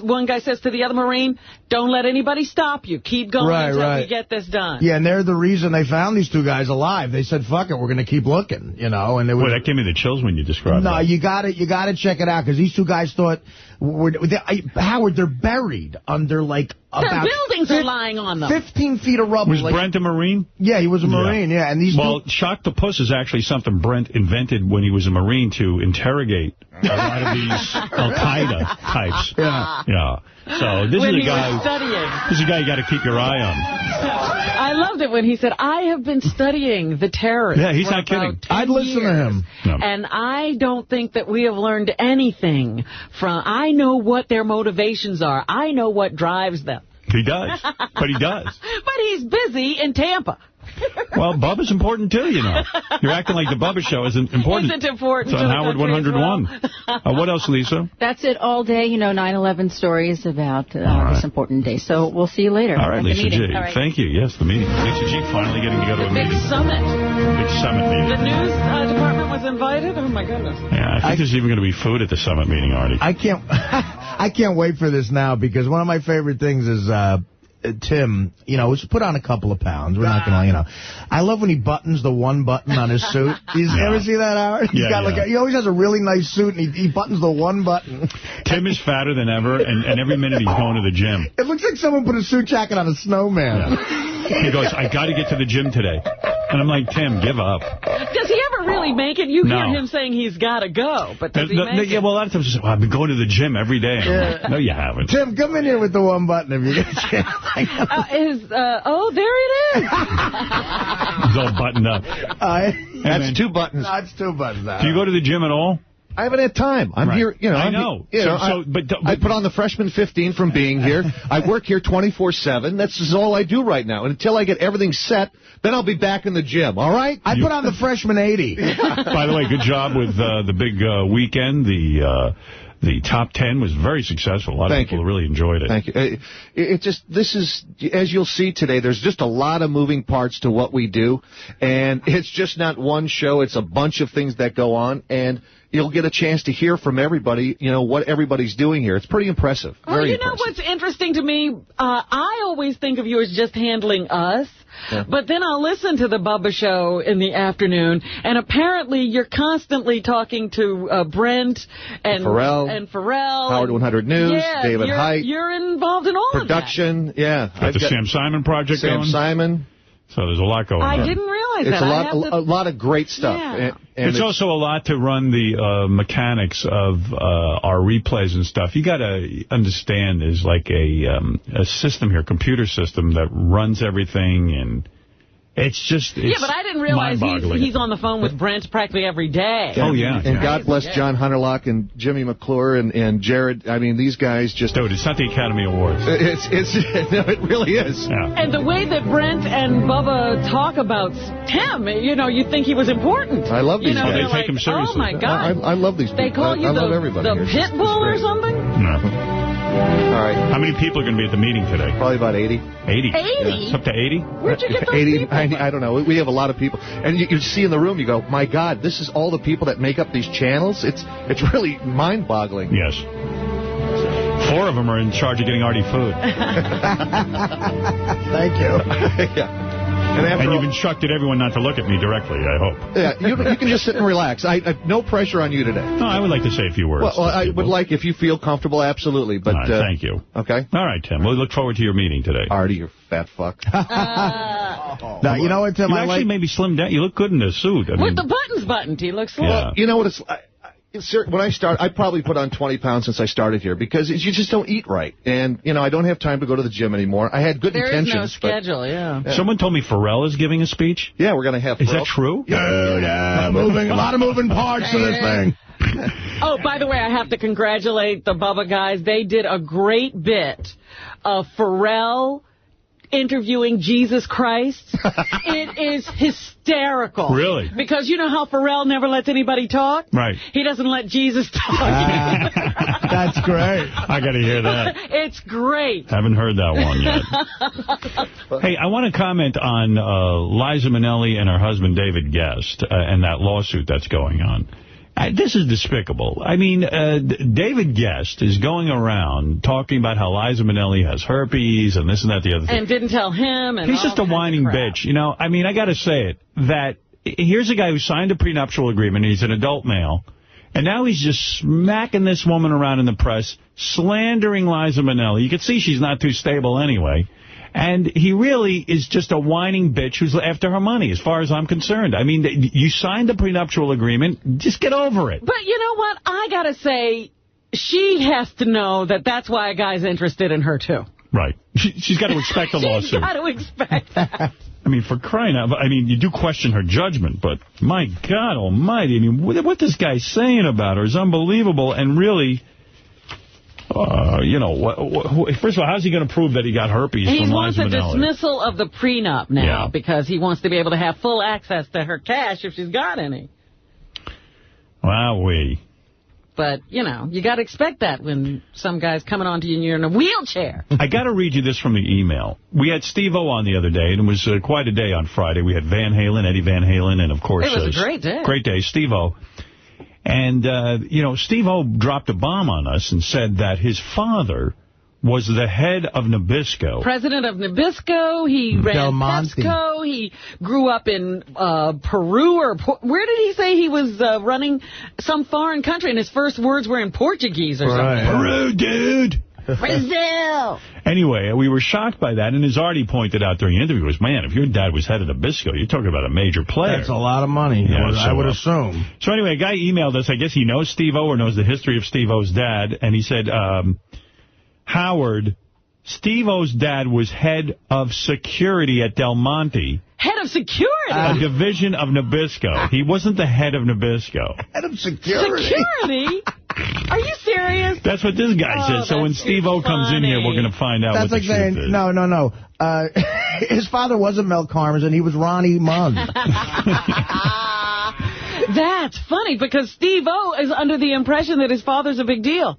one guy says to the other Marine, don't let anybody stop you. Keep going until we get this done. Yeah, and they're the reason they found these two guys alive. They said, fuck it, we're going to keep looking, you know. And Boy, that gave me the chills when you described that. No, you got to check it out, because these two guys thought, Howard, they're buried under, like, their buildings are lying on them. 15 feet of rubble. Was Brent a Marine? Yeah, he was a Marine, yeah. And these 𝗪C𝘄𝗿𝗍 is actually something Brent invented when he was a Marine to interrogate a lot of these Al-Qaeda types. Yeah. So this is a guy you got to keep your eye on. I loved it when he said, I have been studying the terrorists. Yeah, he's not kidding. I'd listen to him. No. And I don't think that we have learned anything from... I know what their motivations are. I know what drives them. He does. But he does. But he's busy in Tampa. Well, Bubba's important, too, you know. You're acting like the Bubba Show isn't important. Isn't important. It's on Howard 101. Well. What else, Lisa? That's it all day. 9/11 stories about this important day. So we'll see you later. All right, Lisa G. Right. Thank you. Yes, the meeting. Lisa G. finally getting to go to a meeting. Big summit. Big summit meeting. The news department was invited? Oh, my goodness. Yeah, I think there's even going to be food at the summit meeting, Artie. I can't wait for this now, because one of my favorite things is... Tim, was put on a couple of pounds. We're not going to, I love when he buttons the one button on his suit. You ever see that, Howard? He always has a really nice suit, and he buttons the one button. Tim is fatter than ever, and every minute he's going to the gym. It looks like someone put a suit jacket on a snowman. Yeah. He goes, I got to get to the gym today. And I'm like, Tim, give up. Does he ever really make it? You hear him saying he's got to go, but does he make it? Yeah, well, a lot of times he says, I've been going to the gym every day. Like, no, you haven't. Tim, come in here with the one button if you get a chance. There it is. He's all buttoned up. That's 2 buttons. That's 2 buttons. Do you go to the gym at all? I haven't had time. I'm here, I know. I put on the freshman 15 from being here. I work here 24/7. That's all I do right now. And until I get everything set, then I'll be back in the gym. All right? I put on the freshman 80. By the way, good job with the big weekend. The top 10 was very successful. A lot of people really enjoyed it. Thank you. This is, as you'll see today, there's just a lot of moving parts to what we do. And it's just not one show. It's a bunch of things that go on. And you'll get a chance to hear from everybody, what everybody's doing here. It's pretty impressive. Very impressive. What's interesting to me? I always think of you as just handling us. Yeah. But then I'll listen to the Bubba Show in the afternoon, and apparently you're constantly talking to Brent and Pharrell. Howard 100 News, David Height. You're involved in all production, of that. Got the Sam Simon project going. Sam Simon. So there's a lot going on. I didn't realize that. It's a lot of great stuff. Yeah. And it's also a lot to run the mechanics of our replays and stuff. You got to understand there's like a system here, computer system that runs everything, and it's just but I didn't realize he's on the phone with Brent practically every day. Oh, yeah. And God bless John Hunterlock and Jimmy McClure and Jared. I mean, these guys just... Dude, it's not the Academy Awards. No, it really is. Yeah. And the way that Brent and Bubba talk about Tim, you think he was important. I love these guys. They take him seriously. Oh, my God. I love these people. They call you the pit bull or something? No. All right. How many people are going to be at the meeting today? Probably about 80. 80? 80? It's up to 80? Where'd you get those people? I don't know. We have a lot of people. And you see in the room, you go, my God, this is all the people that make up these channels? It's really mind-boggling. Yes. 4 of them are in charge of getting Artie food. Thank you. Yeah. And you've instructed everyone not to look at me directly, I hope. Yeah, you can just sit and relax. No pressure on you today. No, I would like to say a few words. Well, I would like, if you feel comfortable, absolutely. But right, thank you. Okay. All right, Tim. We'll look forward to your meeting today. Artie, you fat fuck. Now, you know what, Tim? You actually maybe slimmed down. You look good in the suit. With the buttons buttoned, he looks slim. Well, you know what it's like? When I start, I probably put on 20 pounds since I started here because you just don't eat right. And, I don't have time to go to the gym anymore. I had good intentions. There is no schedule, yeah. Someone told me Pharrell is giving a speech. Yeah, we're going to have Pharrell. Is that true? Yeah. A lot of moving parts to this thing. Oh, by the way, I have to congratulate the Bubba guys. They did a great bit of Pharrell interviewing Jesus Christ. It is hysterical. Really? Because you know how Pharrell never lets anybody talk? Right. He doesn't let Jesus talk. That's great. I got to hear that. It's great. Haven't heard that one yet. Hey, I want to comment on Liza Minnelli and her husband David Guest and that lawsuit that's going on. This is despicable. I mean, David Guest is going around talking about how Liza Minnelli has herpes and this and that, the other thing. And didn't tell him. And he's just a whining bitch. I mean, I got to say it, that here's a guy who signed a prenuptial agreement. He's an adult male. And now he's just smacking this woman around in the press, slandering Liza Minnelli. You can see she's not too stable anyway. And he really is just a whining bitch who's after her money, as far as I'm concerned. I mean, you signed the prenuptial agreement. Just get over it. But you know what? I got to say, she has to know that that's why a guy's interested in her, too. Right. She's got to expect a lawsuit. She's got to expect that. I mean, for crying out, I mean, you do question her judgment, but my God almighty, I mean, what this guy's saying about her is unbelievable and really... first of all, how's he going to prove that he got herpes from Liza Minnelli? He wants a dismissal of the prenup now because he wants to be able to have full access to her cash if she's got any. Wowee. But, you got to expect that when some guy's coming on to you and you're in a wheelchair. I got to read you this from the email. We had Steve-O on the other day, and it was quite a day on Friday. We had Van Halen, Eddie Van Halen, and, of course... It was a great day. Great day, Steve-O. And, Steve-O dropped a bomb on us and said that his father was the head of Nabisco. President of Nabisco. He ran PepsiCo. He grew up in Peru. Where did he say he was running some foreign country? And his first words were in Portuguese or something. Peru, dude. Brazil. Anyway, we were shocked by that. And as Artie pointed out during the interview, was, man, if your dad was head of Nabisco, you're talking about a major player. That's a lot of money, I would assume. So anyway, a guy emailed us. I guess he knows Steve-O or knows the history of Steve-O's dad. And he said... Howard, Steve-O's dad was head of security at Del Monte. Head of security? A division of Nabisco. He wasn't the head of Nabisco. Head of security? Security? Are you serious? That's what this guy says. So when Steve-O comes in here, we're going to find out what the truth is. No. His father wasn't Mel Karmazin, and he was Ronnie Mugg. That's funny, because Steve-O is under the impression that his father's a big deal.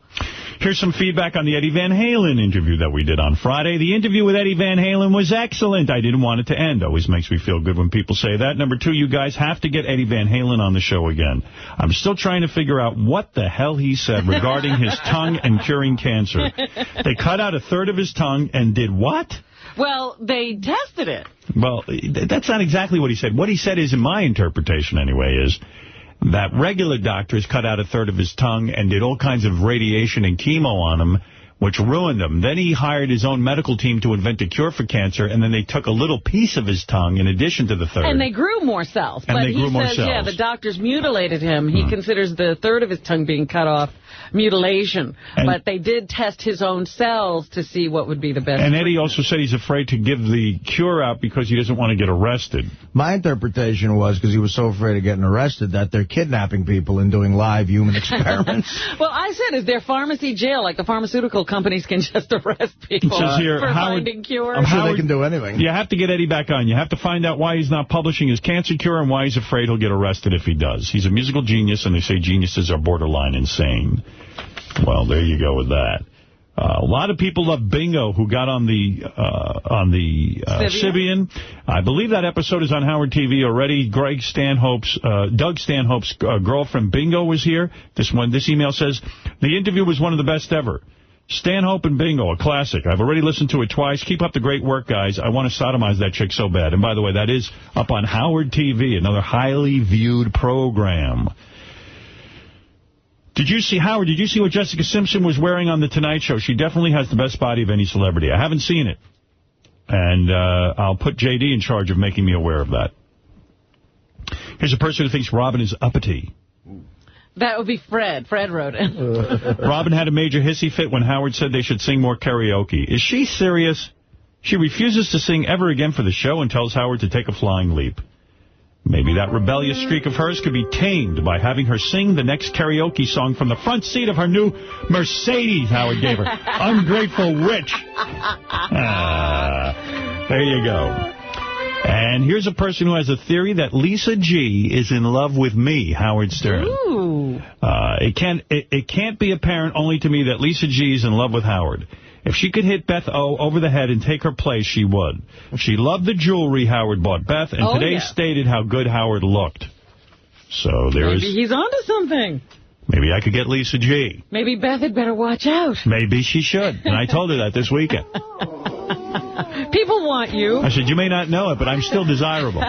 Here's some feedback on the Eddie Van Halen interview that we did on Friday. The interview with Eddie Van Halen was excellent. I didn't want it to end. Always makes me feel good when people say that. Number 2, you guys have to get Eddie Van Halen on the show again. I'm still trying to figure out what the hell he said regarding his tongue and curing cancer. They cut out a third of his tongue and did what? Well, they tested it. Well, that's not exactly what he said. What he said is, in my interpretation anyway, is... that regular doctors cut out a third of his tongue and did all kinds of radiation and chemo on him, which ruined him. Then he hired his own medical team to invent a cure for cancer, and then they took a little piece of his tongue in addition to the third. And they grew more cells. But he says, yeah, the doctors mutilated him. He considers the third of his tongue being cut off mutilation. But they did test his own cells to see what would be the best. And Eddie also said he's afraid to give the cure out because he doesn't want to get arrested. My interpretation was, because he was so afraid of getting arrested, that they're kidnapping people and doing live human experiments. Well, I said, is there pharmacy jail? Like the pharmaceutical companies can just arrest people for finding cures? I'm sure they can do anything. You have to get Eddie back on. You have to find out why he's not publishing his cancer cure and why he's afraid he'll get arrested if he does. He's a musical genius, and they say geniuses are borderline insane. Well, there you go with that. A lot of people love Bingo, who got on the Sybian. I believe that episode is on Howard TV already. Doug Stanhope's girlfriend Bingo was here. This email says, the interview was one of the best ever. Stanhope and Bingo, a classic. I've already listened to it twice. Keep up the great work, guys. I want to sodomize that chick so bad. And by the way, that is up on Howard TV, another highly viewed program. Did you see what Jessica Simpson was wearing on The Tonight Show? She definitely has the best body of any celebrity. I haven't seen it. And I'll put J.D. in charge of making me aware of that. Here's a person who thinks Robin is uppity. That would be Fred. Fred wrote it. Robin had a major hissy fit when Howard said they should sing more karaoke. Is she serious? She refuses to sing ever again for the show and tells Howard to take a flying leap. Maybe that rebellious streak of hers could be tamed by having her sing the next karaoke song from the front seat of her new Mercedes Howard gave her. Ungrateful witch. There you go. And here's a person who has a theory that Lisa G is in love with me, Howard Stern. Ooh. It can't be apparent only to me that Lisa G is in love with Howard. If she could hit Beth O over the head and take her place, she would. She loved the jewelry Howard bought Beth, and today stated how good Howard looked. So Maybe he's onto something. Maybe I could get Lisa G. Maybe Beth had better watch out. Maybe she should. And I told her that this weekend. People want you. I said, you may not know it, but I'm still desirable.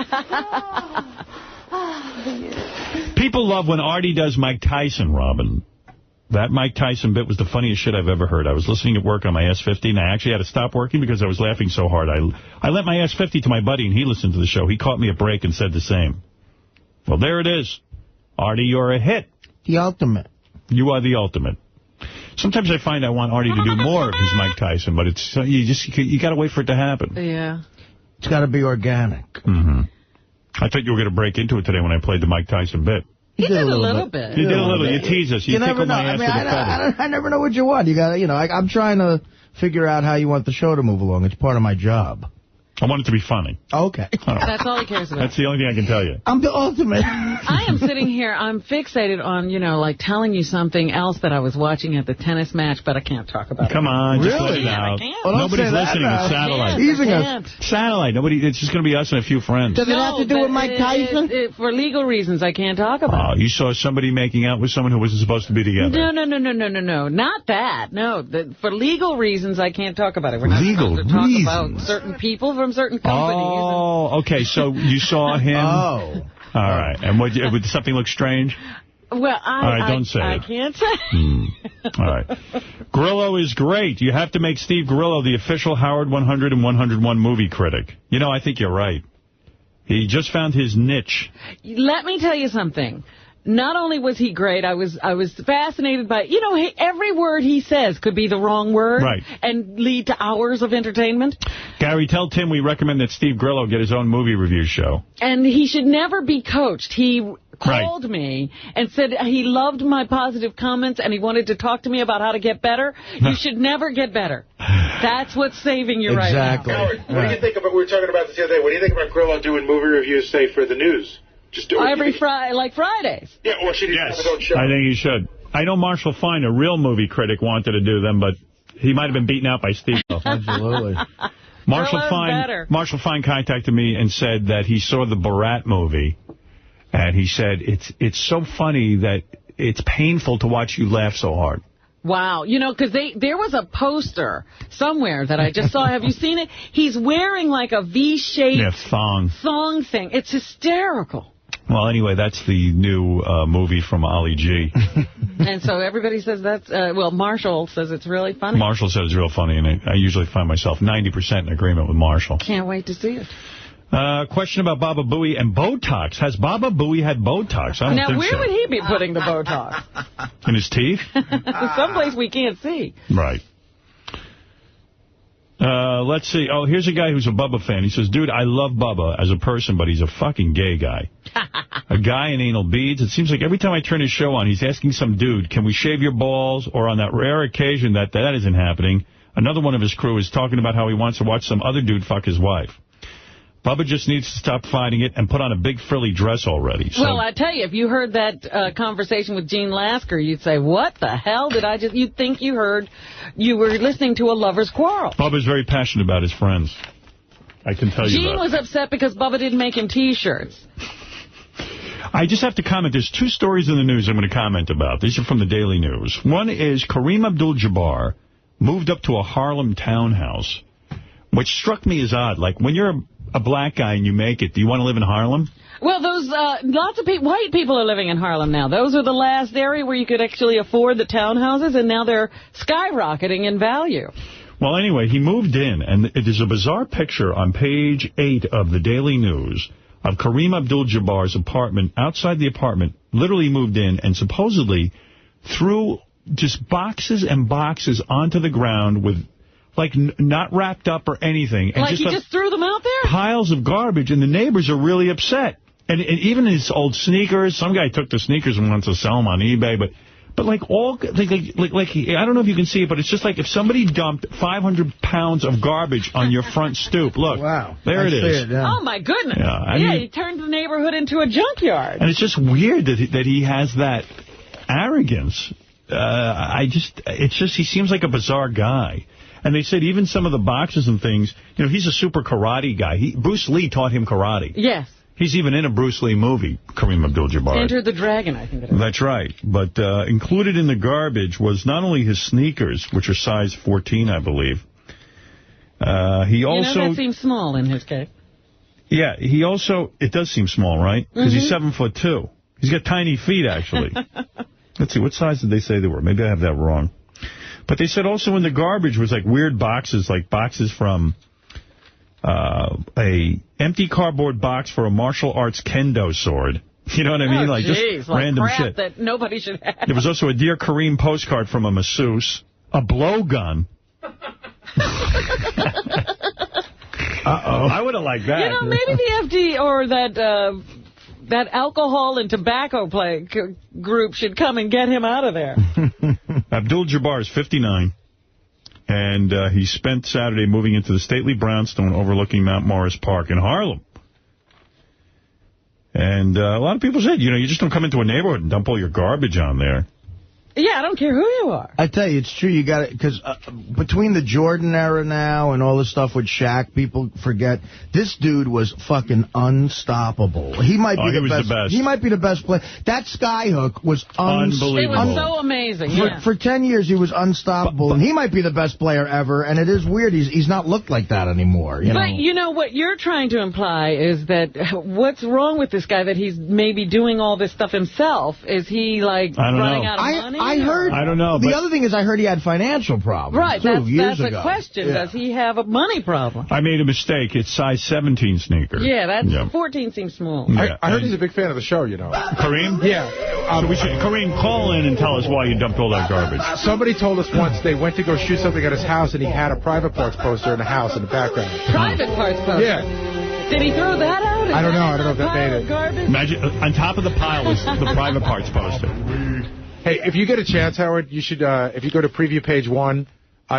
People love when Artie does Mike Tyson, Robin. That Mike Tyson bit was the funniest shit I've ever heard. I was listening at work on my S50, and I actually had to stop working because I was laughing so hard. I lent my S50 to my buddy, and he listened to the show. He caught me a break and said the same. Well, there it is. Artie, you're a hit. The ultimate. You are the ultimate. Sometimes I find I want Artie to do more of his Mike Tyson, but it's you got to wait for it to happen. Yeah. It's got to be organic. Mm-hmm. I thought you were going to break into it today when I played the Mike Tyson bit. He did a little bit. You did a little. You tease us. You never know. I never know what you want. You got, I'm trying to figure out how you want the show to move along. It's part of my job. I want it to be funny. Okay. That's all he cares about. That's the only thing I can tell you. I'm the ultimate. I am sitting here, I'm fixated on, like telling you something else that I was watching at the tennis match, but I can't talk about it. Come on, just let Really? it out. Well, nobody's listening. It's satellite. Satellite. It's just going to be us and a few friends. Does it have to do with Mike Tyson? For legal reasons, I can't talk about it. You saw somebody making out with someone who wasn't supposed to be together. No. Not that. No. For legal reasons, I can't talk about it. We're not supposed to talk about certain people from certain companies. Oh, okay. So you saw him. All right. And would something look strange? Well, all right, don't say I it. can't say. All right. Grillo is great. You have to make Steve Grillo the official Howard 100 and 101 movie critic. I think you're right. He just found his niche. Let me tell you something. Not only was he great, I was fascinated by, every word he says could be the wrong word and lead to hours of entertainment. Gary, tell Tim we recommend that Steve Grillo get his own movie review show. And he should never be coached. He called me and said he loved my positive comments and he wanted to talk to me about how to get better. You should never get better. That's what's saving you right now. Howard, what do you think about, we were talking about this the other day, what do you think about Grillo doing movie reviews, say, for the news? Just do every Friday, like Fridays. Yeah, or should he have his own show? I think he should. I know Marshall Fine, a real movie critic, wanted to do them, but he might have been beaten out by Steve. Absolutely. Marshall Fine contacted me and said that he saw the Borat movie, and he said it's so funny that it's painful to watch you laugh so hard. Wow. Because there was a poster somewhere that I just saw. Have you seen it? He's wearing like a V-shaped thong thing. It's hysterical. Well, anyway, that's the new movie from Ali G. And so everybody says that's, Marshall says it's really funny. Marshall says it's real funny, and I usually find myself 90% in agreement with Marshall. Can't wait to see it. Question about Baba Booey and Botox. Has Baba Booey had Botox? I don't think so. Now, where would he be putting the Botox? In his teeth? Someplace we can't see. Right. Let's see. Oh, here's a guy who's a Bubba fan. He says, dude, I love Bubba as a person, but he's a fucking gay guy. A guy in anal beads. It seems like every time I turn his show on, he's asking some dude, can we shave your balls? Or on that rare occasion that isn't happening, another one of his crew is talking about how he wants to watch some other dude fuck his wife. Bubba just needs to stop fighting it and put on a big frilly dress already. So. Well, I tell you, if you heard that conversation with Gene Lasker, you'd say, what the hell did I just... You'd think you were listening to a lover's quarrel. Bubba's very passionate about his friends. I can tell you that. Gene was upset because Bubba didn't make him T-shirts. I just have to comment. There's two stories in the news I'm going to comment about. These are from the Daily News. One is Kareem Abdul-Jabbar moved up to a Harlem townhouse, which struck me as odd. Like, when you're a black guy and you make it, do you want to live in Harlem? Well, those lots of white people are living in Harlem now. Those were the last area where you could actually afford the townhouses, and now they're skyrocketing in value. Well, anyway, he moved in, and there's a bizarre picture on page 8 of the Daily News of Kareem Abdul-Jabbar's apartment. Outside the apartment, literally moved in and supposedly threw just boxes and boxes onto the ground with... like, not wrapped up or anything. And like he just threw them out there? Piles of garbage, and the neighbors are really upset. And even his old sneakers, some guy took the sneakers and wants to sell them on eBay, but like all, like I don't know if you can see it, but it's just like if somebody dumped 500 pounds of garbage on your front stoop. Look, wow, there it is. Oh, my goodness. Yeah, I mean, he turned the neighborhood into a junkyard. And it's just weird that he has that arrogance. He seems like a bizarre guy. And they said even some of the boxes and things, he's a super karate guy. Bruce Lee taught him karate. Yes. He's even in a Bruce Lee movie, Kareem Abdul-Jabbar. Enter the Dragon, I think it is. That's right. But included in the garbage was not only his sneakers, which are size 14, I believe. He also... that seems small in his case. Yeah, he also... It does seem small, right? Because he's 7'2". He's got tiny feet, actually. Let's see, what size did they say they were? Maybe I have that wrong. But they said also in the garbage was like weird boxes, like boxes from a empty cardboard box for a martial arts kendo sword. You know what I mean? Oh, just random crap shit. That nobody should have. There was also a Dear Kareem postcard from a masseuse, a blowgun. I would have liked that. Maybe the FD or that that alcohol and tobacco group should come and get him out of there. Abdul-Jabbar is 59, and he spent Saturday moving into the stately brownstone overlooking Mount Morris Park in Harlem. And a lot of people said, you just don't come into a neighborhood and dump all your garbage on there. Yeah, I don't care who you are. I tell you, it's true. You got it, because between the Jordan era now and all this stuff with Shaq, people forget this dude was fucking unstoppable. He might be the best. He might be the best player. That skyhook was unbelievable. It was so amazing. For 10 years, he was unstoppable, and he might be the best player ever. And it is weird. He's not looked like that anymore. But what you're trying to imply is that what's wrong with this guy, that he's maybe doing all this stuff himself? Is he running out of money? I heard. I don't know. The other thing is, I heard he had financial problems. Right. Years that's ago. a question. Yeah. Does he have a money problem? I made a mistake. It's size 17 sneaker. Yeah, 14 seems small. Yeah. I heard he's a big fan of the show, Kareem? Yeah. Kareem, call in and tell us why you dumped all that garbage. Somebody told us once they went to go shoot something at his house, and he had a private parts poster in the house in the background. Private parts poster? Yeah. Did he throw that out? I don't know. I don't know if that made it. Garbage? Imagine, on top of the pile was the private parts poster. Hey, if you get a chance, Howard, you should, if you go to preview page 1,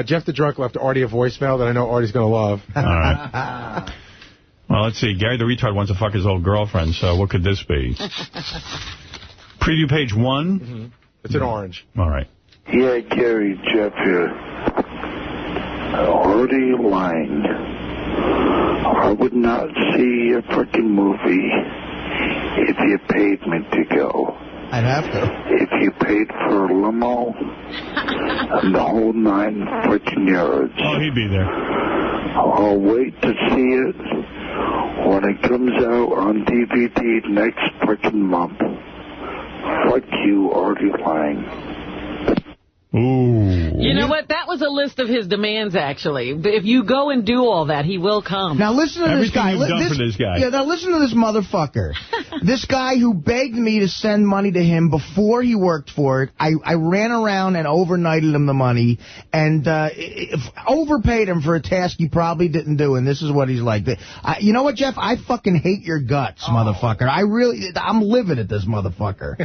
Jeff the Drunk left Artie a voicemail that I know Artie's going to love. All right. Well, let's see. Gary the Retard wants to fuck his old girlfriend, so what could this be? Preview page 1? Mm-hmm. It's in orange. All right. Yeah, Gary, Jeff here. Artie lying. I would not see a freaking movie if you paid me to go. I'd have to. If you paid for a limo and the whole 9 freaking yards. Oh, he'd be there. I'll wait to see it when it comes out on DVD next freaking month. Fuck you, Artie Lang. Ooh. You know what? That was a list of his demands, actually. If you go and do all that, he will come. Now listen to this guy. Everything you've done for this guy. Yeah, now listen to this motherfucker. This guy who begged me to send money to him before he worked for it. I ran around and overnighted him the money and overpaid him for a task he probably didn't do. And this is what he's like. You know what, Jeff? I fucking hate your guts, motherfucker. I'm livid at this motherfucker.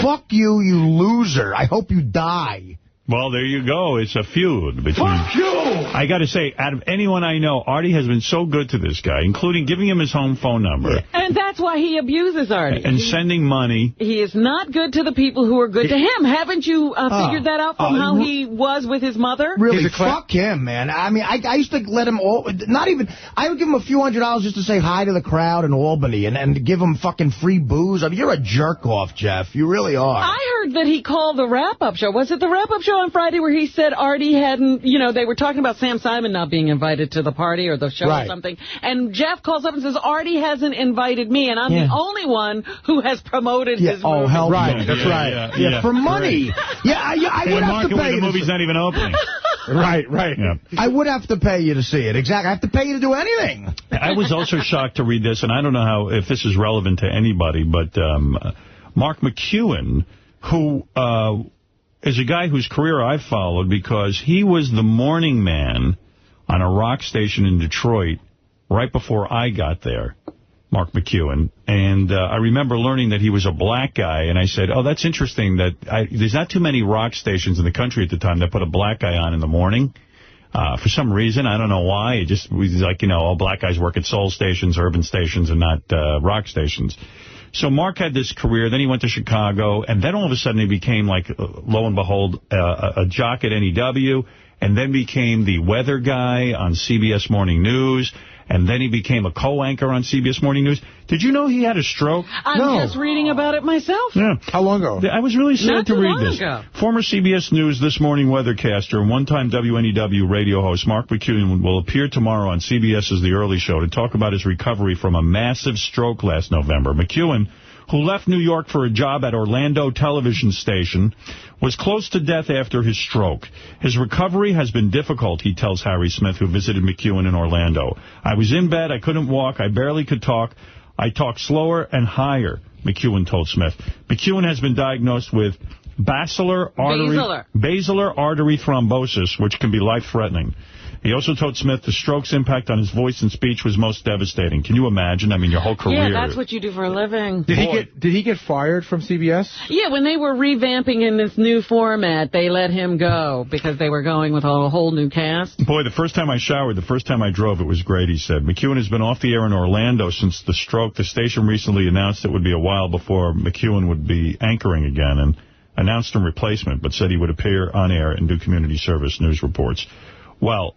Fuck you, you loser. I hope you die. Well, there you go. It's a feud between... Fuck you! I got to say, out of anyone I know, Artie has been so good to this guy, including giving him his home phone number. And that's why he abuses Artie. And sending money. He is not good to the people who are good to him. Haven't you figured that out from how he was with his mother? Really, fuck him, man. I mean, I used to let him I would give him a few $100s just to say hi to the crowd in Albany and give him fucking free booze. I mean, you're a jerk-off, Jeff. You really are. I heard that he called the wrap-up show. Was it the wrap-up show on Friday where he said Artie hadn't, they were talking about Sam Simon not being invited to the party or the show or something. And Jeff calls up and says, Artie hasn't invited me, and I'm the only one who has promoted his movie. Oh, hell right. That's right. Yeah, for money. I would have to pay you. The movie's not even opening. Right. Yeah. I would have to pay you to see it. Exactly. I have to pay you to do anything. I was also shocked to read this, and I don't know if this is relevant to anybody, but Mark McEwen, who is a guy whose career I've followed because he was the morning man on a rock station in Detroit right before I got there, Mark McEwen. And I remember learning that he was a black guy, and I said, oh, that's interesting that there's not too many rock stations in the country at the time that put a black guy on in the morning. For some reason, I don't know why. It just was like, all black guys work at soul stations, urban stations, and not rock stations. So Mark had this career, then he went to Chicago, and then all of a sudden he became, like, lo and behold, a jock at NEW, and then became the weather guy on CBS Morning News, and then he became a co-anchor on CBS Morning News. Did you know he had a stroke? I'm just reading about it myself. Yeah. How long ago? I was really sad to read this. Ago. Former CBS News This Morning weathercaster and one-time WNEW radio host Mark McEwen will appear tomorrow on CBS's The Early Show to talk about his recovery from a massive stroke last November. McEwen, who left New York for a job at Orlando television station, was close to death after his stroke. His recovery has been difficult, he tells Harry Smith, who visited McEwen in Orlando. I was in bed, I couldn't walk, I barely could talk. I talk slower and higher, McEwen told Smith. McEwen has been diagnosed with basilar artery thrombosis, which can be life-threatening. He also told Smith the stroke's impact on his voice and speech was most devastating. Can you imagine? I mean, your whole career. Yeah, that's what you do for a living. Did he get fired from CBS? Yeah, when they were revamping in this new format, they let him go because they were going with a whole new cast. Boy, the first time I showered, the first time I drove, it was great, he said. McEwen has been off the air in Orlando since the stroke. The station recently announced it would be a while before McEwen would be anchoring again and announced a replacement, but said he would appear on air and do community service news reports. Well,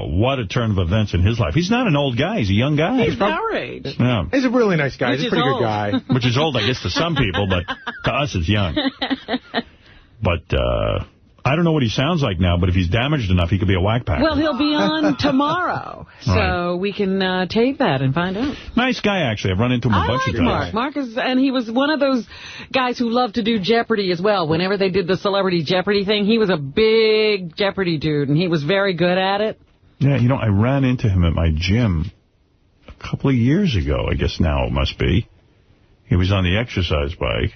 what a turn of events in his life. He's not an old guy. He's a young guy. He's our age. Yeah. He's a really nice guy. He's a pretty good guy. Which is old, I guess, to some people, but to us it's young. But I don't know what he sounds like now, but if he's damaged enough, he could be a whack-packer. Well, he'll be on tomorrow, so we can tape that and find out. Nice guy, actually. I've run into him a bunch of times. Mark is, and he was one of those guys who loved to do Jeopardy as well. Whenever they did the Celebrity Jeopardy thing, he was a big Jeopardy dude, and he was very good at it. Yeah, you know, I ran into him at my gym a couple of years ago, I guess now it must be. He was on the exercise bike,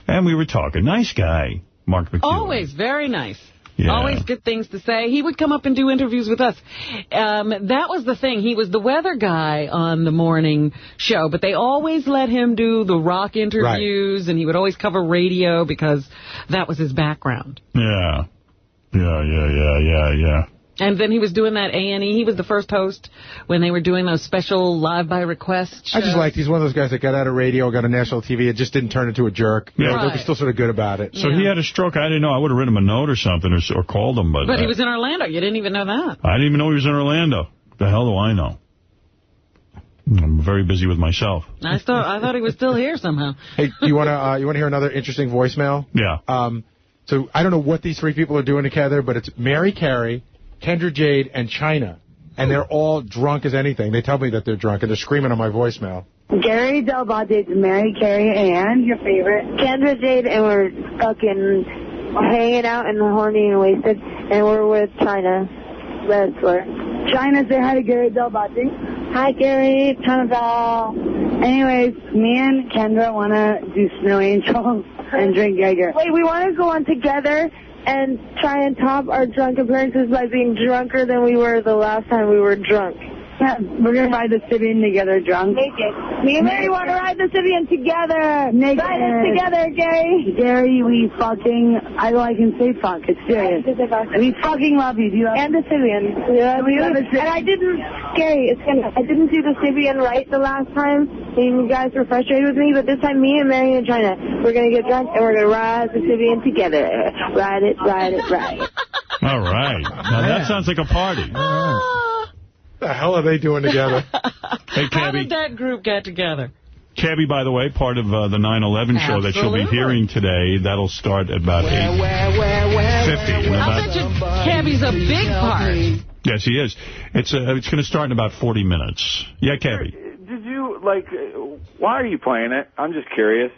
and we were talking. Nice guy. Mark McEwen. Always very nice. Yeah. Always good things to say. He would come up and do interviews with us. That was the thing. He was the weather guy on the morning show, but they always let him do the rock interviews, and he would always cover radio because that was his background. Yeah. And then he was doing that A&E. He was the first host when they were doing those special live by request shows. I just liked he's one of those guys that got out of radio, got on national TV, and just didn't turn into a jerk. Yeah. Right. He's still sort of good about it. So he had a stroke. I didn't know. I would have written him a note or something or called him. But he was in Orlando. You didn't even know that. I didn't even know he was in Orlando. The hell do I know? I'm very busy with myself. I thought he was still here somehow. Hey, you want to hear another interesting voicemail? Yeah. So I don't know what these three people are doing together, but it's Mary Carey, Kendra Jade, and China. And they're all drunk as anything. They tell me that they're drunk, and they're screaming on my voicemail. Gary Delbate, Mary Carey, and your favorite, Kendra Jade, and we're fucking hanging out and horny and wasted, and we're with China wrestler. China, say hi to Gary Delbate. Hi, Gary. Anyways, me and Kendra want to do Snow Angels and drink Jaeger. Wait, we want to go on together and try and top our drunk appearances by being drunker than we were the last time we were drunk. Yeah, we're going to ride the Sibian together drunk. Naked. Me and Mary want to ride the Sibian together. Naked. Ride it together, Gary. Gary, we fucking, I can say fuck, it's serious. We fucking love you. Do you love and the Sibian. And I didn't, Gary, I didn't do the Sibian right the last time. And you guys were frustrated with me, but this time me and Mary and China, we're going to get drunk and we're going to ride the Sibian together. Ride it. All right. Now that sounds like a party. What the hell are they doing together? Hey, Cabby. How did that group get together? Cabby, by the way, part of the 9/11 show that you'll be hearing today. That'll start at about 8:50. I'll bet you Cabby's a big part. Yes, he is. It's going to start in about 40 minutes. Yeah, Cabby. Did you, why are you playing it? I'm just curious.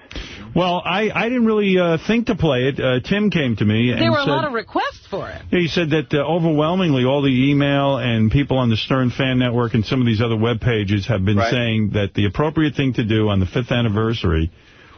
Well, I didn't really think to play it. Tim came to me and there were a said, lot of requests for it. He said that overwhelmingly all the email and people on the Stern Fan Network and some of these other web pages have been saying that the appropriate thing to do on the 5th anniversary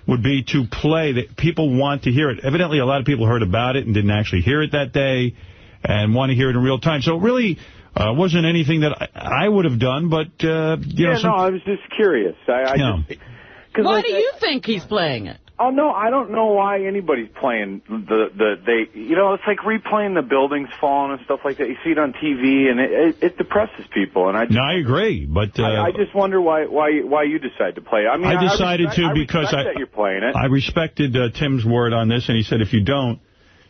would be to play that people want to hear it. Evidently, a lot of people heard about it and didn't actually hear it that day and want to hear it in real time. So it really wasn't anything that I would have done, but, I was just curious. Why do you think he's playing it? Oh, no, I don't know why anybody's playing it's like replaying the buildings falling and stuff like that. You see it on TV, and it depresses people. And I agree, but I just wonder why you decide to play it. I mean, I decided to because that you're playing it. I respected Tim's word on this, and he said if you don't,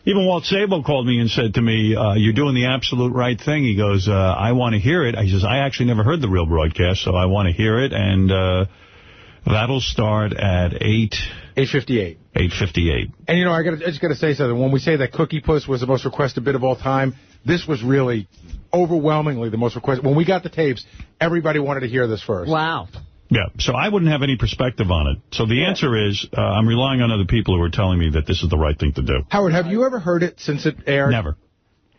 even Walt Sabo called me and said to me, you're doing the absolute right thing. He goes, I want to hear it. He says, I actually never heard the real broadcast, so I want to hear it, and that'll start at 8:58. 8:58. And, I just got to say something. When we say that Cookie Puss was the most requested bit of all time, this was really overwhelmingly the most requested. When we got the tapes, everybody wanted to hear this first. Wow. Yeah, so I wouldn't have any perspective on it. So the answer is I'm relying on other people who are telling me that this is the right thing to do. Howard, have you ever heard it since it aired? Never.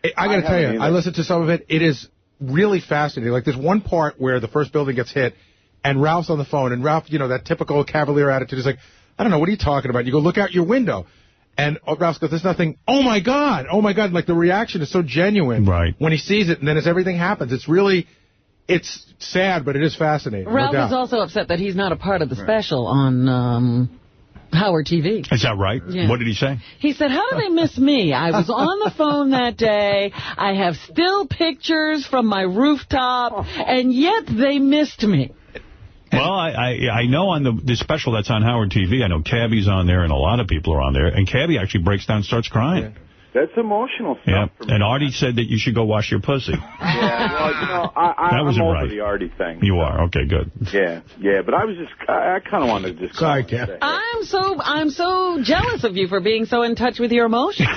I got to tell you, I listened to some of it. It is really fascinating. Like, there's one part where the first building gets hit, and Ralph's on the phone, and Ralph, that typical cavalier attitude is like, I don't know, what are you talking about? You go, look out your window. And Ralph goes, there's nothing, oh, my God. Like, the reaction is so genuine when he sees it, and then as everything happens, it's sad, but it is fascinating. Ralph is also upset that he's not a part of the special on Howard TV. Is that right? Yeah. What did he say? He said, how do they miss me? I was on the phone that day. I have still pictures from my rooftop, and yet they missed me. Well, I know on the special that's on Howard TV, I know Cabby's on there and a lot of people are on there, and Cabby actually breaks down and starts crying. Yeah. That's emotional stuff. Yeah, for me. And Artie said that you should go wash your pussy. Yeah, well, I'm over the Artie thing. You are? Okay, good. Yeah, but I kind of wanted to just... Sorry, Cap. I'm so jealous of you for being so in touch with your emotions.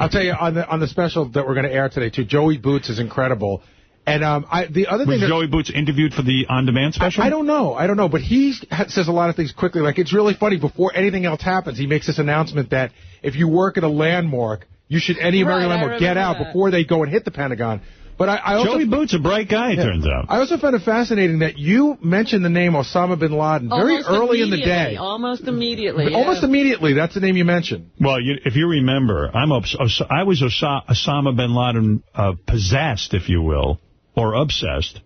I'll tell you, on the special that we're going to air today, too, Joey Boots is incredible. And the other thing... Was Joey Boots interviewed for the on-demand special? I don't know, but he says a lot of things quickly. Like, it's really funny. Before anything else happens, he makes this announcement that if you work at a landmark, you should, any American landmark, get out before they go and hit the Pentagon. But I also... Joey Boots, a bright guy, it turns out. I also found it fascinating that you mentioned the name Osama bin Laden very early in the day. Almost immediately. Almost immediately. That's the name you mentioned. Well, if you remember, I was Osama bin Laden possessed, if you will, or obsessed,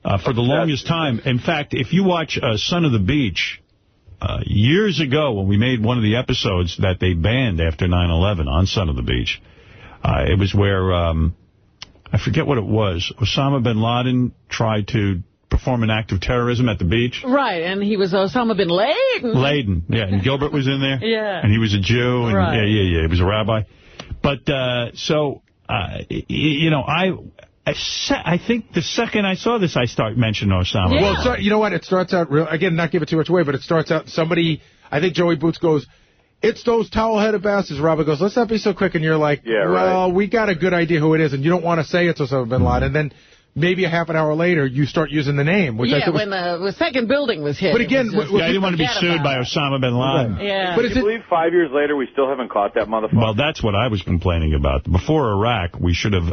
for the longest time. In fact, if you watch Son of the Beach, years ago when we made one of the episodes that they banned after 9/11 on Son of the Beach, it was where, I forget what it was, Osama bin Laden tried to perform an act of terrorism at the beach. Right, and he was Osama bin Laden. Laden, yeah, and Gilbert was in there. Yeah. And he was a Jew, and yeah, he was a rabbi. But, you know, I think the second I saw this, I start mentioning Osama. Yeah. Well, you know what? It starts out, again, not give it too much away, but it starts out, I think Joey Boots goes, it's those towel-headed bastards. Robert goes, let's not be so quick. And you're like, we got a good idea who it is. And you don't want to say it's Osama bin Laden. And then maybe a half an hour later, you start using the name. Which I think when the second building was hit. But again, I didn't want to be sued by Osama bin Laden. Yeah. But you believe 5 years later we still haven't caught that motherfucker? Well, that's what I was complaining about. Before Iraq, we should have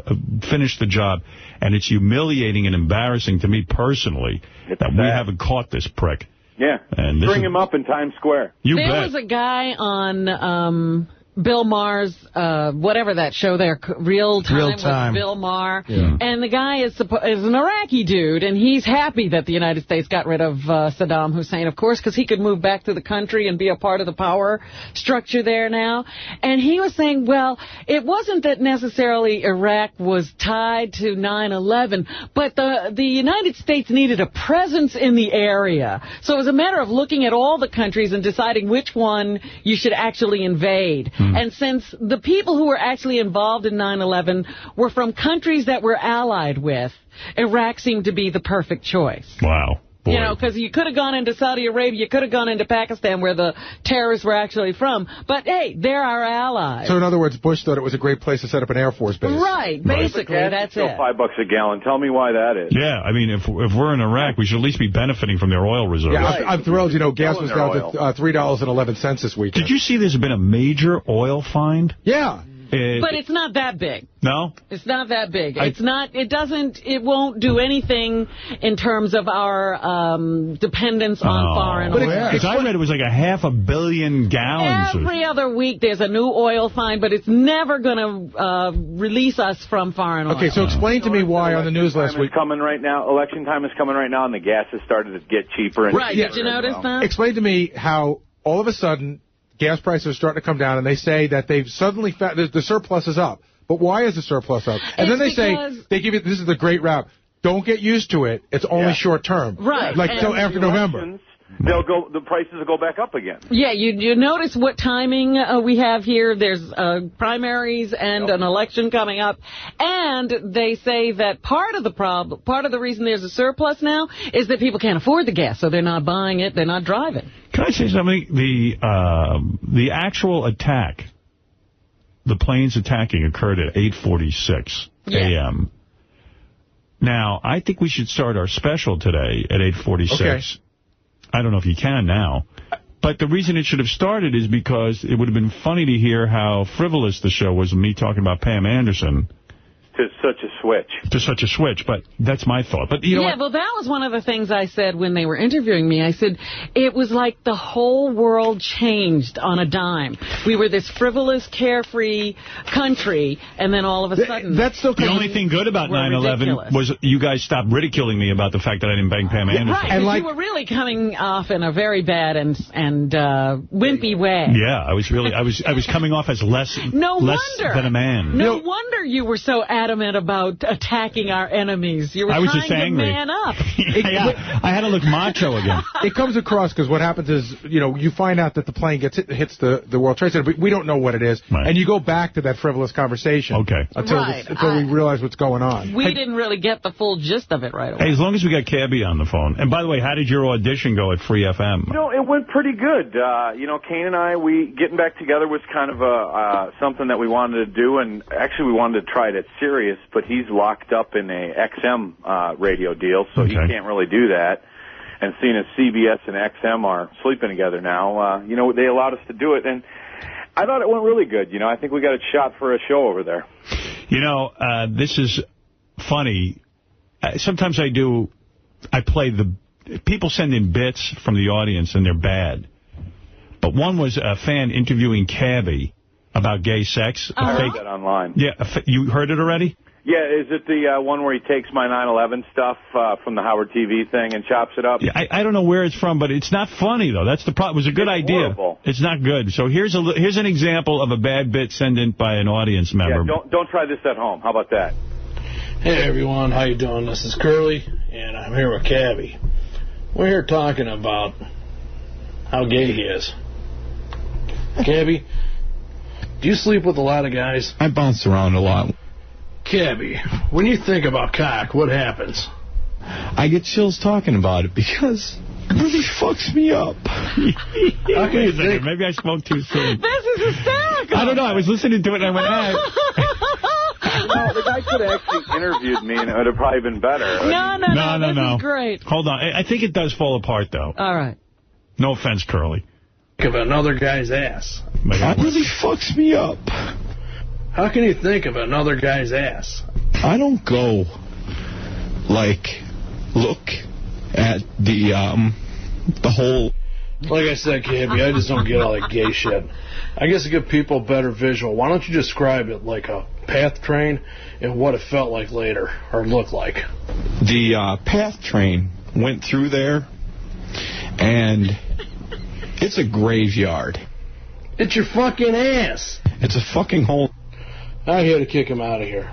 finished the job. And it's humiliating and embarrassing to me personally that we haven't caught this prick. Yeah. And bring him up in Times Square. There was a guy on Bill Maher's, whatever that show there, Real Time with Bill Maher. Yeah. And the guy is an Iraqi dude, and he's happy that the United States got rid of Saddam Hussein, of course, because he could move back to the country and be a part of the power structure there now. And he was saying, well, it wasn't that necessarily Iraq was tied to 9/11, but the United States needed a presence in the area. So it was a matter of looking at all the countries and deciding which one you should actually invade. And since the people who were actually involved in 9/11 were from countries that we're allied with, Iraq seemed to be the perfect choice. Wow. Boy. You know, because you could have gone into Saudi Arabia, you could have gone into Pakistan, where the terrorists were actually from. But, hey, they're our allies. So, in other words, Bush thought it was a great place to set up an Air Force base. Right. Basically, that's it. $5 a gallon. Tell me why that is. Yeah, I mean, if we're in Iraq, we should at least be benefiting from their oil reserves. Yeah, I'm thrilled. You know, gas was down to $3.11 this weekend. Did you see there's been a major oil find? Yeah. But it's not that big. No? It's not that big. It won't do anything in terms of our dependence on foreign oil. Because I read it was like 500 million gallons. Every other week there's a new oil find, but it's never going to release us from foreign oil. Okay, so explain to me why on the news last week. Election time is coming right now, and the gas has started to get cheaper. Right, did you notice that? Explain to me how all of a sudden gas prices are starting to come down, and they say that they've suddenly found the surplus is up. But why is the surplus up? And then they say, they give you, this is the great route. Don't get used to it. It's only short term. Right. Like till after November. The prices will go back up again. Yeah, you notice what timing we have here. There's primaries and an election coming up, and they say that part of the reason there's a surplus now is that people can't afford the gas, so they're not buying it, they're not driving. Can I say something? The actual attack, the planes attacking, occurred at 8:46 a.m. Now, I think we should start our special today at 8:46. Okay. I don't know if you can now. But the reason it should have started is because it would have been funny to hear how frivolous the show was, me talking about Pam Anderson to such a switch. To such a switch, but that's my thought. But you know what? Well, that was one of the things I said when they were interviewing me. I said, it was like the whole world changed on a dime. We were this frivolous, carefree country, and then all of a sudden... That's still the only thing good about 9/11 was you guys stopped ridiculing me about the fact that I didn't bang Pam Anderson. Right, and you were really coming off in a very bad and wimpy way. Yeah, I was coming off as less than a man. No wonder you were so adamant about attacking our enemies. You were trying just angry. To man up. Yeah, I had to look macho again. It comes across because what happens is, you find out that the plane hits the World Trade Center, but we don't know what it is. Right. And you go back to that frivolous conversation until we realize what's going on. We didn't really get the full gist of it right away. Hey, as long as we got 𝗪𝗏 on the phone. And by the way, how did your audition go at Free FM? It went pretty good. Kane and I, getting back together was kind of something that we wanted to do, and actually we wanted to try it at Sirius, but he's locked up in a XM radio deal, so he can't really do that. And seeing as CBS and XM are sleeping together now, they allowed us to do it, and I thought it went really good. I think we got a shot for a show over there. This is funny. Sometimes I play people send in bits from the audience, and they're bad. But one was a fan interviewing 𝗪𝗏 about gay sex. I heard that online. Yeah, you heard it already? Yeah, is it the one where he takes my 9/11 stuff from the Howard TV thing and chops it up? Yeah, I don't know where it's from, but it's not funny, though. That's the problem. It was a good idea. Horrible. It's not good. So here's an example of a bad bit sent in by an audience member. Yeah, don't try this at home. How about that? Hey, everyone. How you doing? This is Curly, and I'm here with 𝗪𝗏. We're here talking about how gay he is. 𝗪𝗏, do you sleep with a lot of guys? I bounce around a lot. 𝗪𝗏, when you think about cock, what happens? I get chills talking about it because it really fucks me up. Wait a second, maybe I spoke too soon. This is hysterical. I don't know. I was listening to it and I went, the guy could have actually interviewed me and it would have probably been better. No. This is great. Hold on. I think it does fall apart, though. All right. No offense, Curly. Think of another guy's ass. That really fucks me up. How can you think of another guy's ass? I don't go, look at the whole... Like I said, 𝗪𝗏, I just don't get all that gay shit. I guess to give people a better visual, why don't you describe it like a PATH train and what it felt like later, or looked like? The PATH train went through there, and it's a graveyard. It's your fucking ass. It's a fucking hole. I'm here to kick him out of here.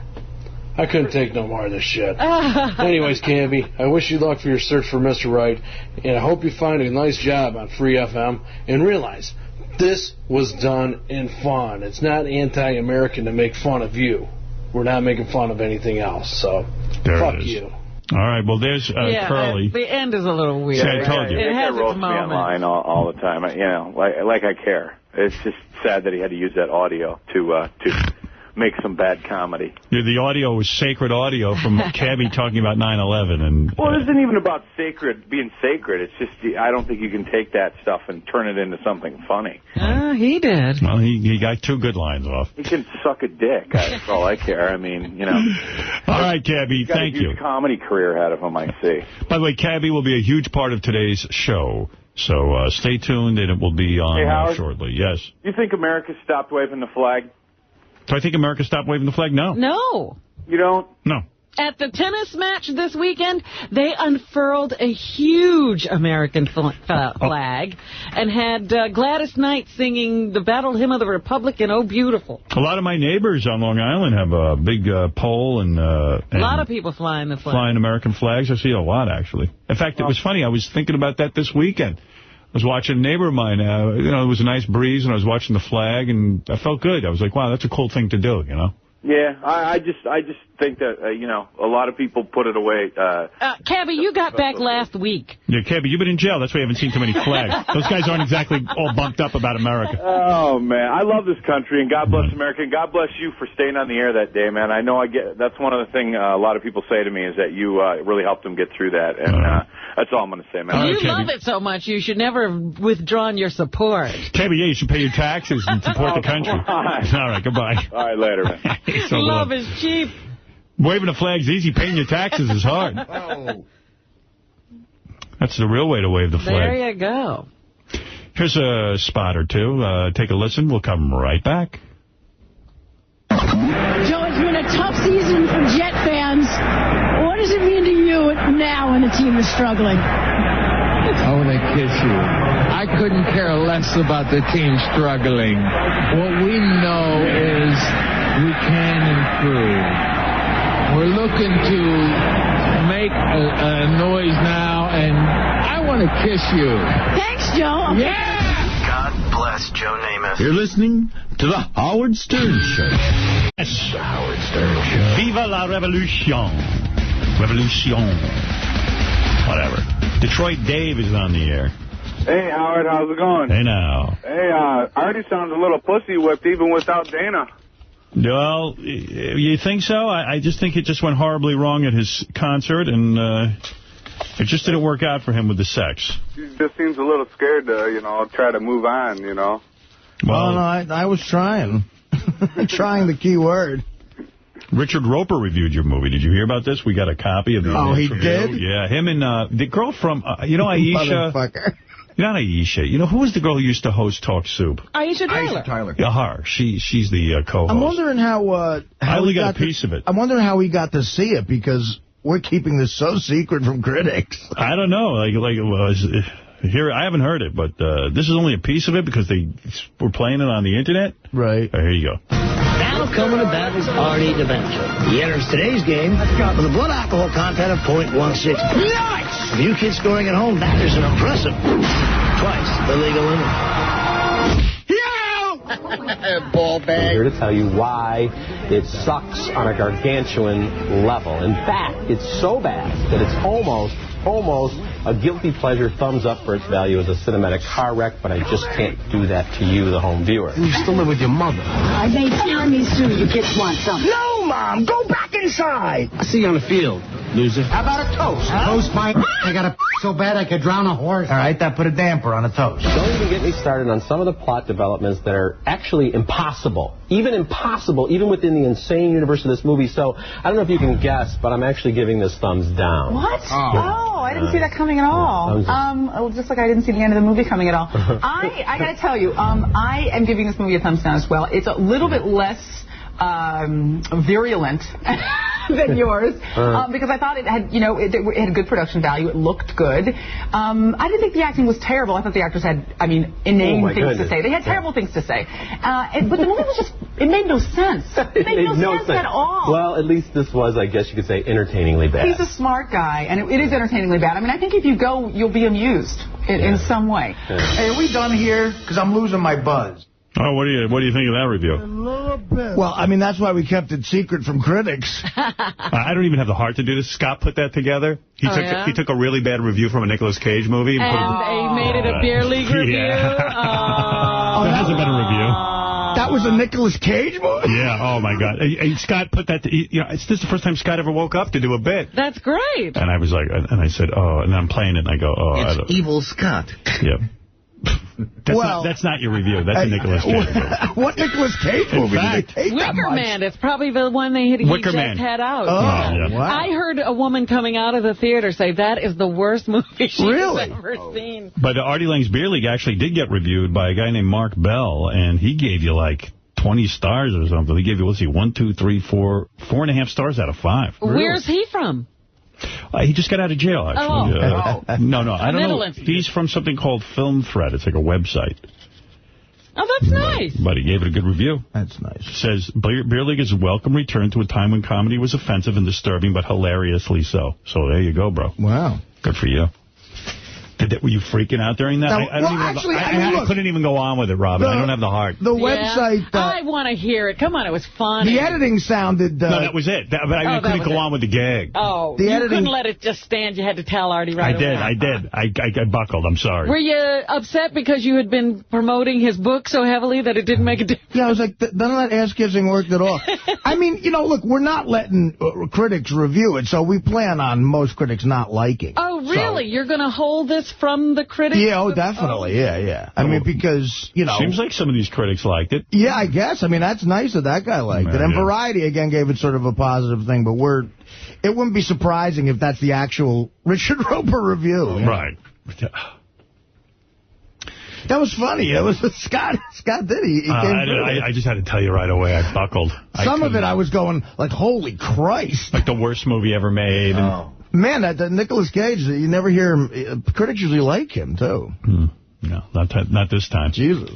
I couldn't take no more of this shit. Anyways, 𝗪𝗏, I wish you luck for your search for Mr. Right, and I hope you find a nice job on Free FM, and realize this was done in fun. It's not anti-American to make fun of you. We're not making fun of anything else, so fuck you. All right, well, there's Curly. The end is a little weird. See, I told you. It has its moment. Me online all the time. Like I care. It's just sad that he had to use that audio to make some bad comedy. Yeah, the audio was sacred audio from 𝗪𝗏 talking about 9/11. Well, it isn't even about being sacred. It's just, I don't think you can take that stuff and turn it into something funny. He did. Well, he got 2 good lines off. He can suck a dick. That's all I care. I mean, All right, 𝗪𝗏, thank you. He's got a huge comedy career ahead of him, I see. By the way, 𝗪𝗏 will be a huge part of today's show. So stay tuned, and it will be on shortly. Yes. You think America stopped waving the flag? Do I think America stopped waving the flag? No. No. You don't? No. At the tennis match this weekend, they unfurled a huge American flag and had Gladys Knight singing the Battle Hymn of the Republic and Oh Beautiful. A lot of my neighbors on Long Island have a big pole and a lot of people flying the flag. Flying American flags. I see a lot, actually. In fact, it was funny. I was thinking about that this weekend. I was watching a neighbor of mine. It was a nice breeze, and I was watching the flag, and I felt good. I was like, wow, that's a cool thing to do, Yeah, I just think that, a lot of people put it away. 𝗪𝗏, you got back last week. Yeah, 𝗪𝗏, you've been in jail. That's why you haven't seen too many flags. Those guys aren't exactly all bumped up about America. Oh, man. I love this country, and God bless America, and God bless you for staying on the air that day, man. I know that's one of the things a lot of people say to me is that you really helped them get through that, and that's all I'm going to say, man. You love it so much, you should never have withdrawn your support. 𝗪𝗏, yeah, you should pay your taxes and support the country. All right, goodbye. All right, later, man. Love is cheap. Waving a flag's easy. Paying your taxes is hard. Oh. That's the real way to wave the flag. There you go. Here's a spot or two. Take a listen. We'll come right back. Joe, it's been a tough season for Jet fans. What does it mean to you now when the team is struggling? I want to kiss you. I couldn't care less about the team struggling. What we know is we can improve. We're looking to make a noise now, and I want to kiss you. Thanks, Joe. Yeah! God bless Joe Namath. You're listening to The Howard Stern Show. Yes. The Howard Stern Show. Viva la revolution. Revolution. Whatever. Detroit Dave is on the air. Hey, Howard, how's it going? Hey, now. Hey, Artie sounds a little pussy-whipped even without Dana. Well, you think so? I just think it just went horribly wrong at his concert, and it just didn't work out for him with the sex. He just seems a little scared to, try to move on, Well, no, I was trying. Trying the key word. Richard Roper reviewed your movie. Did you hear about this? We got a copy of the he review. did? Yeah, him and the girl from, Aisha. Motherfucker. Not Aisha. Who was the girl who used to host Talk Soup? Aisha Tyler. Yeah, her. She's the co-host. I'm wondering how I only got a piece of it. I'm wondering how we got to see it, because we're keeping this so secret from critics. I don't know. Here, I haven't heard it, but this is only a piece of it because they were playing it on the internet. Right. Here you go. Now coming to bat is Artie DeVenture. He enters today's game with a blood alcohol content of .16. Nice! With you kids scoring at home, that is an impressive. Twice the legal limit. Ball bag. I'm here to tell you why it sucks on a gargantuan level. In fact, it's so bad that it's almost a guilty pleasure thumbs up for its value as a cinematic car wreck, but I just can't do that to you, the home viewer. You still live with your mother. I made tiramisu. You kids want some? No, Mom. Go back inside. I see you on the field, loser. How about a toast? Toast my... I got a so bad I could drown a horse. All right, that put a damper on a toast. Don't even get me started on some of the plot developments that are actually impossible. Even within the insane universe of this movie. So, I don't know if you can guess, but I'm actually giving this thumbs down. What? Oh, I didn't see that coming at all. Just like I didn't see the end of the movie coming at all. I got to tell you, I am giving this movie a thumbs down as well. It's a little bit less virulent than yours, because I thought it had, it had good production value. It looked good. I didn't think the acting was terrible. I thought the actors had, inane things to say. They had terrible things to say. But the movie was just, it made no sense. It made no sense at all. Well, at least this was, I guess you could say, entertainingly bad. He's a smart guy, and it is entertainingly bad. I think if you go, you'll be amused in some way. Hey, are we done here? Because I'm losing my buzz. Oh, what do you think of that review? Well, that's why we kept it secret from critics. I don't even have the heart to do this. Scott put that together. He took a really bad review from a Nicolas Cage movie and he made it a beer league review. That hasn't been a review. That was a Nicolas Cage movie? Yeah, oh my God. Scott put that, this is the first time Scott ever woke up to do a bit. That's great. And I was like, and I said, and I'm playing it and I go, it's Evil Scott. Yep. That's not your review. That's a Nicolas Cage movie. What Nicolas Cage movie? Wicker Man. It's probably the one he just had out. Oh, yeah. Wow. I heard a woman coming out of the theater say that is the worst movie she's ever seen. But Artie Lang's Beer League actually did get reviewed by a guy named Mark Bell, and he gave you like 20 stars or something. He gave you, 4.5 stars out of 5. Where's he from? He just got out of jail, actually. No, I don't know. He's from something called Film Thread. It's like a website. Oh, that's nice. But he gave it a good review. That's nice. Says, Beer League is a welcome return to a time when comedy was offensive and disturbing, but hilariously so. So there you go, bro. Wow. Good for you. Were you freaking out during that? I couldn't even go on with it, Robin. I don't have the heart. The website... I want to hear it. Come on, it was funny. The editing sounded... no, that was it. But I couldn't go on with the gag. Oh, you couldn't let it just stand. You had to tell Artie right away. I did. I buckled. I'm sorry. Were you upset because you had been promoting his book so heavily that it didn't make a difference? Yeah, I was like, none of that ass-kissing worked at all. Look, we're not letting critics review it, so we plan on most critics not liking. Oh, Oh, really? You're going to hold this from the critics? Yeah, definitely. Yeah. I mean, because, Seems like some of these critics liked it. Yeah, I guess. I mean, that's nice that guy liked it. And Variety, again, gave it sort of a positive thing, but it wouldn't be surprising if that's the actual Richard Roeper review. Right. That was funny. It was Scott did it. I just had to tell you right away. I buckled. Some of it I was going, like, holy Christ. Like the worst movie ever made. Oh. Man, that Nicolas Cage, you never hear him. Critics usually like him, too. No, not this time. Jesus.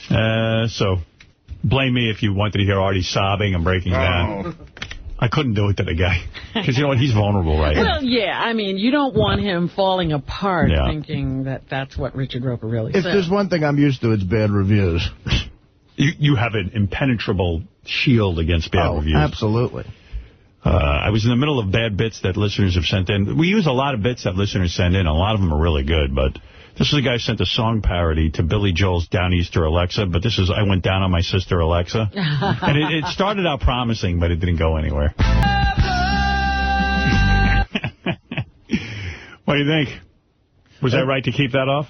So, blame me if you wanted to hear Artie sobbing and breaking down. I couldn't do it to the guy. Because you know what? He's vulnerable right now. Well, yeah. I mean, you don't want him falling apart thinking that that's what Richard Roeper really said. If there's one thing I'm used to, it's bad reviews. You have an impenetrable shield against bad reviews. Absolutely. I was in the middle of bad bits that listeners have sent in. We use a lot of bits that listeners send in. A lot of them are really good, but this is a guy who sent a song parody to Billy Joel's Downeaster Alexa, but this is I Went Down on My Sister Alexa. And it started out promising, but it didn't go anywhere. What do you think? Was that right to keep that off?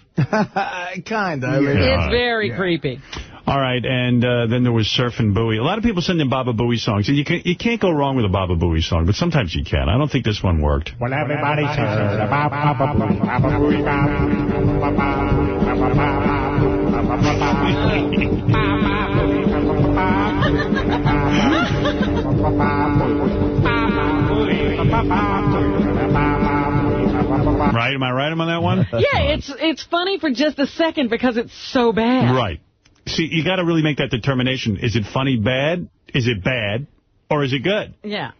Kind of. It's very creepy. All right, and then there was Surfin' Bowie. A lot of people send in Baba Booey songs, and you can't go wrong with a Baba Booey song, but sometimes you can. I don't think this one worked. Well, everybody's heard about Baba Booey, Baba Booey, Right? Am I right on that one? Yeah, it's funny for just a second because it's so bad. Right. See, you got to really make that determination. Is it funny bad? Is it bad? Or is it good? Yeah.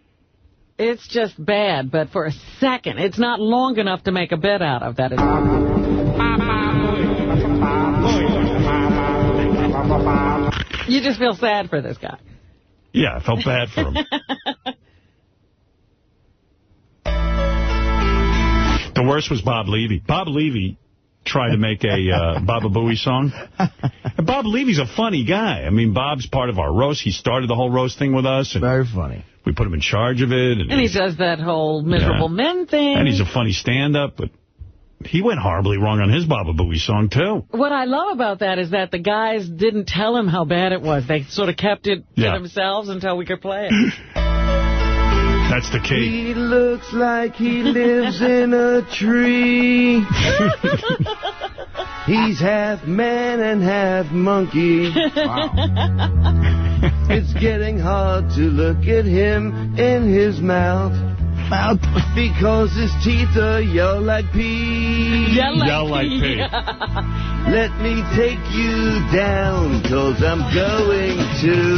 It's just bad, but for a second. It's not long enough to make a bit out of that. You just feel sad for this guy. Yeah, I felt bad for him. The worst was Bob Levy. Bob Levy tried to make a Baba Booey song. And Bob Levy's a funny guy. I mean, Bob's part of our roast. He started the whole roast thing with us. And very funny. We put him in charge of it. And he does that whole miserable men thing. And he's a funny stand-up, but he went horribly wrong on his Baba Booey song, too. What I love about that is that the guys didn't tell him how bad it was. They sort of kept it to themselves until we could play it. That's the key. He looks like he lives in a tree. He's half man and half monkey. Wow. It's getting hard to look at him in his mouth. Because his teeth are yellow like pee. Yellow like pee. Let me take you down, 'cause I'm going to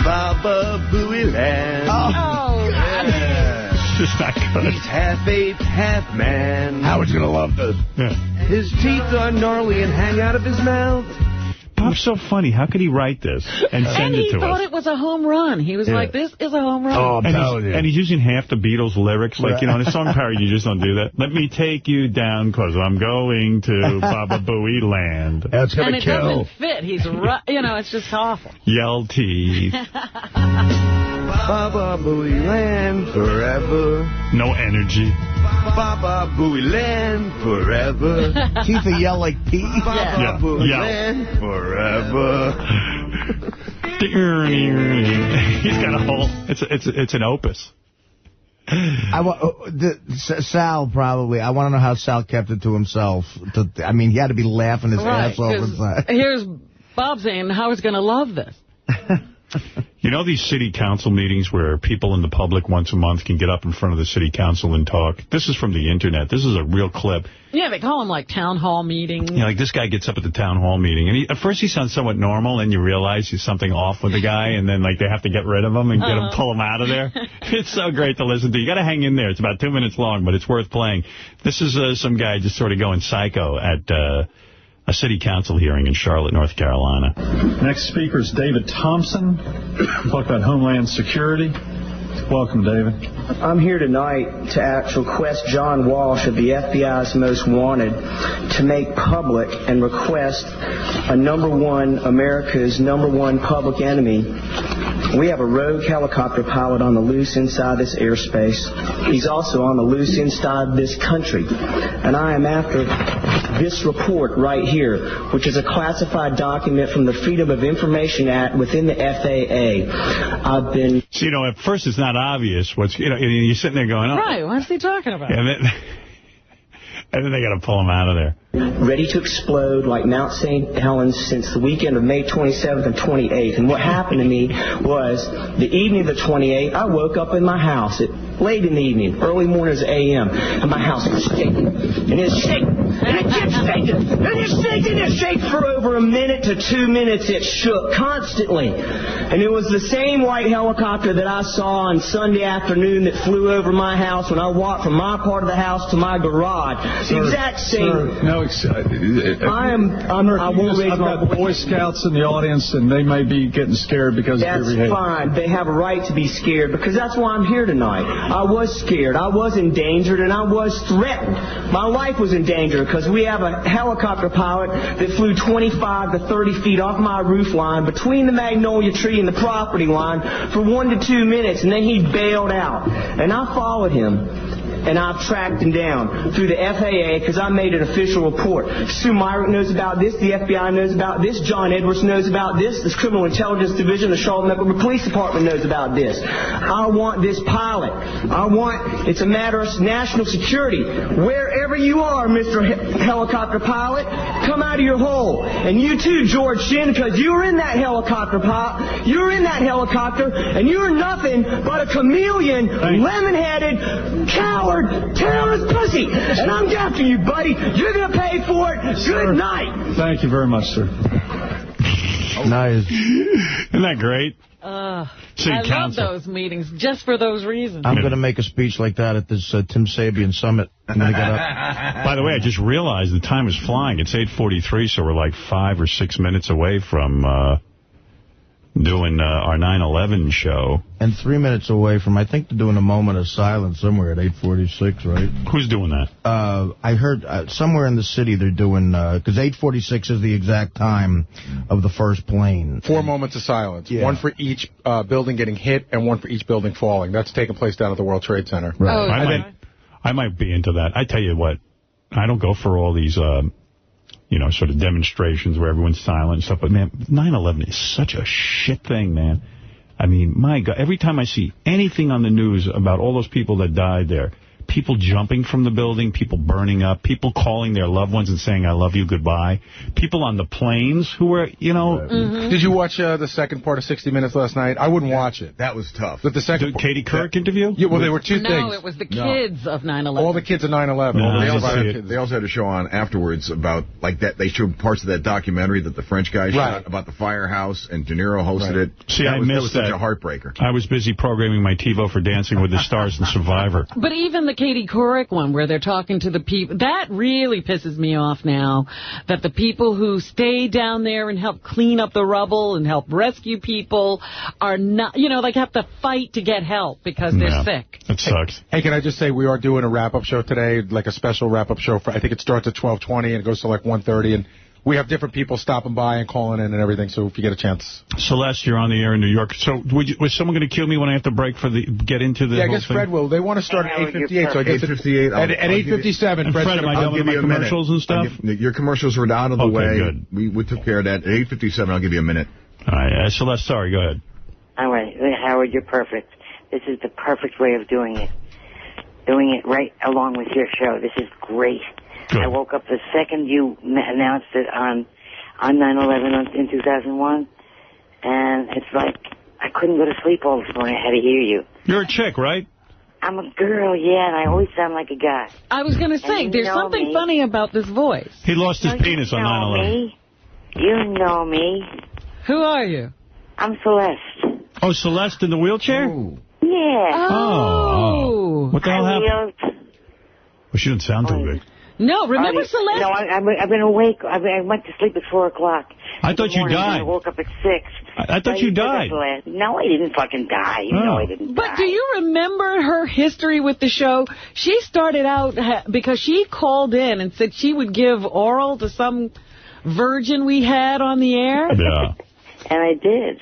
Baba Booey Land. Oh, yeah. Just not good. He's half ape, half man. Howard's going to love this. Yeah. His teeth are gnarly and hang out of his mouth. Bob's so funny. How could he write this and send it to us? And he thought it was a home run. He was like, this is a home run. Oh, and he's using half the Beatles lyrics. Like, in a song parody, you just don't do that. Let me take you down, 'cause I'm going to Baba Booey Land. That's going to kill. And it doesn't fit. He's, it's just awful. Yell teeth. Baba Booey Land forever. No energy. Baba Booey Land forever. Teeth that yell like pee. Baba Booey Land forever. He's got a whole. It's an opus. Sal probably. I want to know how Sal kept it to himself. I mean, he had to be laughing his ass off inside. Here's Bob saying Howard's going to love this. You know these city council meetings where people in the public once a month can get up in front of the city council and talk? This is from the internet. This is a real clip. Yeah, they call them like town hall meetings. Yeah, like this guy gets up at the town hall meeting, and at first he sounds somewhat normal, and you realize there's something off with the guy, and then like they have to get rid of him and pull him out of there. It's so great to listen to. You got to hang in there. It's about 2 minutes long, but it's worth playing. This is some guy just sort of going psycho at a city council hearing in Charlotte, North Carolina. Next speaker is David Thompson. Talk about Homeland Security. Welcome, David. I'm here tonight to request John Walsh of the FBI's Most Wanted to make public and request America's number one public enemy We have a rogue helicopter pilot on the loose inside this airspace. He's also on the loose inside this country. And I am after this report right here, which is a classified document from the Freedom of Information Act within the FAA. I've been... So, you know, at first it's not obvious what's, you know, you're sitting there going, oh. Right, what's he talking about? And then they got to pull him out of there. Ready to explode like Mount St. Helens since the weekend of May 27th and 28th. And what happened to me was the evening of the 28th, I woke up in my house late in the evening, early mornings a.m., and my house was shaking. And it's shaking. And it kept shaking. And it's shaking. It shakes for over a minute to 2 minutes. It shook constantly. And it was the same white helicopter that I saw on Sunday afternoon that flew over my house when I walked from my part of the house to my garage. The exact same. Sir, no, I won't raise I've my got Boy Scouts in the audience, and they may be getting scared because of your behavior. That's fine. They have a right to be scared because that's why I'm here tonight. I was scared. I was endangered, and I was threatened. My life was in danger because we have a helicopter pilot that flew 25 to 30 feet off my roof line between the magnolia tree and the property line for 1 to 2 minutes, and then he bailed out. And I followed him. And I've tracked him down through the FAA because I made an official report. Sue Myrick knows about this. The FBI knows about this. John Edwards knows about this. The Criminal Intelligence Division, the Charlotte Mecklenburg Police Department knows about this. I want this pilot. It's a matter of national security. Wherever you are, Mr. Helicopter Pilot, come out of your hole. And you too, George Shinn, because you were in that helicopter, you were in that helicopter, and you're nothing but a chameleon, lemon-headed, coward, terrorist pussy. And I'm after you, buddy. You're going to pay for it. Good night. Thank you very much, sir. Nice. Isn't that great? I love those meetings just for those reasons. I'm going to make a speech like that at this 𝗵cie𝘄𝗿𝗍 summit. I'm going to get up. By the way, I just realized the time is flying. It's 8:43, so we're like 5 or 6 minutes away from doing our 9/11 show. And 3 minutes away from, I think, doing a moment of silence somewhere at 8:46, right? Who's doing that? I heard somewhere in the city they're doing, because 8:46 is the exact time of the first plane. 4 moments of silence. Yeah. One for each building getting hit and one for each building falling. That's taking place down at the World Trade Center. Right. I might be into that. I tell you what, I don't go for all these... you know, sort of demonstrations where everyone's silent and stuff. But, man, 9/11 is such a shit thing, man. I mean, my God, every time I see anything on the news about all those people that died there, people jumping from the building, people burning up, people calling their loved ones and saying, I love you, goodbye. People on the planes who were, you know... Did you watch the second part of 60 Minutes last night? I wouldn't watch it. That was tough. But the second Katie Couric interview? Yeah, well, there were two things. No, it was the kids of 9/11. All the kids of 9/11. They also had a show on afterwards about, like, that. They showed parts of that documentary that the French guy shot about the firehouse, and De Niro hosted it. See, I missed that. That was such a heartbreaker. I was busy programming my TiVo for Dancing with the Stars and Survivor. But even the Katie Couric one, where they're talking to the people, that really pisses me off now, that the people who stay down there and help clean up the rubble and help rescue people are not, you know, like have to fight to get help because they're sick. It sucks. Hey, can I just say we are doing a wrap-up show today, like a special wrap-up show. I think it starts at 12:20 and it goes to like 1:30, and we have different people stopping by and calling in and everything, so if you get a chance. Celeste, you're on the air in New York. So was someone going to kill me when I have to break for get into the I guess thing? Fred will. They want to start at 8:58, so I guess 8:58. At 8:57, Fred, am I done with my commercials and stuff? Your commercials were out of the way. Good. We took care of that. At 8:57, I'll give you a minute. All right. Celeste, sorry, go ahead. All right. Howard, you're perfect. This is the perfect way of doing it. Doing it right along with your show. This is great. Good. I woke up the second you announced it on 9/11 in 2001, and it's like I couldn't go to sleep all this morning. I had to hear you. You're a chick, right? I'm a girl, yeah, and I always sound like a guy. I was going to say, there's something funny about this voice. He lost his penis on 9/11. You know me. Who are you? I'm Celeste. Oh, Celeste in the wheelchair? Ooh. Yeah. Oh. What the hell happened? Well, she didn't sound too good. No, remember Celeste? No, I've been awake. I went to sleep at 4 o'clock. I thought you died. I woke up at 6. I thought you died. No, I didn't fucking die. You know I didn't die. But do you remember her history with the show? She started out because she called in and said she would give oral to some virgin we had on the air. Yeah. And I did.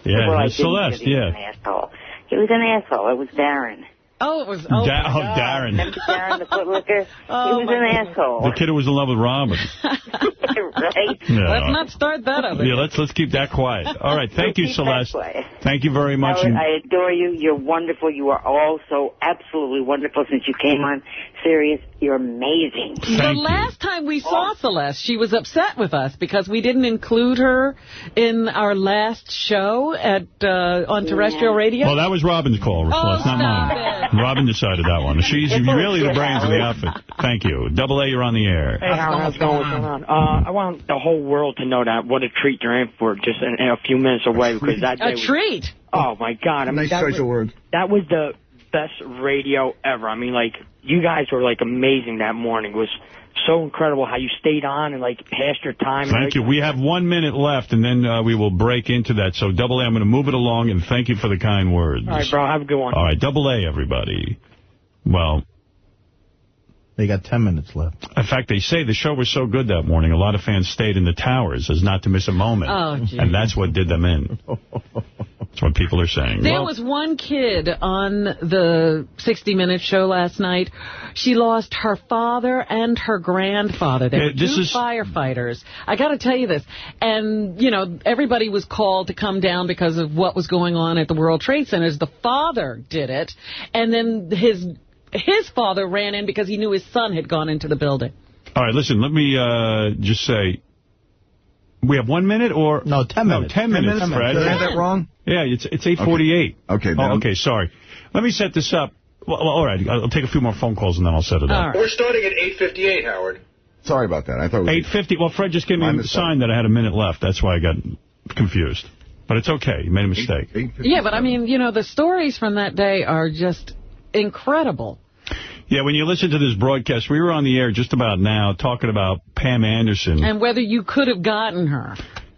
Yeah, Celeste, He was an asshole. He was an asshole. It was Darren. Oh, it was... Darren. Remember Darren the footlicker? He was an asshole. The kid who was in love with Robin. Right? Yeah. Let's not start that up. Yeah, let's keep that quiet. All right, thank you, Celeste. Thank you very much. Howard, I adore you. You're wonderful. You are all so absolutely wonderful since you came on Sirius. You're amazing. The last time we saw Celeste, she was upset with us because we didn't include her in our last show on terrestrial radio. Well, that was Robin's call, Celeste, not mine. Robin decided that one. She's really the brains of the outfit. Thank you. Double A, you're on the air. Hey, how's it going? What's going on? I want the whole world to know that what a treat you're in for just in a few minutes away. Because that day treat? Oh, my God. I mean, nice choice of words. That was the best radio ever. I mean, like, you guys were, like, amazing that morning. It was so incredible how you stayed on and, like, passed your time. Thank you. We have 1 minute left, and then we will break into that. So, Double A, I'm going to move it along, and thank you for the kind words. All right, bro. Have a good one. All right, Double A, everybody. Well... They got 10 minutes left. In fact, they say the show was so good that morning, a lot of fans stayed in the towers as not to miss a moment. Oh, geez. And that's what did them in. That's what people are saying. There was one kid on the 60 Minutes show last night. She lost her father and her grandfather. They were two firefighters. I got to tell you this. And, you know, everybody was called to come down because of what was going on at the World Trade Centers. The father did it. And then his father ran in because he knew his son had gone into the building. All right, listen, let me just say, we have 1 minute or... No, 10 minutes. No, 10 minutes, Fred. Did I have that wrong? Yeah, it's 8:48. Okay. Okay, sorry. Let me set this up. Well, all right, I'll take a few more phone calls and then I'll set it up. Right. We're starting at 8:58, Howard. Sorry about that. I thought it was 8:50. Well, Fred just gave me a sign that I had a minute left. That's why I got confused. But it's okay. You made a mistake. Yeah, but I mean, you know, the stories from that day are just incredible. Yeah, when you listen to this broadcast, we were on the air just about now talking about Pam Anderson. And whether you could have gotten her.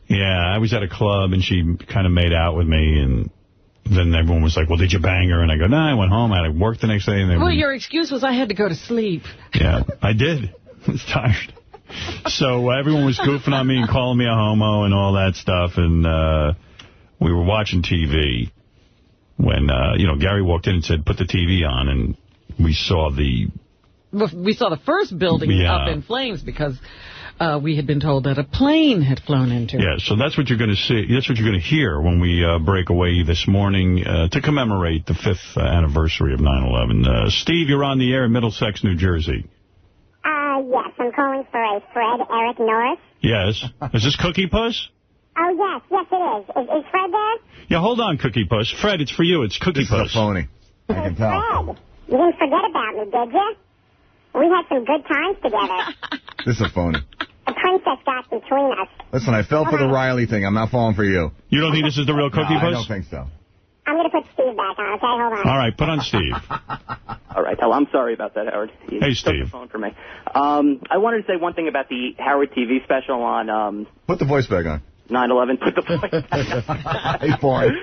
Yeah, I was at a club, and she kind of made out with me, and then everyone was like, well, did you bang her? And I go, no, I went home. I had to work the next day. And your excuse was I had to go to sleep. Yeah, I did. I was tired. So everyone was goofing on me and calling me a homo and all that stuff, and we were watching TV when, Gary walked in and said, put the TV on, and we saw the first building up in flames because we had been told that a plane had flown into it. Yeah, so that's what you're going to see. That's what you're going to hear when we break away this morning to commemorate the 5th anniversary of 9/11. Steve, you're on the air in Middlesex, New Jersey. Yes, I'm calling for a Fred Eric Norris. Yes. Is this Cookie Puss? Oh, yes, it is. Is Fred there? Yeah, hold on, Cookie Puss. Fred, it's for you. It's Cookie Puss. This is a phony. I can tell. Fred, you didn't forget about me, did you? We had some good times together. This is a phony. A princess got between us. Listen, I fell for the Riley thing. I'm not falling for you. You don't think this is the real Cookie Puss? I don't think so. I'm going to put Steve back on, okay? Hold on. All right, put on Steve. All right. I'm sorry about that, Howard. Hey, Steve. The phone for me. I wanted to say one thing about the Howard TV special on... Put the voice back on. 9/11. Put the voice back on. He's boring.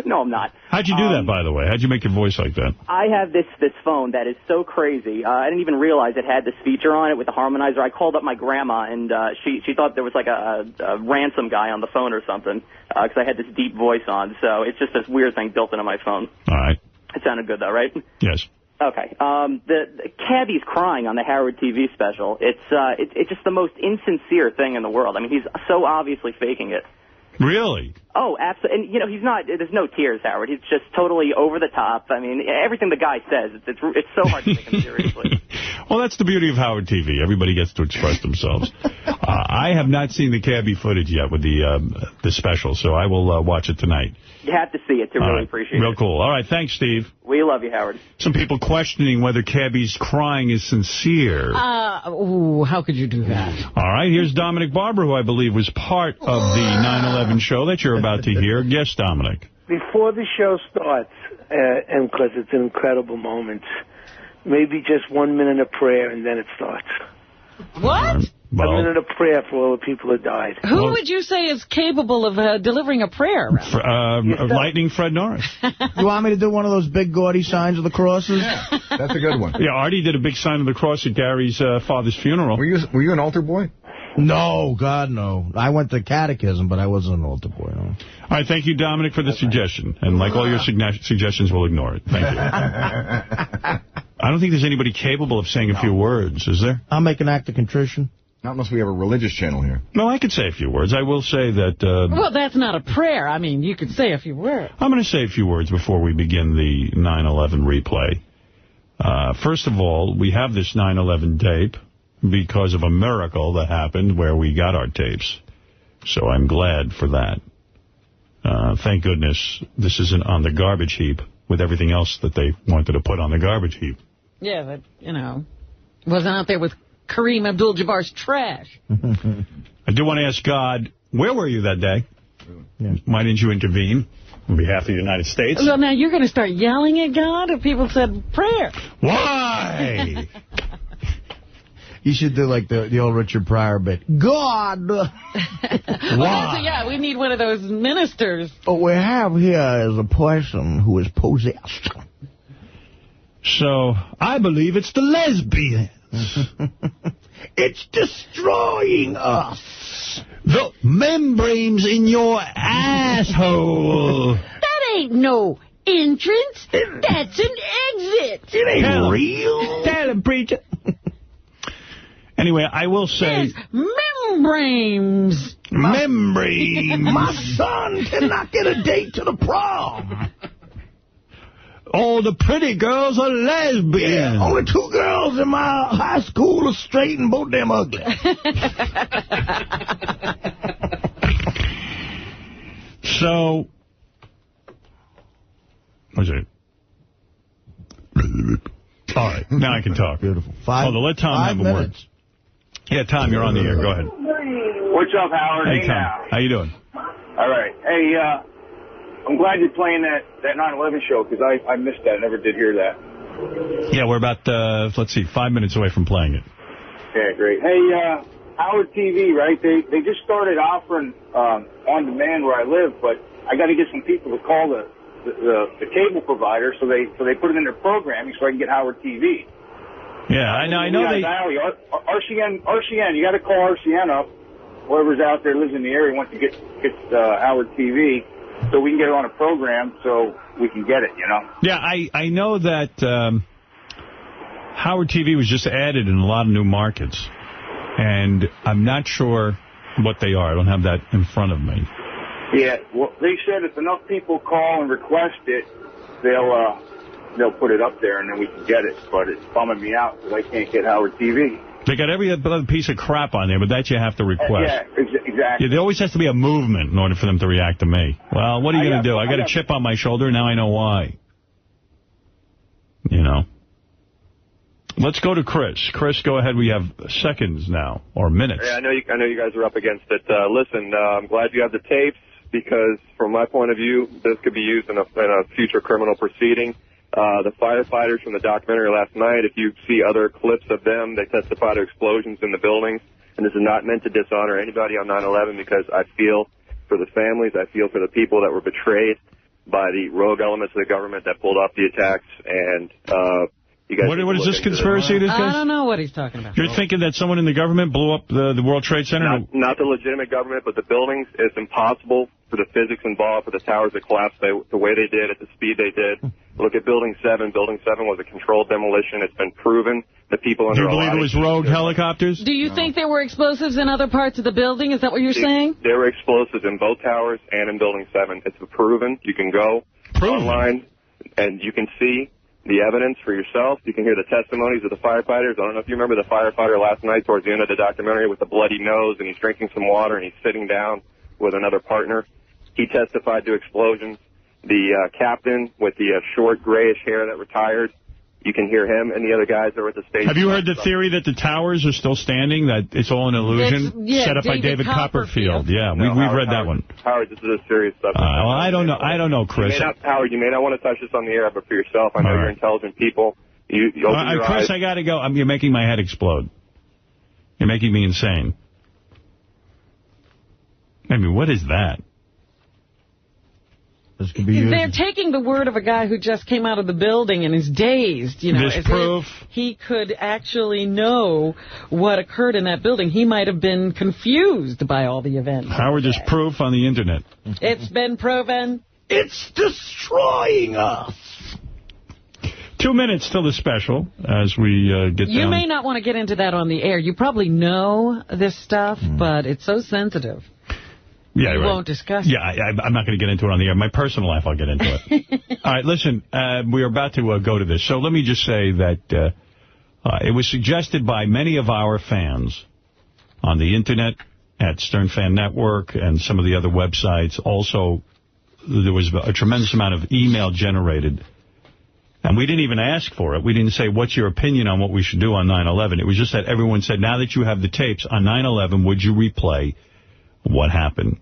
No, I'm not. How'd you do that, by the way? How'd you make your voice like that? I have this phone that is so crazy. I didn't even realize it had this feature on it with the harmonizer. I called up my grandma, and she thought there was like a ransom guy on the phone or something because I had this deep voice on. So it's just this weird thing built into my phone. All right. It sounded good, though, right? Yes. Okay. The cabbie's crying on the Howard TV special. It's just the most insincere thing in the world. I mean, he's so obviously faking it. Really? Oh, absolutely. And, he's not, there's no tears, Howard. He's just totally over the top. I mean, everything the guy says, it's so hard to take him seriously. Well, that's the beauty of Howard TV. Everybody gets to express themselves. I have not seen the cabbie footage yet with the special, so I will watch it tonight. You have to see it to really appreciate it. Real cool. All right, thanks, Steve. We love you, Howard. Some people questioning whether cabbie's crying is sincere. How could you do that? All right, here's Dominic Barber, who I believe was part of the 9/11 show that you're about to hear. Yes, Dominic. Before the show starts, and because it's an incredible moment, maybe just 1 minute of prayer and then it starts. What? Well, a minute of prayer for all the people who died. Who would you say is capable of delivering a prayer? Lightning Fred Norris. You want me to do one of those big gaudy signs of the crosses? Yeah, that's a good one. Yeah, Artie did a big sign of the cross at Gary's father's funeral. Were you an altar boy? No, God, no. I went to catechism, but I wasn't an altar boy. No. All right, thank you, Dominic, for the suggestion. And like all your suggestions, we'll ignore it. Thank you. I don't think there's anybody capable of saying a few words, is there? I'll make an act of contrition. Not unless we have a religious channel here. No, I could say a few words. I will say that... well, that's not a prayer. I mean, you could say a few words. I'm going to say a few words before we begin the 9/11 replay. First of all, we have this 9/11 tape because of a miracle that happened where we got our tapes. So I'm glad for that. Thank goodness this isn't on the garbage heap with everything else that they wanted to put on the garbage heap. Yeah, but, you know, wasn't out there with Kareem Abdul-Jabbar's trash. I do want to ask God, where were you that day? Yeah. Why didn't you intervene on behalf of the United States? Well, now you're going to start yelling at God if people said prayer. Why? You should do like the old Richard Pryor bit. God! Well, so, yeah, we need one of those ministers. What we have here is a person who is possessed. So, I believe it's the lesbians. It's destroying us. The membranes in your asshole. That ain't no entrance. That's an exit. It ain't real. Tell him, preacher. Anyway, I will say... There's membranes. Membranes. My son cannot get a date to the prom. All the pretty girls are lesbians. Yeah, only 2 girls in my high school are straight and both them ugly. So, what's it? All right, now I can talk. Beautiful. Let Tom have a word. Yeah, Tom, you're on the air. Go ahead. What's up, Howard? Hey, Tom. Now. How you doing? All right. Hey, I'm glad you're playing that 9/11 show, because I missed that. I never did hear that. Yeah, we're about, let's see, 5 minutes away from playing it. Yeah, great. Hey, Howard TV, right? They just started offering on demand where I live, but I got to get some people to call the cable provider, so they put it in their programming so I can get Howard TV. Yeah, I know they... RCN, you got to call RCN up. Whoever's out there lives in the area wants to get Howard TV, so we can get it on a program so we can get it, you know? Yeah, I know that Howard TV was just added in a lot of new markets, and I'm not sure what they are. I don't have that in front of me. Yeah, well, they said if enough people call and request it, they'll put it up there and then we can get it. But it's bumming me out because I can't get Howard TV. They got every other piece of crap on there, but that you have to request. Yeah, exactly. Yeah, there always has to be a movement in order for them to react to me. Well, what are you going to do? I got a chip on my shoulder, now I know why. You know. Let's go to Chris. Chris, go ahead. We have seconds now, or minutes. Yeah, I know you guys are up against it. Listen, I'm glad you have the tapes, because from my point of view, this could be used in a future criminal proceeding. The firefighters from the documentary last night, if you see other clips of them, they testify to explosions in the buildings. And this is not meant to dishonor anybody on 9/11, because I feel for the families, I feel for the people that were betrayed by the rogue elements of the government that pulled off the attacks. And you guys, what is this conspiracy? This I don't know what he's talking about. You're thinking that someone in the government blew up the World Trade Center? Not the legitimate government, but the buildings. It's impossible for the physics involved for the towers to collapse the way they did, at the speed they did. Look at Building 7. Building 7 was a controlled demolition. It's been proven. The people under... Do you believe it was rogue helicopters? Do you think there were explosives in other parts of the building? Is that what you're saying? There were explosives in both towers and in Building 7. It's proven. You can go online and you can see the evidence for yourself. You can hear the testimonies of the firefighters. I don't know if you remember the firefighter last night towards the end of the documentary with the bloody nose, and he's drinking some water, and he's sitting down with another partner. He testified to explosions. The captain with the short grayish hair that retired, you can hear him and the other guys that were at the station. Have you heard the theory that the towers are still standing, that it's all an illusion set up by David Copperfield? Yeah, we've read that one. Howard, this is a serious subject. Well, I don't know, Chris. Howard, you may not want to touch this on the air, but for yourself, I know you're intelligent people. You open your Chris, eyes. I got to go. You're making my head explode. You're making me insane. I mean, what is that? This could be used. They're taking the word of a guy who just came out of the building and is dazed. You know, this proof. He could actually know what occurred in that building. He might have been confused by all the events. Howard, there's proof on the Internet. It's been proven. It's destroying us. 2 minutes till the special as we get down. You may not want to get into that on the air. You probably know this stuff, but it's so sensitive. Yeah, we right. won't discuss it. Yeah, I'm not going to get into it on the air. My personal life, I'll get into it. All right, listen, we are about to go to this. So let me just say that it was suggested by many of our fans on the Internet, at Stern Fan Network, and some of the other websites. Also, there was a tremendous amount of email generated. And we didn't even ask for it. We didn't say, what's your opinion on what we should do on 9/11? It was just that everyone said, now that you have the tapes on 9/11, would you replay what happened?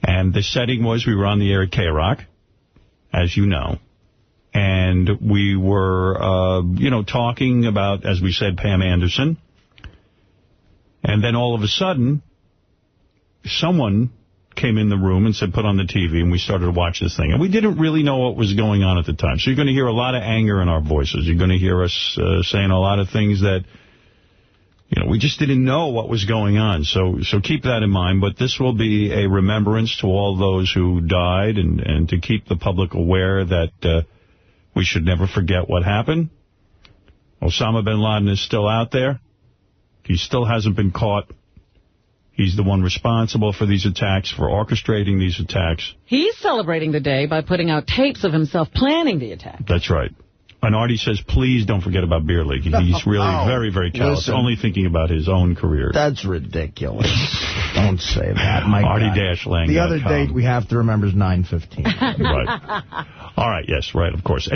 And the setting was we were on the air at K-Rock, as you know. And we were, talking about, as we said, Pam Anderson. And then all of a sudden, someone came in the room and said, put on the TV, and we started to watch this thing. And we didn't really know what was going on at the time. So you're going to hear a lot of anger in our voices. You're going to hear us saying a lot of things that, we just didn't know what was going on. So keep that in mind. But this will be a remembrance to all those who died and to keep the public aware that we should never forget what happened. Osama bin Laden is still out there. He still hasn't been caught. He's the one responsible for these attacks, for orchestrating these attacks. He's celebrating the day by putting out tapes of himself planning the attack. That's right. And Artie says, please don't forget about Beer League. He's really very, very callous, only thinking about his own career. That's ridiculous. Don't say that. Artie-Lang.com. The other date we have to remember is 9/15. Right. All right, yes, right, of course.